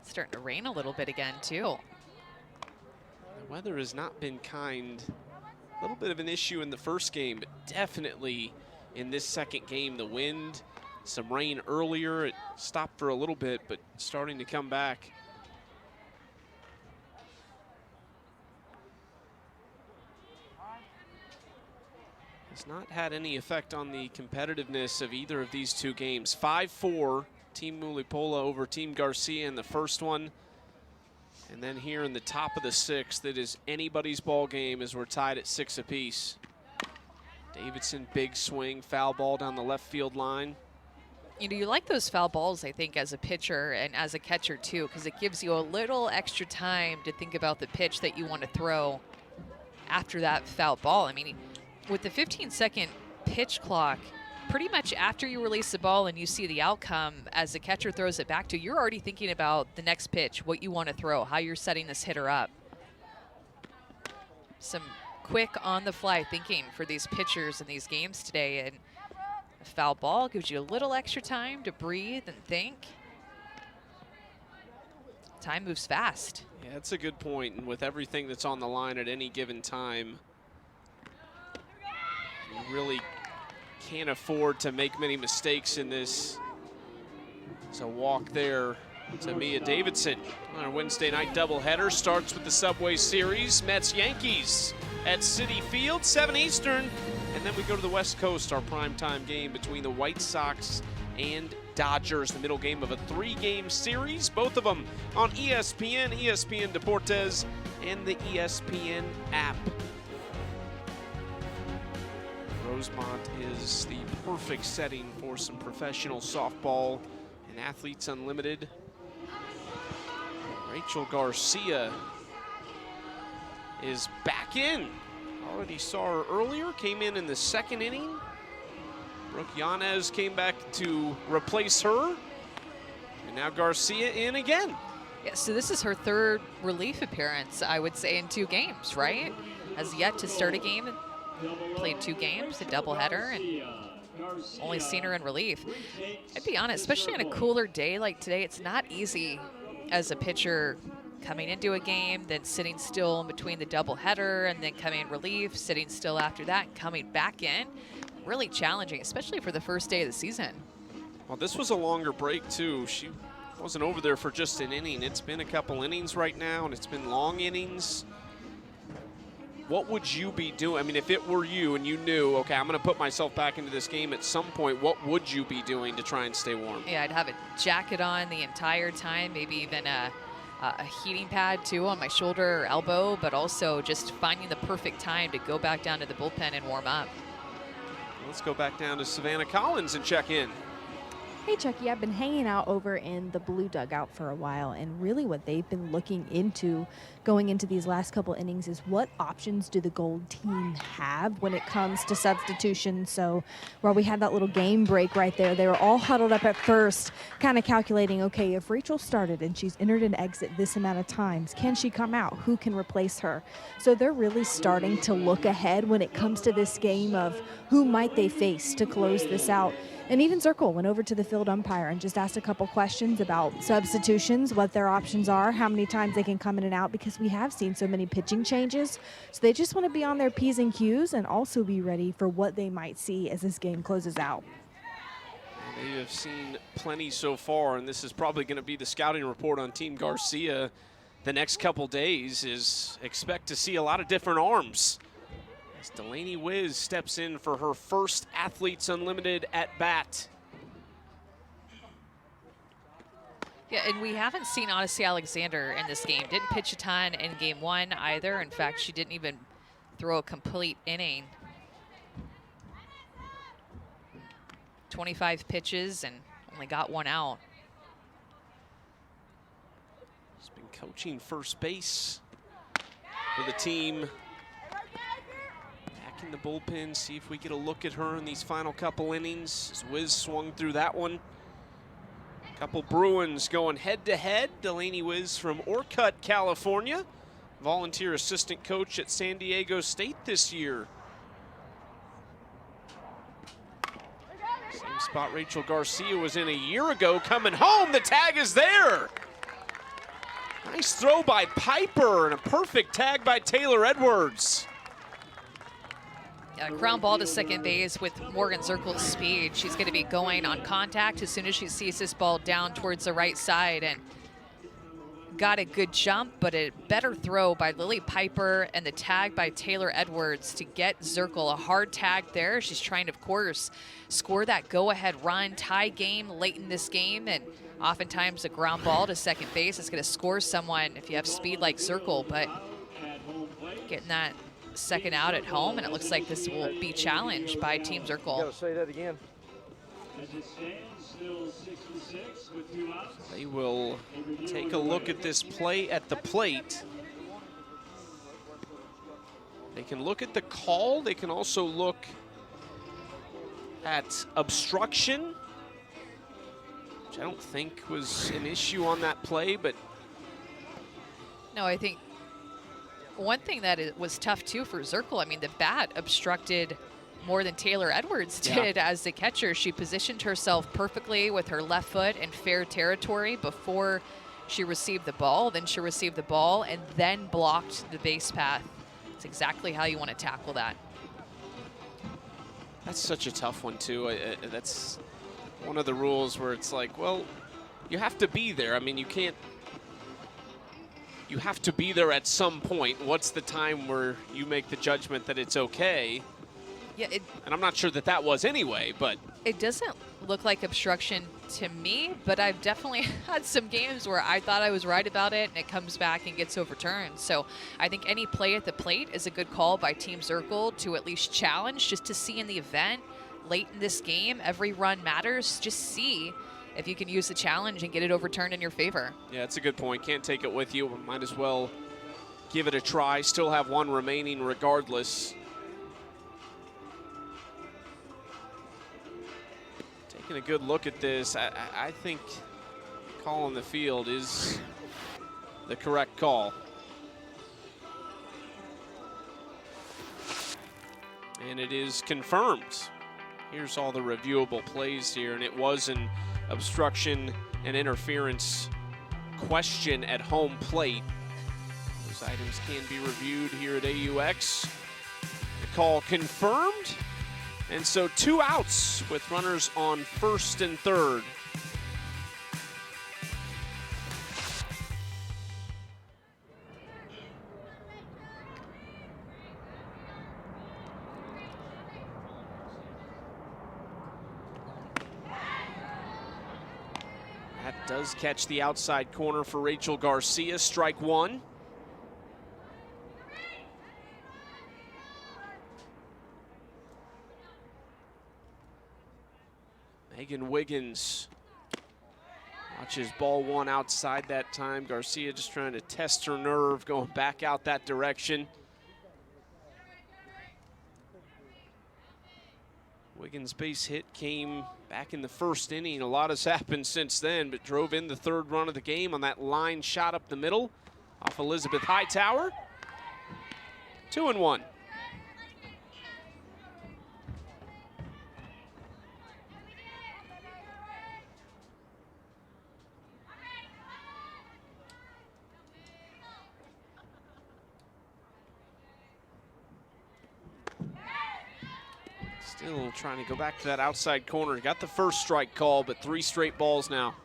It's starting to rain a little bit again, too. The weather has not been kind. A little bit of an issue in the first game, but definitely in this second game, the wind, some rain earlier. It stopped for a little bit, but starting to come back. Has not had any effect on the competitiveness of either of these two games. 5-4, Team Mulipola over Team Garcia in the first one. And then here in the top of the sixth, it is anybody's ball game as we're tied at 6 apiece. Davidson, big swing, foul ball down the left field line. You know, you like those foul balls, I think, as a pitcher and as a catcher, too, because it gives you a little extra time to think about the pitch that you want to throw after that foul ball. I mean, with the 15-second pitch clock, pretty much after you release the ball and you see the outcome as the catcher throws it back to you, you're already thinking about the next pitch, what you want to throw, how you're setting this hitter up. Some quick on-the-fly thinking for these pitchers in these games today, and a foul ball gives you a little extra time to breathe and think. Time moves fast. Yeah, that's a good point, and with everything that's on the line at any given time, you really can't afford to make many mistakes in this. So walk there to Mia Davidson. Our Wednesday night doubleheader starts with the Subway Series. Mets-Yankees at Citi Field, 7 Eastern. And then we go to the West Coast, our primetime game between the White Sox and Dodgers, the middle game of a 3-game series. Both of them on ESPN, ESPN Deportes, and the ESPN app. Rosemont is the perfect setting for some professional softball and Athletes Unlimited. Rachel Garcia is back in. Already saw her earlier, came in the second inning. Brooke Yanez came back to replace her. And now Garcia in again. Yeah, so this is her third relief appearance, I would say, in 2 games, right? Has yet to start a game. Played 2 games, a doubleheader, and only seen her in relief. I'd be honest, especially on a cooler day like today, it's not easy as a pitcher coming into a game, then sitting still in between the doubleheader, and then coming in relief, sitting still after that, and coming back in. Really challenging, especially for the first day of the season. Well, this was a longer break, too. She wasn't over there for just an inning. It's been a couple innings right now, and it's been long innings. What would you be doing? I mean, if it were you and you knew, okay, I'm going to put myself back into this game at some point, what would you be doing to try and stay warm? Yeah, I'd have a jacket on the entire time, maybe even a a heating pad too on my shoulder or elbow, but also just finding the perfect time to go back down to the bullpen and warm up. Let's go back down to Savannah Collins and check in. Hey Chucky, I've been hanging out over in the blue dugout for a while, and really what they've been looking into going into these last couple innings is what options do the gold team have when it comes to substitution. So while we had that little game break right there, they were all huddled up at first, kind of calculating, okay, if Rachel started and she's entered an exit this amount of times, can she come out? Who can replace her? So they're really starting to look ahead when it comes to this game of who might they face to close this out. And even Zirkle went over to the field umpire and just asked a couple questions about substitutions, what their options are, how many times they can come in and out, because we have seen so many pitching changes. So they just want to be on their P's and Q's and also be ready for what they might see as this game closes out. They have seen plenty so far, and this is probably going to be the scouting report on Team Garcia the next couple days, is expect to see a lot of different arms. As Delaney Wiz steps in for her first Athletes Unlimited at bat. Yeah, and we haven't seen Odyssey Alexander in this game. Didn't pitch a ton in game one either. In fact, she didn't even throw a complete inning. 25 pitches and only got one out. She's been coaching first base for the team. In the bullpen, see if we get a look at her in these final couple innings. As Wiz swung through that one. Couple Bruins going head to head. Delaney Wiz from Orcutt, California. Volunteer assistant coach at San Diego State this year. Same spot Rachel Garcia was in a year ago. Coming home, the tag is there. Nice throw by Piper and a perfect tag by Taylor Edwards. Ground ball to second base with Morgan Zirkle's speed. She's going to be going on contact as soon as she sees this ball down towards the right side, and got a good jump, but a better throw by Lily Piper and the tag by Taylor Edwards to get Zirkle a hard tag there. She's trying to, of course, score that go-ahead run, tie game late in this game, and oftentimes a ground ball to second base is going to score someone if you have speed like Zirkle, but getting that second out at home, and it looks like this will be challenged by Team Zirkle. Gotta say that again. They will take a look at this play at the plate. They can look at the call. They can also look at obstruction, which I don't think was an issue on that play, but no, I think one thing that was tough too for Zirkle, I mean, the bat obstructed more than Taylor Edwards did as the catcher. She positioned herself perfectly with her left foot in fair territory before she received the ball. Then she received the ball and then blocked the base path. It's exactly how you want to tackle that. that's such a tough one too. That's one of the rules where it's like, well, you have to be there. I mean, you can't. You have to be there at some point. What's the time where you make the judgment that it's okay? Yeah, and I'm not sure that that was anyway, but it doesn't look like obstruction to me, but I've definitely had some games where I thought I was right about it and it comes back and gets overturned. So I think any play at the plate is a good call by Team Zirkle to at least challenge, just to see in the event late in this game, every run matters. Just see if you can use the challenge and get it overturned in your favor. Yeah, it's a good point. Can't take it with you. Might as well give it a try. Still have one remaining regardless. Taking a good look at this, I think the call on the field is the correct call. And it is confirmed. Here's all the reviewable plays here, and it was an obstruction and interference question at home plate. Those items can be reviewed here at AUX. The call confirmed, and so 2 outs with runners on first and third. That does catch the outside corner for Rachel Garcia, strike one. Megan Wiggins watches ball one outside that time. Garcia just trying to test her nerve, going back out that direction. Wiggins' base hit came back in the first inning. A lot has happened since then, but drove in the third run of the game on that line shot up the middle off Elizabeth Hightower. 2-1. Still trying to go back to that outside corner. Got the first strike call, but 3 straight balls now.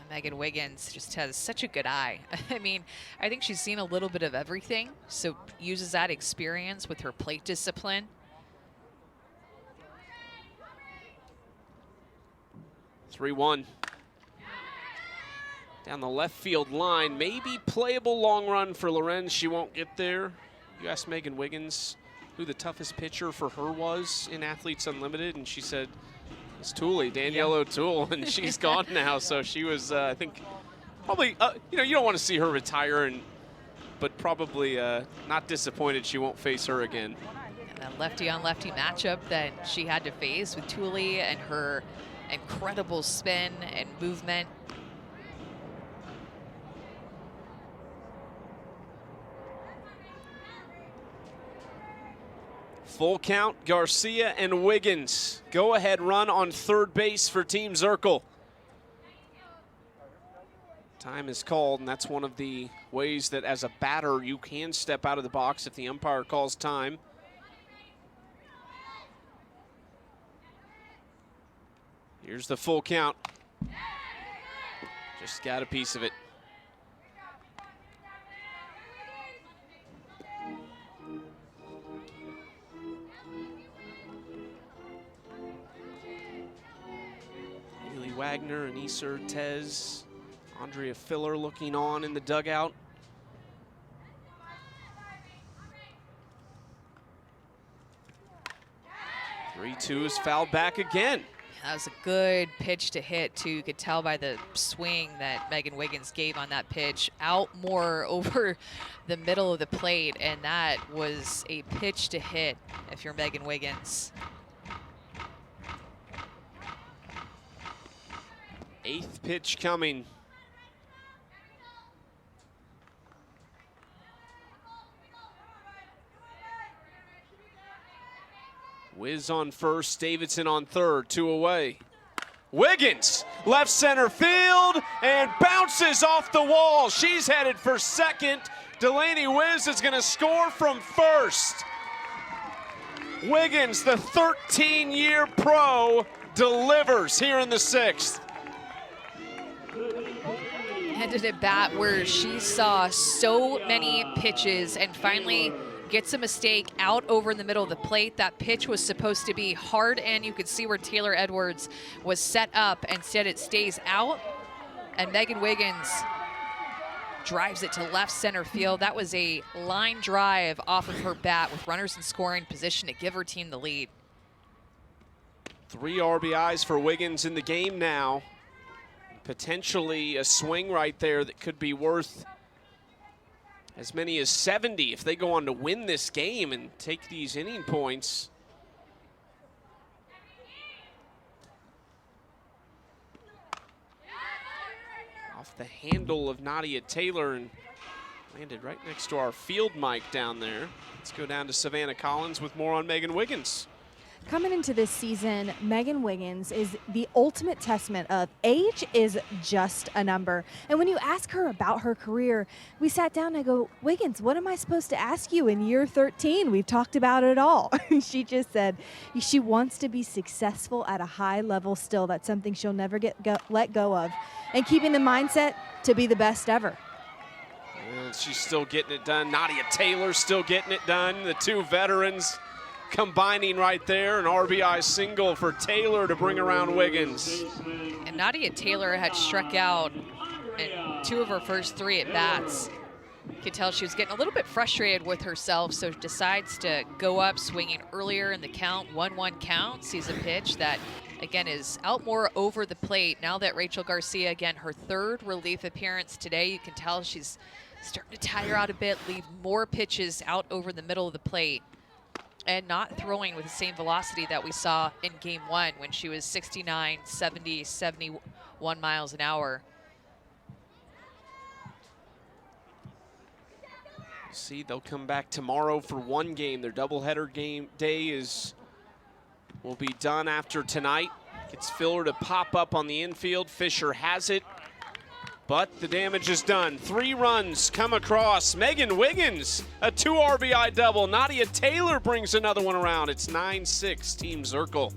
Megan Wiggins just has such a good eye. I mean, I think she's seen a little bit of everything, so uses that experience with her plate discipline. Three-1. Down the left field line, maybe playable long run for Lorenz. She won't get there. You asked Megan Wiggins who the toughest pitcher for her was in Athletes Unlimited, and she said it's Thule, Danielle O'Toole, and she's gone now. So she was, I think, probably, you know, you don't want to see her retire, but probably not disappointed she won't face her again. And that lefty-on-lefty matchup that she had to face with Thule and her incredible spin and movement. Full count, Garcia and Wiggins. Go ahead run on third base for Team Zirkle. Time is called, and that's one of the ways that as a batter you can step out of the box if the umpire calls time. Here's the full count. Just got a piece of it. Wagner, Anissa Tez, Andrea Filler looking on in the dugout. Three-two is fouled back again. That was a good pitch to hit, too. You could tell by the swing that Megan Wiggins gave on that pitch. Out more over the middle of the plate, and that was a pitch to hit if you're Megan Wiggins. 8th pitch coming. Wiz on first, Davidson on third, 2 away. Wiggins, left center field, and bounces off the wall. She's headed for second. Delaney Wiz is going to score from first. Wiggins, the 13-year pro, delivers here in the 6th. Ended at bat where she saw so many pitches and finally gets a mistake out over in the middle of the plate. That pitch was supposed to be hard, and you could see where Taylor Edwards was set up. Instead, it stays out, and Megan Wiggins drives it to left center field. That was a line drive off of her bat with runners in scoring position to give her team the lead. 3 RBIs for Wiggins in the game now. Potentially a swing right there that could be worth as many as 70 if they go on to win this game and take these inning points. Off the handle of Nadia Taylor and landed right next to our field mic down there. Let's go down to Savannah Collins with more on Megan Wiggins. Coming into this season, Megan Wiggins is the ultimate testament of age is just a number. And when you ask her about her career, we sat down and I go, Wiggins, what am I supposed to ask you in year 13? We've talked about it all. She just said she wants to be successful at a high level still. That's something she'll never let go of. And keeping the mindset to be the best ever. And she's still getting it done. Nadia Taylor still getting it done. The 2 veterans combining right there. An RBI single for Taylor to bring around Wiggins. And Nadia Taylor had struck out in 2 of her first 3 at bats. You could tell she was getting a little bit frustrated with herself, so decides to go up swinging earlier in the count. 1-1 count, sees a pitch that, again, is out more over the plate. Now that Rachel Garcia, again, her 3rd relief appearance today, you can tell she's starting to tire out a bit, leave more pitches out over the middle of the plate, and not throwing with the same velocity that we saw in game 1 when she was 69, 70, 71 miles an hour. See, they'll come back tomorrow for 1 game. Their doubleheader game day will be done after tonight. Gets Filler to pop up on the infield. Fisher has it, but the damage is done. 3 runs come across. Megan Wiggins, a 2 RBI double. Nadia Taylor brings another one around. It's 9-6 Team Zirkle.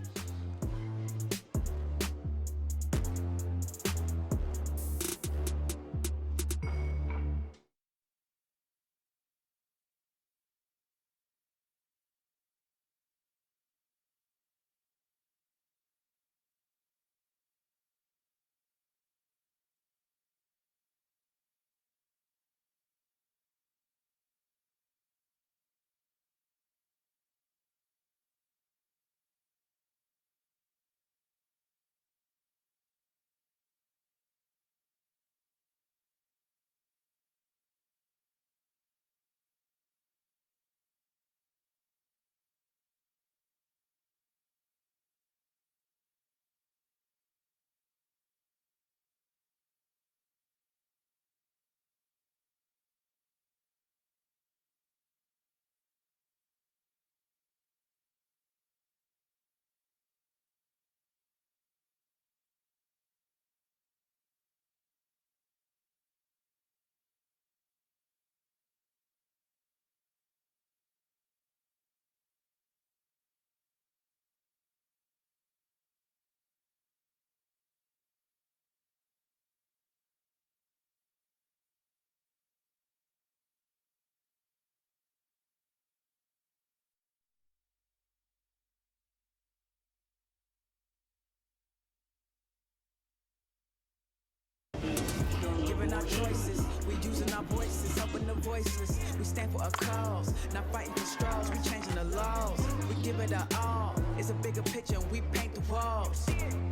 Giving our choices, we using our voices, helping the voiceless. We stand for a cause, not fighting for straws. We changing the laws, we give it our all. It's a bigger picture, and we paint the walls.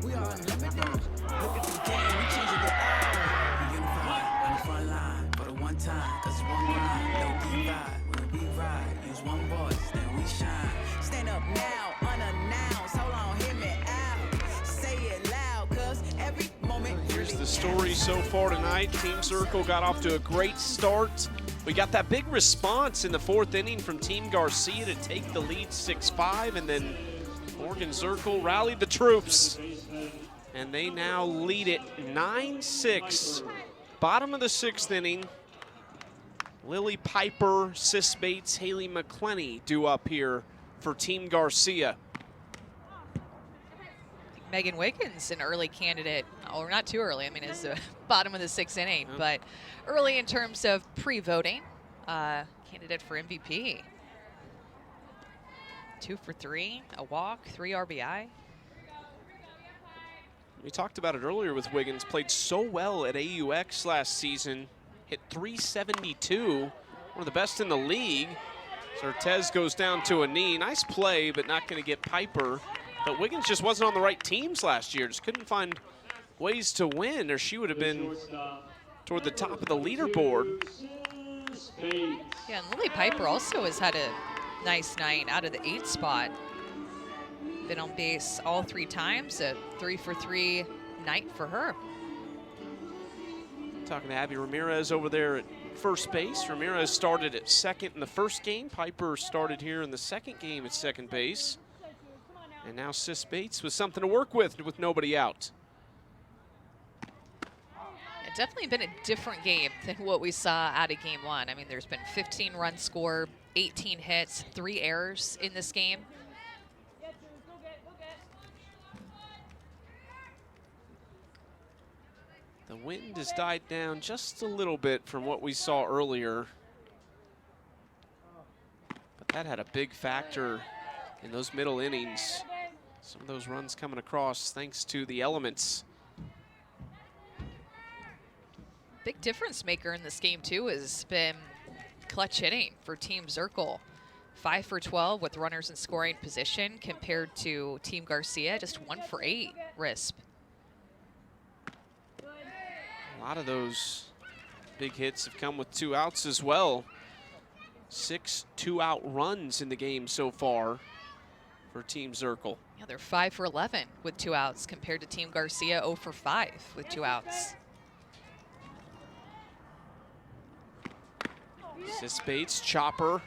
We are unlimited. Look at the game, we changing it all. We unified on the front line for the one time, 'cause it's one line, no divide. When we ride, use one voice, then we shine. Stand up now, unannounced. Hold on, hear me out. Say it loud, 'cause every moment. Here's the story so far tonight. Team Zirkle got off to a great start. We got that big response in the 4th inning from Team Garcia to take the lead 6-5, and then Morgan Zirkle rallied the troops, and they now lead it 9-6. Bottom of the 6th inning. Lily Piper, Sis Bates, Haley McClenny due up here for Team Garcia. Megan Wiggins, an early candidate, or not too early, I mean, it's the bottom of the 6th inning, but early in terms of pre-voting, candidate for MVP. 2 for 3, a walk, 3 RBI. We talked about it earlier with Wiggins, played so well at AUX last season, hit .372, one of the best in the league. Certez goes down to a knee. Nice play, but not going to get Piper. But Wiggins just wasn't on the right teams last year, just couldn't find ways to win, or she would have been toward the top of the leaderboard. Yeah, and Lily Piper also has had a nice night out of the 8th spot. Been on base all 3 times, a 3 for 3 night for her. Talking to Abby Ramirez over there at first base. Ramirez started at second in the first game. Piper started here in the second game at second base. And now Sis Bates with something to work with nobody out. It's definitely been a different game than what we saw out of game 1. I mean, there's been 15 runs scored, 18 hits, 3 errors in this game. The wind has died down just a little bit from what we saw earlier. But that had a big factor in those middle innings. Some of those runs coming across thanks to the elements. Big difference maker in this game, too, has been clutch hitting for Team Zirkle. 5 for 12 with runners in scoring position compared to Team Garcia, just 1 for 8 RISP. A lot of those big hits have come with 2 outs as well. 6 2-out runs in the game so far for Team Zirkle. Yeah, they're 5 for 11 with 2 outs compared to Team Garcia 0 for 5 with 2 outs. Sis Bates, chopper.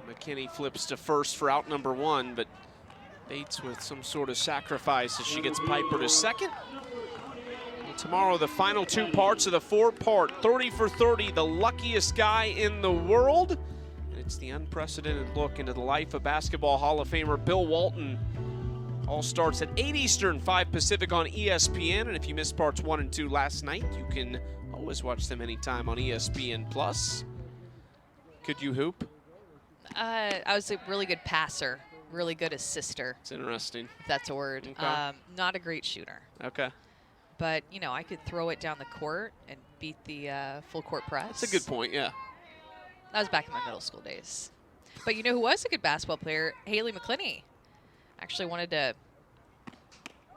McKinney flips to first for out number 1, but Bates with some sort of sacrifice as she gets Piper to second. And tomorrow, the final 2 parts of the 4-part 30 for 30, the luckiest guy in the world. And it's the unprecedented look into the life of Basketball Hall of Famer Bill Walton. All starts at 8 Eastern, 5 Pacific on ESPN. And if you missed parts 1 and 2 last night, you can always watch them anytime on ESPN+. Could you hoop? I was a really good passer, really good assister. It's interesting. If that's a word. Okay. Not a great shooter. Okay. But, you know, I could throw it down the court and beat the full court press. That's a good point, yeah. That was back in my middle school days. But you know who was a good basketball player? Haley McClinney. Actually wanted to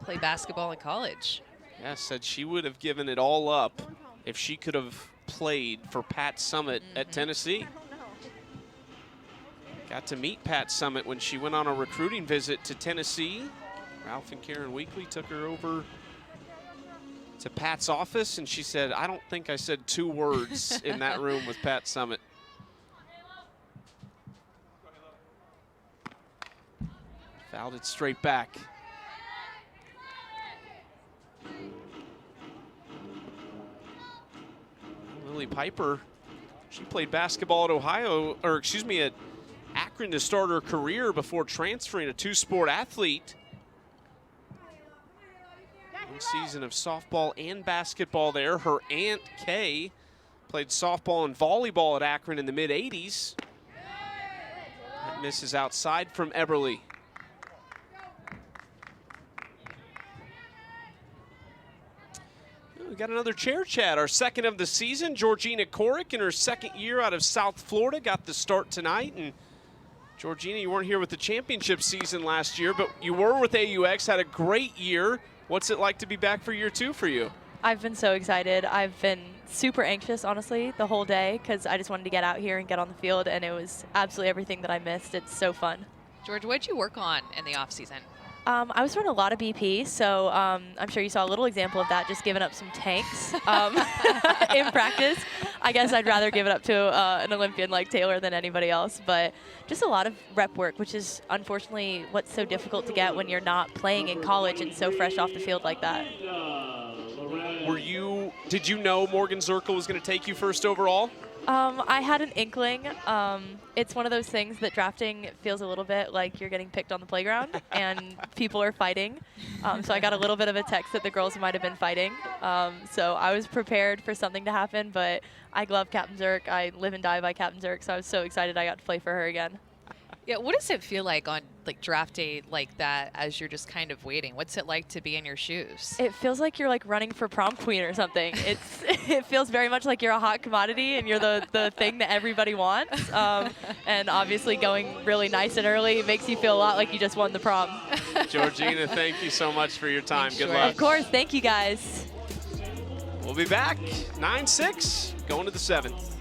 play basketball in college. Yeah, said she would have given it all up if she could have played for Pat Summitt at Tennessee. Got to meet Pat Summitt when she went on a recruiting visit to Tennessee. Ralph and Karen Weekly took her over to Pat's office, and she said, I don't think I said 2 words in that room with Pat Summitt. Fouled it straight back. Lily Piper, she played basketball at at Akron to start her career before transferring, a 2-sport athlete. 1 season of softball and basketball there. Her aunt, Kay, played softball and volleyball at Akron in the mid-'80s. That misses outside from Eberly. We got another chair chat, our second of the season. Georgina Korick in her 2nd year out of South Florida got the start tonight. And Georgina, you weren't here with the championship season last year, but you were with AUX, had a great year. What's it like to be back for year 2 for you? I've been so excited. I've been super anxious, honestly, the whole day because I just wanted to get out here and get on the field, and it was absolutely everything that I missed. It's so fun. George, what did you work on in the offseason? I was running a lot of BP, so I'm sure you saw a little example of that, just giving up some tanks in practice. I guess I'd rather give it up to an Olympian like Taylor than anybody else, but just a lot of rep work, which is unfortunately what's so difficult to get when you're not playing in college and so fresh off the field like that. Did you know Morgan Zirkle was going to take you first overall? I had an inkling. It's one of those things that drafting feels a little bit like you're getting picked on the playground and people are fighting. So I got a little bit of a text that the girls might have been fighting. So I was prepared for something to happen, but I love Captain Zirk. I live and die by Captain Zirk, so I was so excited I got to play for her again. Yeah, what does it feel like on draft day like that as you're just kind of waiting? What's it like to be in your shoes? It feels like you're like running for prom queen or something. It feels very much like you're a hot commodity and you're the thing that everybody wants. And obviously going really nice and early makes you feel a lot like you just won the prom. Georgina, thank you so much for your time. Good luck. Of course, thank you guys. We'll be back 9-6 going to the 7th.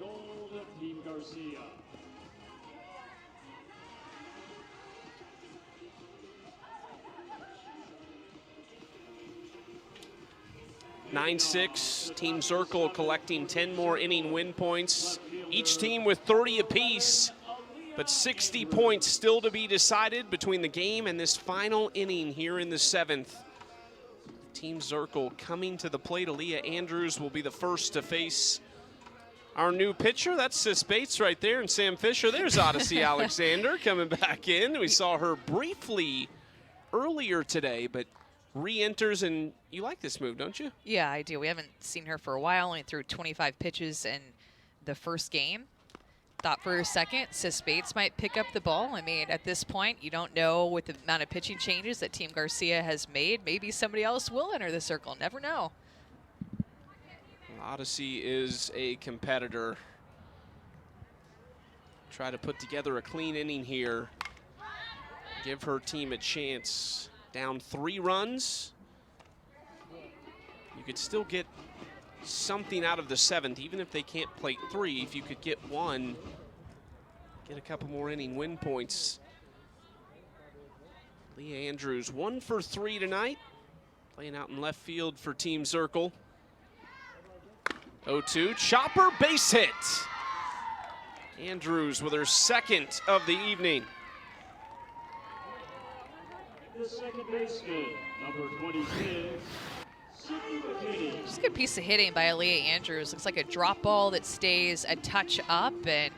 gold, Team Garcia. Nine 9-6, Team Zirkle collecting 10 more inning win points. Each team with 30 apiece, but 60 points still to be decided between the game and this final inning here in the 7th. Team Zirkle coming to the plate. Aaliyah Andrews will be the first to face our new pitcher. That's Sis Bates right there, and Sam Fisher. There's Odyssey Alexander coming back in. We saw her briefly earlier today, but re-enters, and you like this move, don't you? Yeah, I do. We haven't seen her for a while. Only threw 25 pitches in the first game. Thought for a second Sis Bates might pick up the ball. I mean, at this point, you don't know with the amount of pitching changes that Team Garcia has made. Maybe somebody else will enter the circle. Never know. Odyssey is a competitor. Try to put together a clean inning here. Give her team a chance. Down 3 runs. You could still get something out of the 7th, even if they can't plate 3. If you could get 1, get a couple more inning win points. Leah Andrews 1 for 3 tonight. Playing out in left field for Team Zirkle. 0-2, chopper base hit. Andrews with her second of the evening. The second baseman, number 26, Sydney McKinney. Just a good piece of hitting by Aaliyah Andrews. Looks like a drop ball that stays a touch up and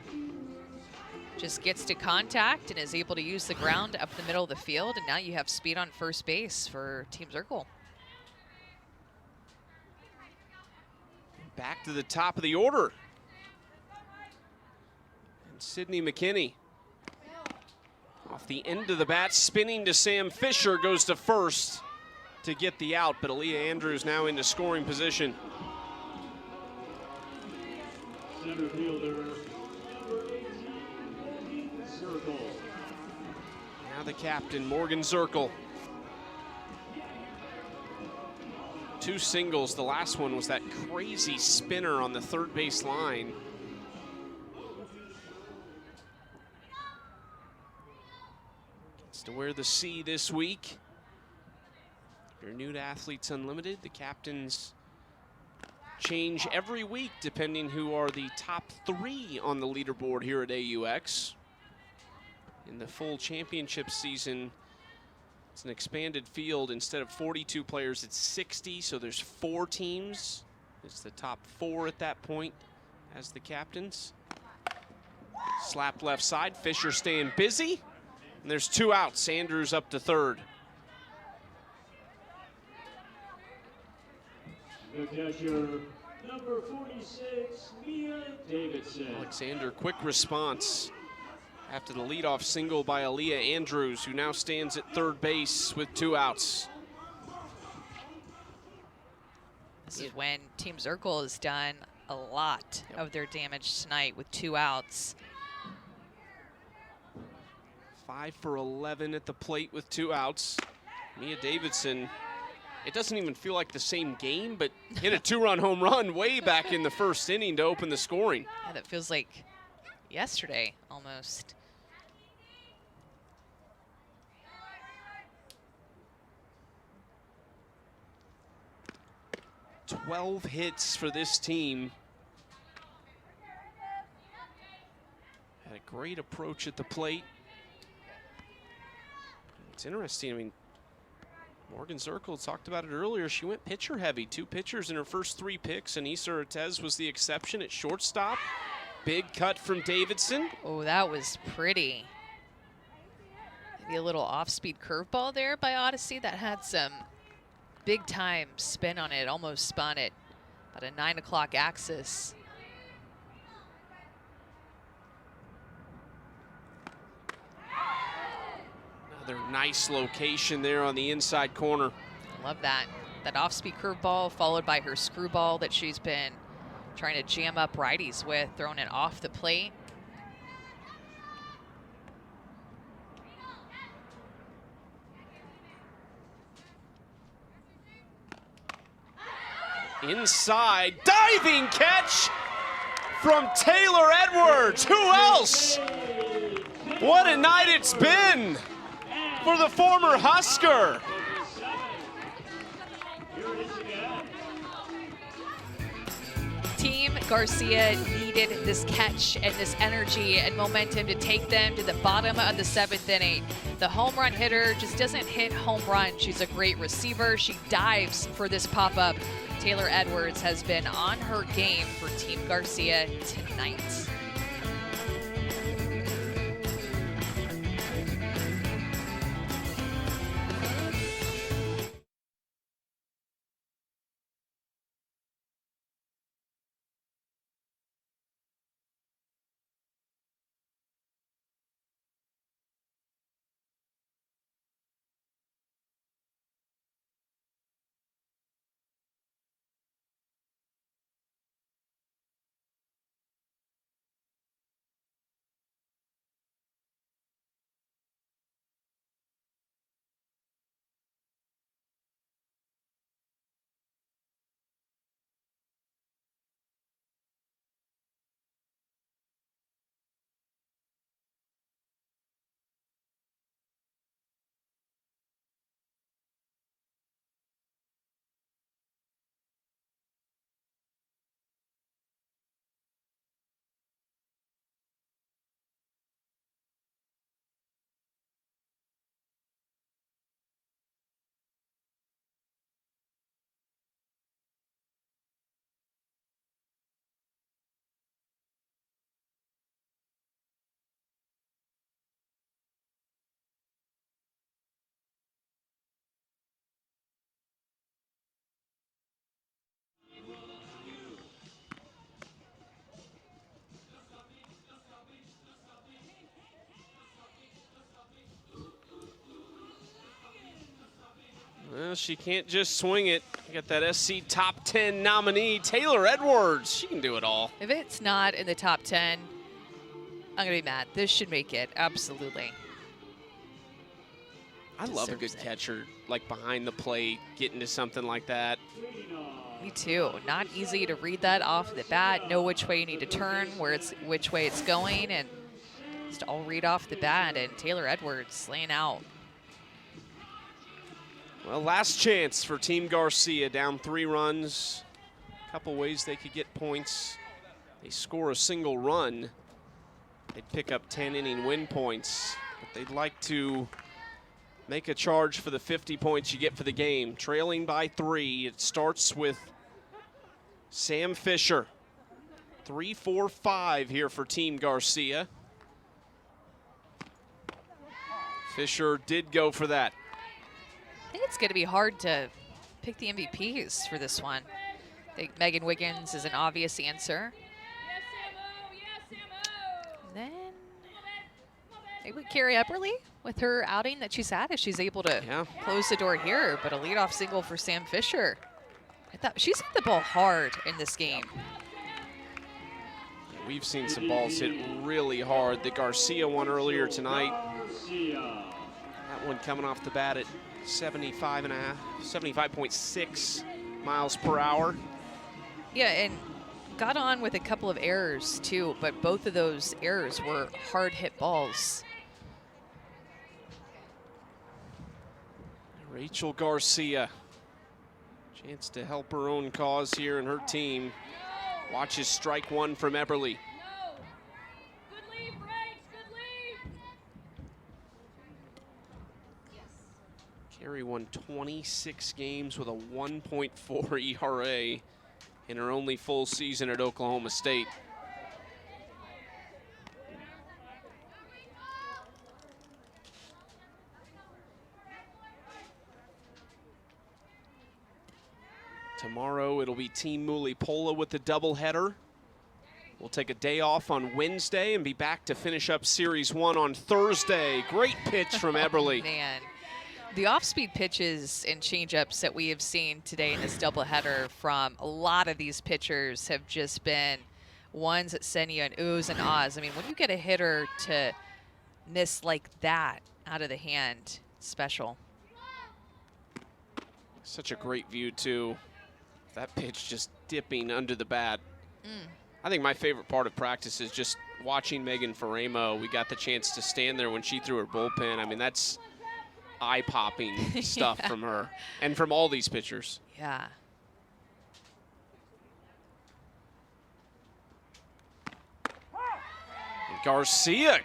just gets to contact and is able to use the ground up the middle of the field. And now you have speed on first base for Team Zirkle. Back to the top of the order. And Sydney McKinney. Off the end of the bat, spinning to Sam Fisher, goes to first to get the out, but Aaliyah Andrews now into scoring position. Center fielder, number 18, Zirkle. Now the captain, Morgan Zirkle. 2 singles. The last one was that crazy spinner on the third base line. Gets to wear the C this week. If you're new to Athletes Unlimited, the captains change every week depending who are the top 3 on the leaderboard here at AUX. In the full championship season, it's an expanded field. Instead of 42 players, it's 60, so there's 4 teams. It's the top 4 at that point as the captains. Slapped left side, Fisher staying busy, and there's 2 outs. Andrews up to third. The catcher, number 46, Mia Davidson. Alexander, quick response after the leadoff single by Aaliyah Andrews, who now stands at third base with 2 outs. This is when Team Zirkle has done a lot of their damage tonight with 2 outs. 5 for 11 at the plate with 2 outs. Mia Davidson, it doesn't even feel like the same game, but hit a 2-run home run way back in the first inning to open the scoring. Yeah, that feels like yesterday almost. "12 hits for this team. Had a great approach at the plate. It's interesting, I mean, Morgan Zirkle talked about it earlier. She went pitcher heavy, 2 pitchers in her first 3 picks, and Issa Ortez was the exception at shortstop. Big cut from Davidson. Oh, that was pretty. Maybe a little off-speed curveball there by Odyssey that had some big time spin on it, almost spun it at a 9 o'clock axis. Another nice location there on the inside corner. I love that. That off-speed curveball followed by her screwball that she's been trying to jam up righties with, throwing it off the plate. Inside, diving catch from Taylor Edwards. Who else? What a night it's been for the former Husker. Team Garcia needed this catch and this energy and momentum to take them to the bottom of the 7th inning. The home run hitter just doesn't hit home runs. She's a great receiver. She dives for this pop-up. Taylor Edwards has been on her game for Team Garcia tonight. Well, she can't just swing it. You got that SC Top 10 nominee, Taylor Edwards. She can do it all. If it's not in the top 10, I'm going to be mad. This should make it, absolutely. I love a good catcher, like behind the plate, getting to something like that. Me too. Not easy to read that off the bat, know which way you need to turn, which way it's going, and just all read off the bat. And Taylor Edwards laying out. Well, last chance for Team Garcia, down 3 runs. A couple ways they could get points. They score a single run, they'd pick up 10-inning win points. But they'd like to make a charge for the 50 points you get for the game. Trailing by 3, it starts with Sam Fisher. 3-4-5 here for Team Garcia. Fisher did go for that. I think it's going to be hard to pick the MVPs for this one. I think Megan Wiggins is an obvious answer. Then maybe Carrie Epperly with her outing that she's had, if she's able to close the door here. But a leadoff single for Sam Fisher. I thought she's hit the ball hard in this game. We've seen some balls hit really hard. The Garcia one earlier tonight. That one coming off the bat at 75.6 miles per hour. Yeah, and got on with a couple of errors too, but both of those errors were hard hit balls. Rachel Garcia, chance to help her own cause here and her team. Watches strike 1 from Eberly. Carey won 26 games with a 1.4 ERA in her only full season at Oklahoma State. Tomorrow it'll be Team Mulipola with the doubleheader. We'll take a day off on Wednesday and be back to finish up Series 1 on Thursday. Great pitch from Eberly. Man. The off-speed pitches and changeups that we have seen today in this doubleheader from a lot of these pitchers have just been ones that send you an oohs and ahs. I mean, when you get a hitter to miss like that out of the hand, special. Such a great view, too. That pitch just dipping under the bat. I think my favorite part of practice is just watching Megan Faramo. We got the chance to stand there when she threw her bullpen. I mean, that's eye-popping stuff from her and from all these pitchers. Yeah. And Garcia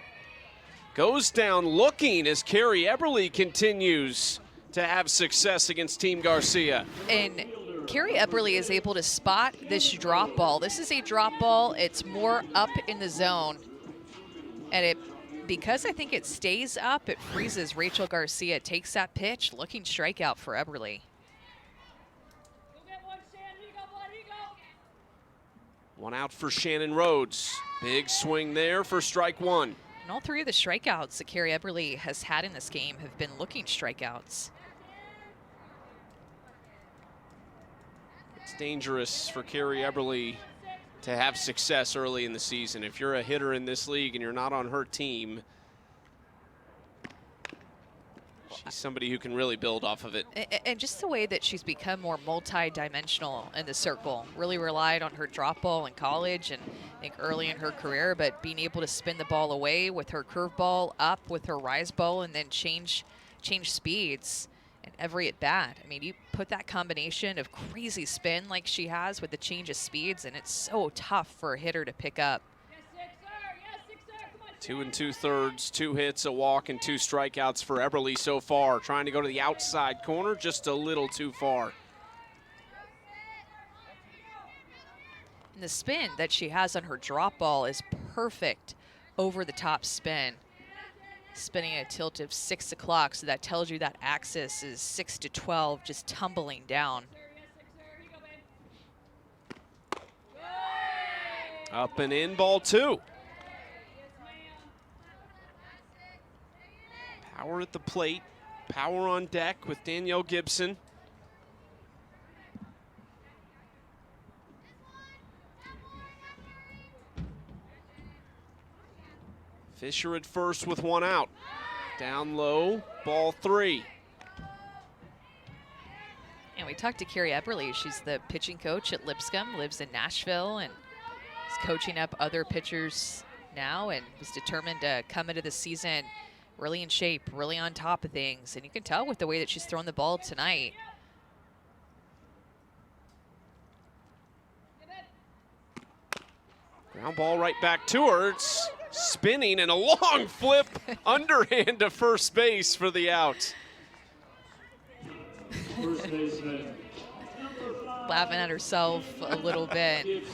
goes down looking as Carrie Eberly continues to have success against Team Garcia. And Carrie Eberly is able to spot this drop ball. This is a drop ball. It's more up in the zone. And because I think it stays up, it freezes Rachel Garcia. Takes that pitch, looking strikeout for Eberly. One out for Shannon Rhodes. Big swing there for strike one. And all three of the strikeouts that Carrie Eberly has had in this game have been looking strikeouts. It's dangerous for Carrie Eberly to have success early in the season. If you're a hitter in this league and you're not on her team, she's somebody who can really build off of it. And just the way that she's become more multi-dimensional in the circle. Really relied on her drop ball in college and I think early in her career, but being able to spin the ball away with her curveball, up with her rise ball, and then change speeds and every at bat. I mean, you put that combination of crazy spin like she has with the change of speeds, and it's so tough for a hitter to pick up. 2 2/3, 2 hits, a walk, and 2 strikeouts for Eberly so far. Trying to go to the outside corner, just a little too far. And the spin that she has on her drop ball is perfect over the top spin. Spinning at a tilt of 6 o'clock, so that tells you that axis is 6 to 12, just tumbling down. Up and in, ball 2. Power at the plate, power on deck with Danielle Gibson. Fisher at first with 1 out. Down low, ball 3. And we talked to Carrie Eberly. She's the pitching coach at Lipscomb, lives in Nashville, and is coaching up other pitchers now, and was determined to come into the season really in shape, really on top of things. And you can tell with the way that she's thrown the ball tonight. Ground ball right back to her. It's spinning and a long flip underhand to first base for the out. First baseman. Laughing at herself a little bit.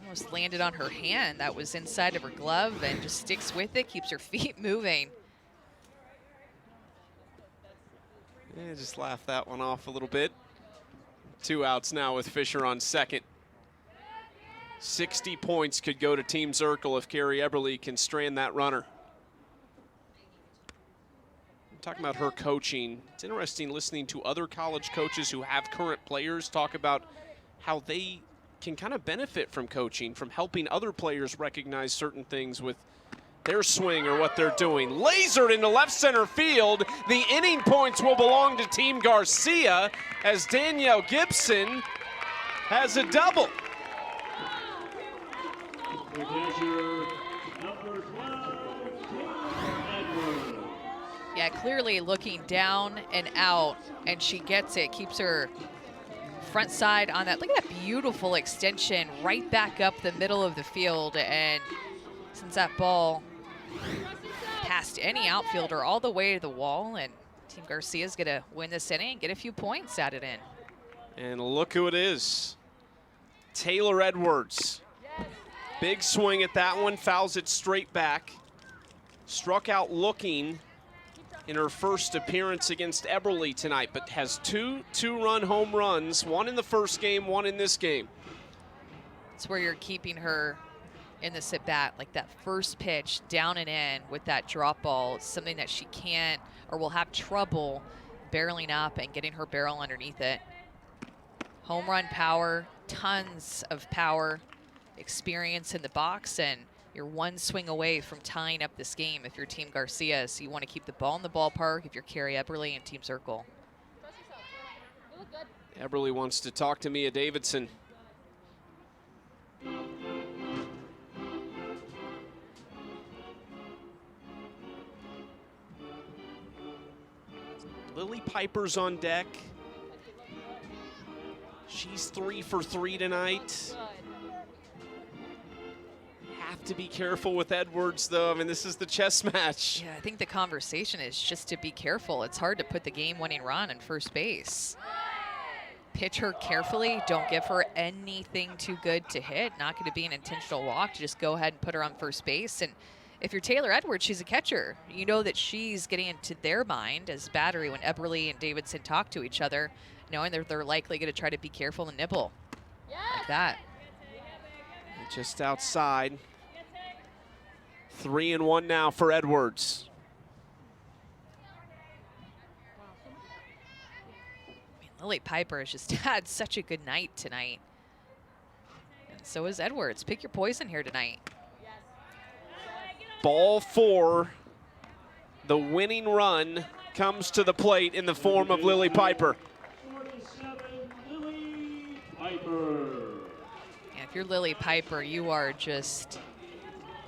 Almost landed on her hand that was inside of her glove and just sticks with it, keeps her feet moving. Yeah, just laugh that one off a little bit. 2 outs now with Fisher on second. 60 points could go to Team Zirkle if Carrie Eberly can strand that runner. I'm talking about her coaching. It's interesting listening to other college coaches who have current players talk about how they can kind of benefit from coaching, from helping other players recognize certain things with their swing or what they're doing. Lasered into left center field. The inning points will belong to Team Garcia as Danielle Gibson has a double. The catcher, number 12, Edwards. Yeah, clearly looking down and out, and she gets it, keeps her front side on that. Look at that beautiful extension right back up the middle of the field. And since that ball past any outfielder all the way to the wall, and Team Garcia's gonna win this inning and get a few points added in. And look who it is. Taylor Edwards. Big swing at that one, fouls it straight back. Struck out looking in her first appearance against Eberly tonight, but has 2 two-run home runs, 1 in the first game, 1 in this game. It's where you're keeping her in this at bat, like that first pitch down and in with that drop ball. It's something that she can't or will have trouble barreling up and getting her barrel underneath it. Home run power, tons of power, experience in the box, and you're 1 swing away from tying up this game if you're Team Garcia. So you want to keep the ball in the ballpark if you're Carrie Eberly and Team Zirkle. Eberly wants to talk to Mia Davidson. Lily Piper's on deck. She's 3 for 3 tonight. Have to be careful with Edwards, though. I mean, this is the chess match. Yeah, I think the conversation is just to be careful. It's hard to put the game-winning run on first base. Pitch her carefully. Don't give her anything too good to hit. Not going to be an intentional walk. Just go ahead and put her on first base. And if you're Taylor Edwards, she's a catcher. You know that she's getting into their mind as battery when Eberly and Davidson talk to each other, knowing that they're likely going to try to be careful and nibble like that. Just outside. 3-1 now for Edwards. I mean, Lily Piper has just had such a good night tonight. And so is Edwards. Pick your poison here tonight. Ball 4. The winning run comes to the plate in the form of Lily Piper. 47, Lily Piper. And if you're Lily Piper, you are just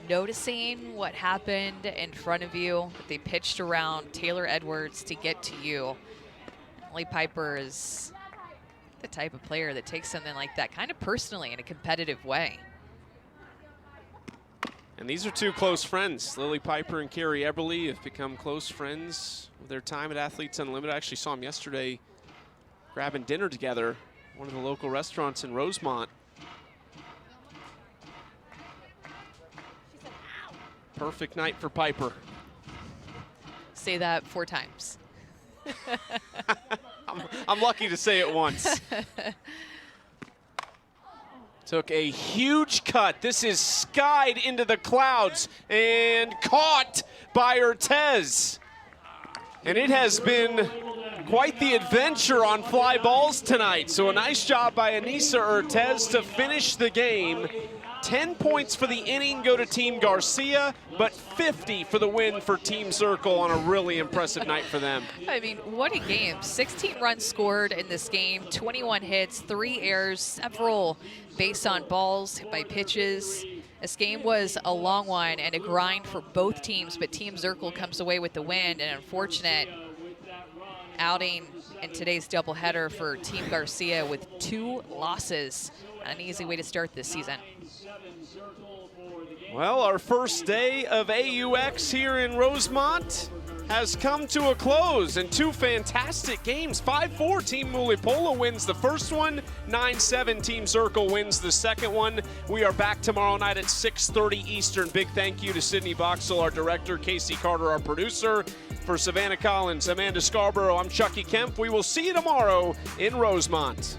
noticing what happened in front of you. That they pitched around Taylor Edwards to get to you. Lily Piper is the type of player that takes something like that kind of personally in a competitive way. And these are two close friends. Lily Piper and Carrie Eberly have become close friends with their time at Athletes Unlimited. I actually saw them yesterday grabbing dinner together at one of the local restaurants in Rosemont. Perfect night for Piper. Say that 4 times. I'm lucky to say it once. Took a huge cut. This is skied into the clouds and caught by Ortez. And it has been quite the adventure on fly balls tonight. So a nice job by Anissa Ortez to finish the game. 10 points for the inning go to Team Garcia, but 50 for the win for Team Zirkle on a really impressive night for them. I mean, what a game. 16 runs scored in this game, 21 hits, 3 errors, several base on balls by pitches. This game was a long one and a grind for both teams, but Team Zirkle comes away with the win. An unfortunate outing in today's doubleheader for Team Garcia with 2 losses. An easy way to start this season. Well, our first day of AUX here in Rosemont has come to a close, and 2 fantastic games. 5-4 Team Mulipola wins the first one, 9-7 Team Zirkle wins the second one. We are back tomorrow night at 6:30 Eastern. Big thank you to Sydney Boxell, our director, Casey Carter, our producer. For Savannah Collins, Amanda Scarborough, I'm Chucky Kemp. We will see you tomorrow in Rosemont.